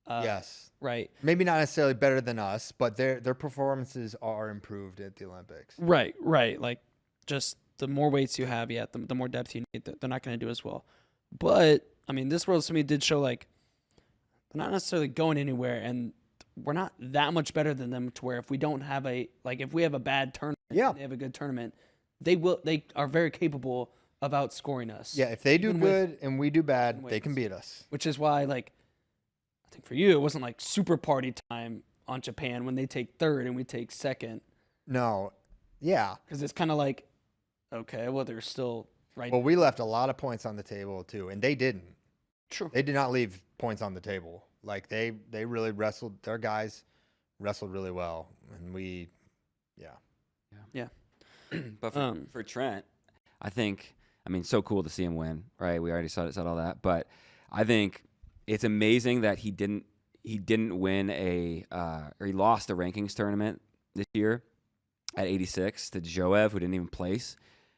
Yes. Right. Maybe not necessarily better than us, but their performances are improved at the Olympics. Right. Like, just the more weights you have, the more depth you need, they're not going to do as well. But, I mean, this World Summit did show, like, they're not necessarily going anywhere, and we're not that much better than them to where if we don't have if we have a bad tournament, yeah, they have a good tournament, they are very capable of outscoring us. Yeah, if they do good and we do bad, they can beat us. Which is why, I think for you, it wasn't like super party time on Japan when they take third and we take second. No. Yeah. Because it's kind of like, okay, well, they're still right. Well, we left a lot of points on the table, too, and they didn't. True. They did not leave points on the table. Like, they really wrestled. Their guys wrestled really well, and we, Yeah. But for Trent, I think, so cool to see him win, right? We already said all that, but I think it's amazing that he didn't win or he lost a rankings tournament this year at 86 to Joev, who didn't even place,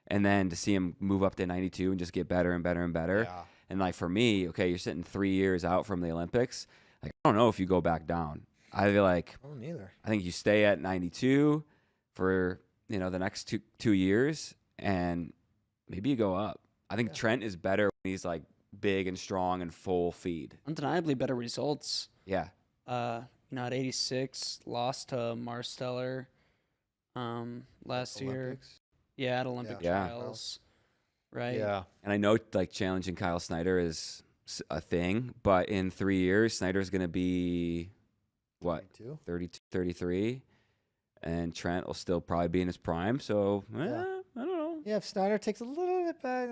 and then to see him move up to 92 and just get better and better and better. Yeah. And for me, okay, you're sitting 3 years out from the Olympics. I don't know if you go back down. I feel like neither. I think you stay at 92 for the next 2 years, and maybe you go up. I think Trent is better when he's big and strong and full feed. Undeniably better results. Yeah. At 86, lost to Marsteller last year. Yeah, at Olympic trials. Right. Yeah. And I know challenging Kyle Snyder is a thing, but in 3 years, Snyder's going to be what? 32, 33, and Trent will still probably be in his prime. So, I don't know. Yeah, if Snyder takes a little bit back,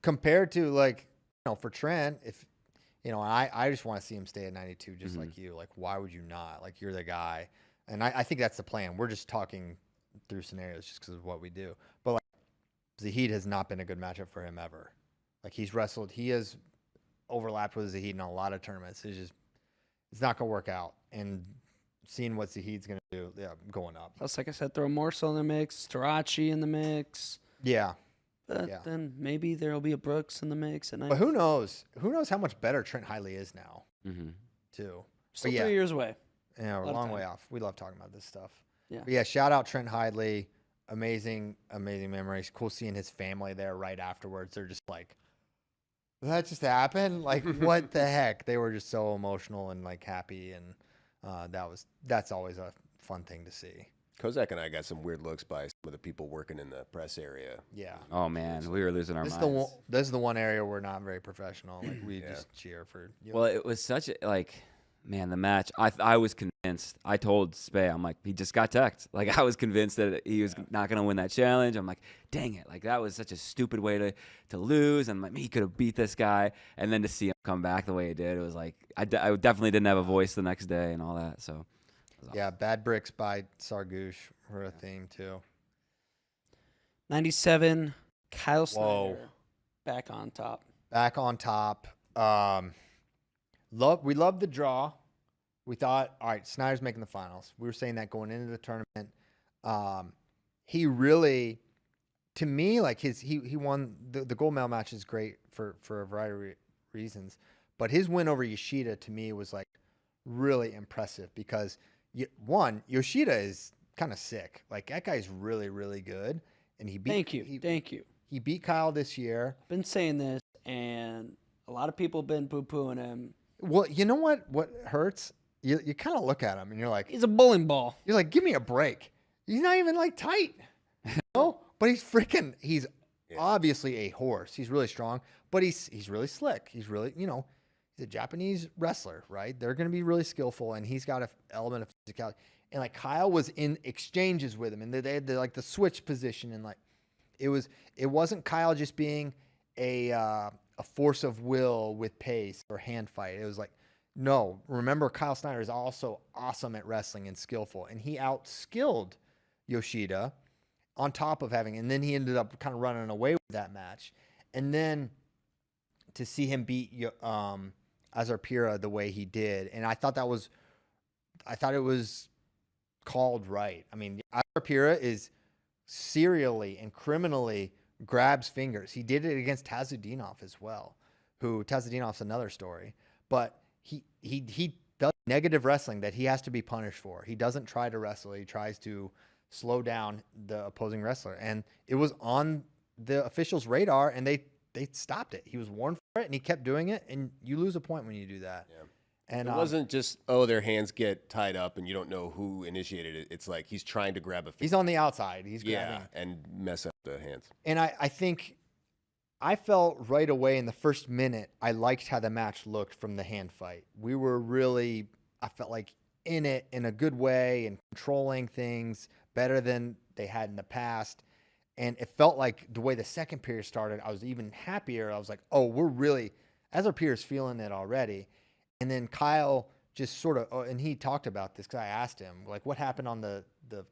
compared to for Trent, if I just want to see him stay at 92, just like you. Why would you not? You're the guy, and I think that's the plan. We're just talking through scenarios just because of what we do. But Zahid has not been a good matchup for him ever. He has overlapped with Zahid in a lot of tournaments. It's not gonna work out. And seeing what Zahid's gonna do, going up. Plus, like I said, throw Morsel in the mix, Tarachi in the mix. Yeah. But then maybe there'll be a Brooks in the mix. But who knows? Who knows how much better Trent Hiley is now, too. Still 3 years away. Yeah, we're a long way off. We love talking about this stuff. Yeah. But shout out Trent Hiley. Amazing, amazing memories. Cool seeing his family there right afterwards. They're just that just happened? What the heck? They were just so emotional and happy, and that's always a fun thing to see. Kozak and I got some weird looks by some of the people working in the press area. Yeah. Oh man, we were losing our minds. This is the one area we're not very professional. We just cheer for. Well, it was such a man, the match. I was convinced. I told Spey, I'm like, he just got teched. I was convinced that he was not going to win that challenge. I'm like, dang it. That was such a stupid way to lose. And he could have beat this guy. And then to see him come back the way he did, it was I definitely didn't have a voice the next day and all that. So, yeah, bad bricks by Sargouche were a theme too. 97, Kyle Snyder back on top. Back on top. We loved the draw. We thought, all right, Snyder's making the finals. We were saying that going into the tournament. He really to me, like he won the gold medal match is great for a variety of reasons, but his win over Yoshida to me was like really impressive because Yoshida is kind of sick. Like that guy's really, really good, and he beat. Thank you. He beat Kyle this year. Been saying this, and a lot of people have been poo-pooing him. Well, you know what? What hurts? You kind of look at him and you're like, He's a bowling ball. you're like, give me a break. He's not even like tight, no. But he's obviously a horse. He's really strong, but he's really slick. He's really, he's a Japanese wrestler, right? They're going to be really skillful, and he's got an element of physicality. And like Kyle was in exchanges with him, and they had like the switch position, and like it wasn't Kyle just being a force of will with pace or hand fight. It was like, no, remember Kyle Snyder is also awesome at wrestling and skillful, and he outskilled Yoshida on top of and then he ended up kind of running away with that match. And then to see him beat Azarpira the way he did, and I thought it was called right. I mean, Azarpira is serially and criminally grabs fingers. He did it against Tazudinov as well, who Tazudinov's another story, but he does negative wrestling that he has to be punished for. He doesn't try to wrestle. He tries to slow down the opposing wrestler, and it was on the officials' radar, and they stopped it. He was warned for it, and he kept doing it, and you lose a point when you do that. Yeah. And it wasn't just, their hands get tied up and you don't know who initiated it. It's like he's trying to grab a finger. He's on the outside. He's grabbing. And mess up the hands. And I think I felt right away in the first minute, I liked how the match looked from the hand fight. We were really, I felt like in it in a good way and controlling things better than they had in the past. And it felt like the way the second period started, I was even happier. I was like, oh, we're really, Azarpira's feeling it already. And then Kyle just sort of, and he talked about this because I asked him, like, what happened on the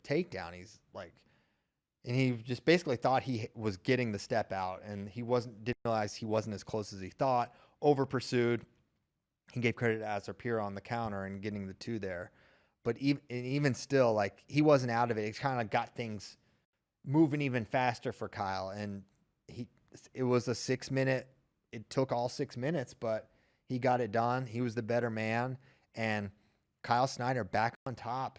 takedown? He's like, and he just basically thought he was getting the step out, and didn't realize he wasn't as close as he thought. Over pursued. He gave credit to Azarpira on the counter and getting the 2 there. But even still, like, he wasn't out of it. It kind of got things moving even faster for Kyle. And it was a 6-minute, it took all 6 minutes, but he got it done. He was the better man. And Kyle Snyder back on top.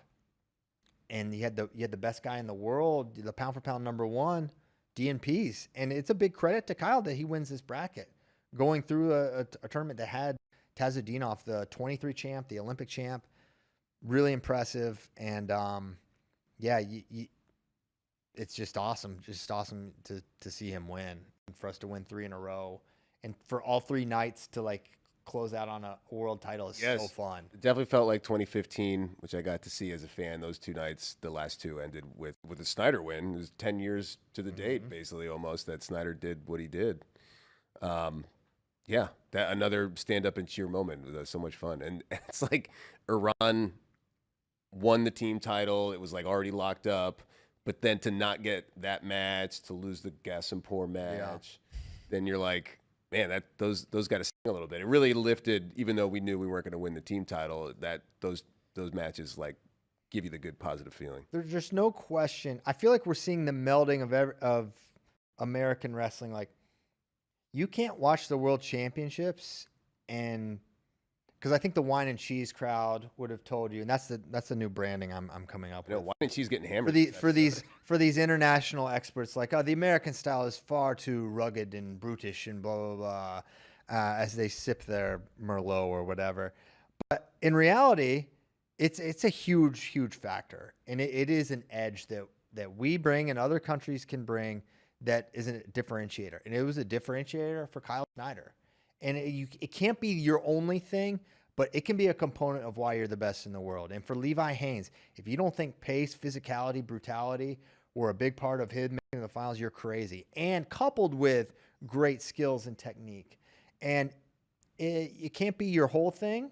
And you had the best guy in the world, the pound for pound number 1, DNPs. And it's a big credit to Kyle that he wins this bracket. Going through a tournament that had Tazudinov, the 23 champ, the Olympic champ, really impressive. And it's just awesome. Just awesome to see him win, and for us to win 3 in a row, and for all 3 nights to like close out on a world title is so fun. It definitely felt like 2015, which I got to see as a fan. Those 2 nights, the last 2 ended with a Snyder win. It was 10 years to the date, basically, almost, that Snyder did what he did. That another stand up and cheer moment. It was so much fun. And it's like Iran won the team title. It was like already locked up, but then to not get that match, to lose the Gazimpur match, then you're like, man, those got to sting a little bit. It really lifted, even though we knew we weren't going to win the team title, that those matches like give you the good positive feeling. There's just no question. I feel like we're seeing the melding of American wrestling. Like, you can't watch the World Championships, and because I think the wine and cheese crowd would have told you, and that's the new branding I'm coming up with. Wine and cheese getting hammered for these international experts, like, oh, the American style is far too rugged and brutish and blah blah blah, as they sip their Merlot or whatever. But in reality, it's a huge factor, and it is an edge that we bring and other countries can bring that is a differentiator, and it was a differentiator for Kyle Snyder. And it can't be your only thing, but it can be a component of why you're the best in the world. And for Levi Haynes, if you don't think pace, physicality, brutality were a big part of him making the finals, you're crazy. And coupled with great skills and technique. And it can't be your whole thing,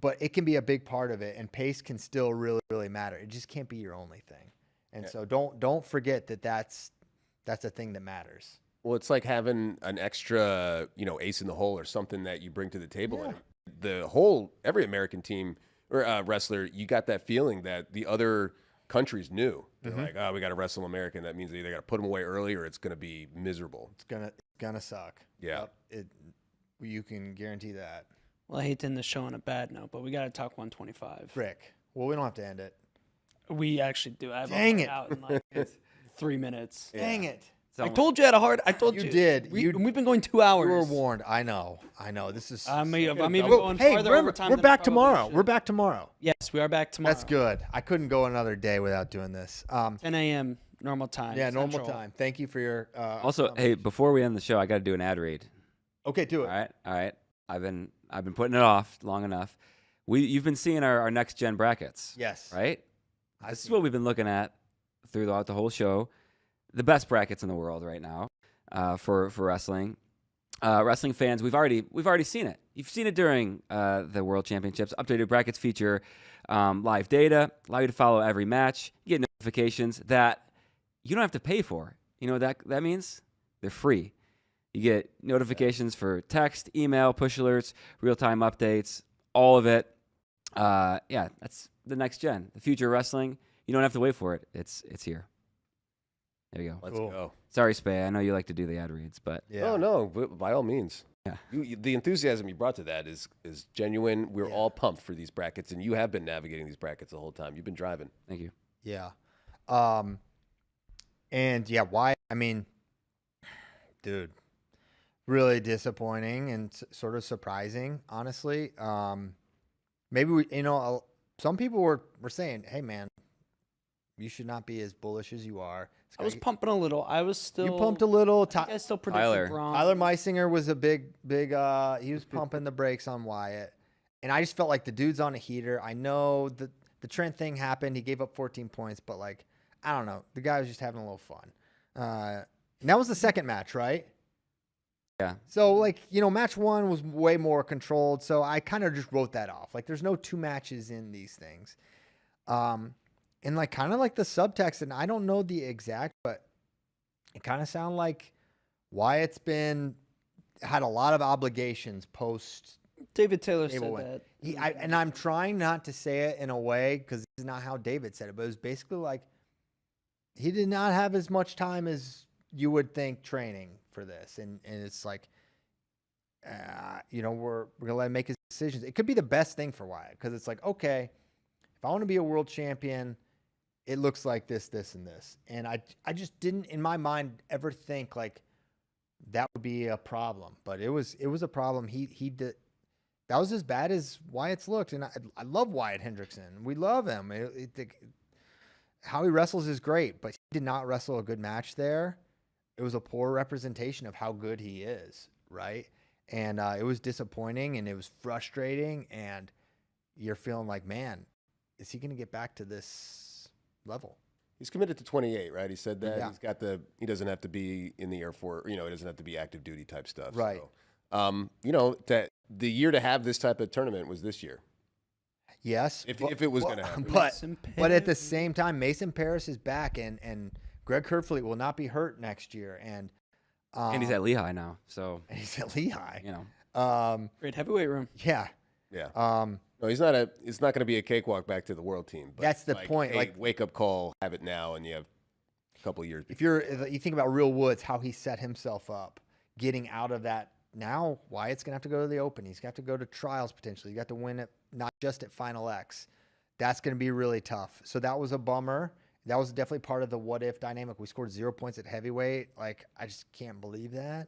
but it can be a big part of it. And pace can still really, really matter. It just can't be your only thing. And so don't forget that's a thing that matters. Well, it's like having an extra, ace in the hole or something that you bring to the table. Yeah. And every American team or wrestler, you got that feeling that the other countries knew. They're like, oh, we got to wrestle American. That means they either got to put them away early or it's going to be miserable. It's gonna suck. Yeah. Yep. You can guarantee that. Well, I hate to end the show on a bad note, but we got to talk 125. Frick. Well, we don't have to end it. We actually do. I have Dang it it. out in like 3 minutes. Dang it. I told you I had a hard. I told you. You did. We've been going 2 hours. You were warned. I know. This is. I'm even going hey, farther remember, overtime. we're than I back probably tomorrow. should. We're back tomorrow. Yes, we are back tomorrow. That's good. I couldn't go another day without doing this. 10 a.m. normal time. Yeah, Central. normal time. Thank you for your. Also, hey, before we end the show, I got to do an ad read. Okay, do it. All right. I've been putting it off long enough. You've been seeing our next gen brackets. Yes. Right. This is what we've been looking at throughout the whole show. The best brackets in the world right now for wrestling. Wrestling fans, we've already seen it. You've seen it during the World Championships. Updated brackets feature live data, allow you to follow every match. You get notifications that you don't have to pay for. You know what that means? They're free. You get notifications for text, email, push alerts, real-time updates, all of it. Yeah, that's the next gen. The future of wrestling. You don't have to wait for it. It's here. There you go. Let's go. Sorry, Spay. I know you like to do the ad reads, but Yeah. No, by all means. Yeah. The enthusiasm you brought to that is genuine. We're all pumped for these brackets, and you have been navigating these brackets the whole time. You've been driving. thank you. Yeah. And yeah, why? I mean, dude, really disappointing and sort of surprising, honestly. Maybe some people were saying, "Hey, man, you should not be as bullish as you are." I was pumping a little. I was still. You pumped a little. I still predicted Tyler. Braun. Tyler Meisinger was a big. He was pumping the brakes on Wyatt, and I just felt like the dude's on a heater. I know the Trent thing happened. He gave up 14 points, but like, I don't know. The guy was just having a little fun. And that was the second match, right? Yeah. So like, match one was way more controlled. So I kind of just wrote that off. Like, there's no two matches in these things. And like, kind of like the subtext, and I don't know the exact, but it kind of sounded like Wyatt's had a lot of obligations post. David Taylor said Abel that. And I'm trying not to say it in a way, because this is not how David said it, but it was basically like he did not have as much time as you would think training for this. And it's like, we're going to let him make his decisions. It could be the best thing for Wyatt, because it's like, okay, if I want to be a world champion, it looks like this, this, and this. And I just didn't, in my mind, ever think like that would be a problem. But it was a problem. He did. That was as bad as Wyatt's looked. And I love Wyatt Hendrickson. We love him. How he wrestles is great, but he did not wrestle a good match there. It was a poor representation of how good he is, right? And it was disappointing, and it was frustrating, and you're feeling like, man, is he going to get back to this level? He's committed to 28, right? He said that. Yeah. He doesn't have to be in the Air Force, it doesn't have to be active duty type stuff. Right. So, that the year to have this type of tournament was this year. Yes. If it was going to happen. But at the same time, Mason Paris is back, and Greg Kerfleet will not be hurt next year. And he's at Lehigh now, so. And he's at Lehigh. Great heavyweight room. Yeah. Yeah. No, it's not going to be a cakewalk back to the world team. But that's the point. Hey, like, wake up call, have it now, and you have a couple of years. If you think about Real Woods, how he set himself up, getting out of that. Now Wyatt's gonna have to go to the Open. He's gonna have to go to trials potentially. You got to win it, not just at Final X. That's gonna be really tough. So that was a bummer. That was definitely part of the what if dynamic. We scored 0 points at heavyweight. Like, I just can't believe that.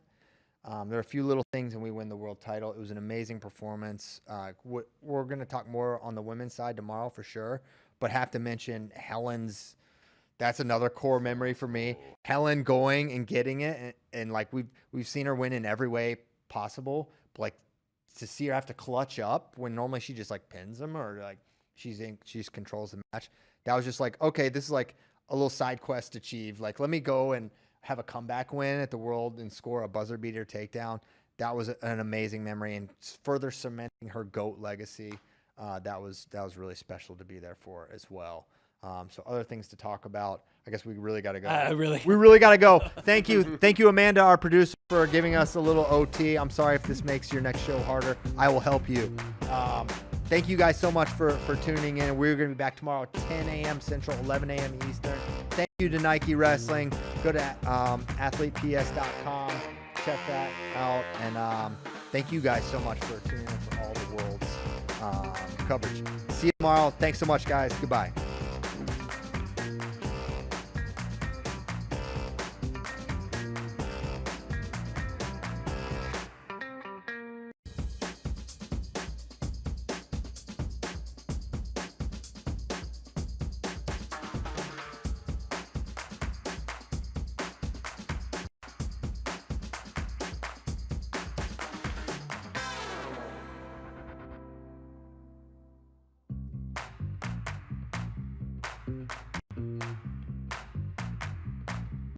There are a few little things, and we win the world title. It was an amazing performance. We're going to talk more on the women's side tomorrow for sure, but have to mention Helen's. That's another core memory for me. Helen going and getting it, and like we've seen her win in every way possible. But like, to see her have to clutch up when normally she just like pins them, or like she controls the match. That was just like, okay, this is like a little side quest achieved. Like, let me go and have a comeback win at the World and score a buzzer beater takedown. That was an amazing memory, and further cementing her GOAT legacy. That was really special to be there for as well. So other things to talk about. I guess we really got to go. We really got to go. Thank you, Amanda, our producer, for giving us a little OT. I'm sorry if this makes your next show harder. I will help you. thank you guys so much for tuning in. We're going to be back tomorrow at 10 a.m. Central, 11 a.m. Eastern. Thank you to Nike Wrestling. Go to athleteps.com. Check that out. And thank you guys so much for tuning in for all the world's coverage. See you tomorrow. Thanks so much, guys. Goodbye.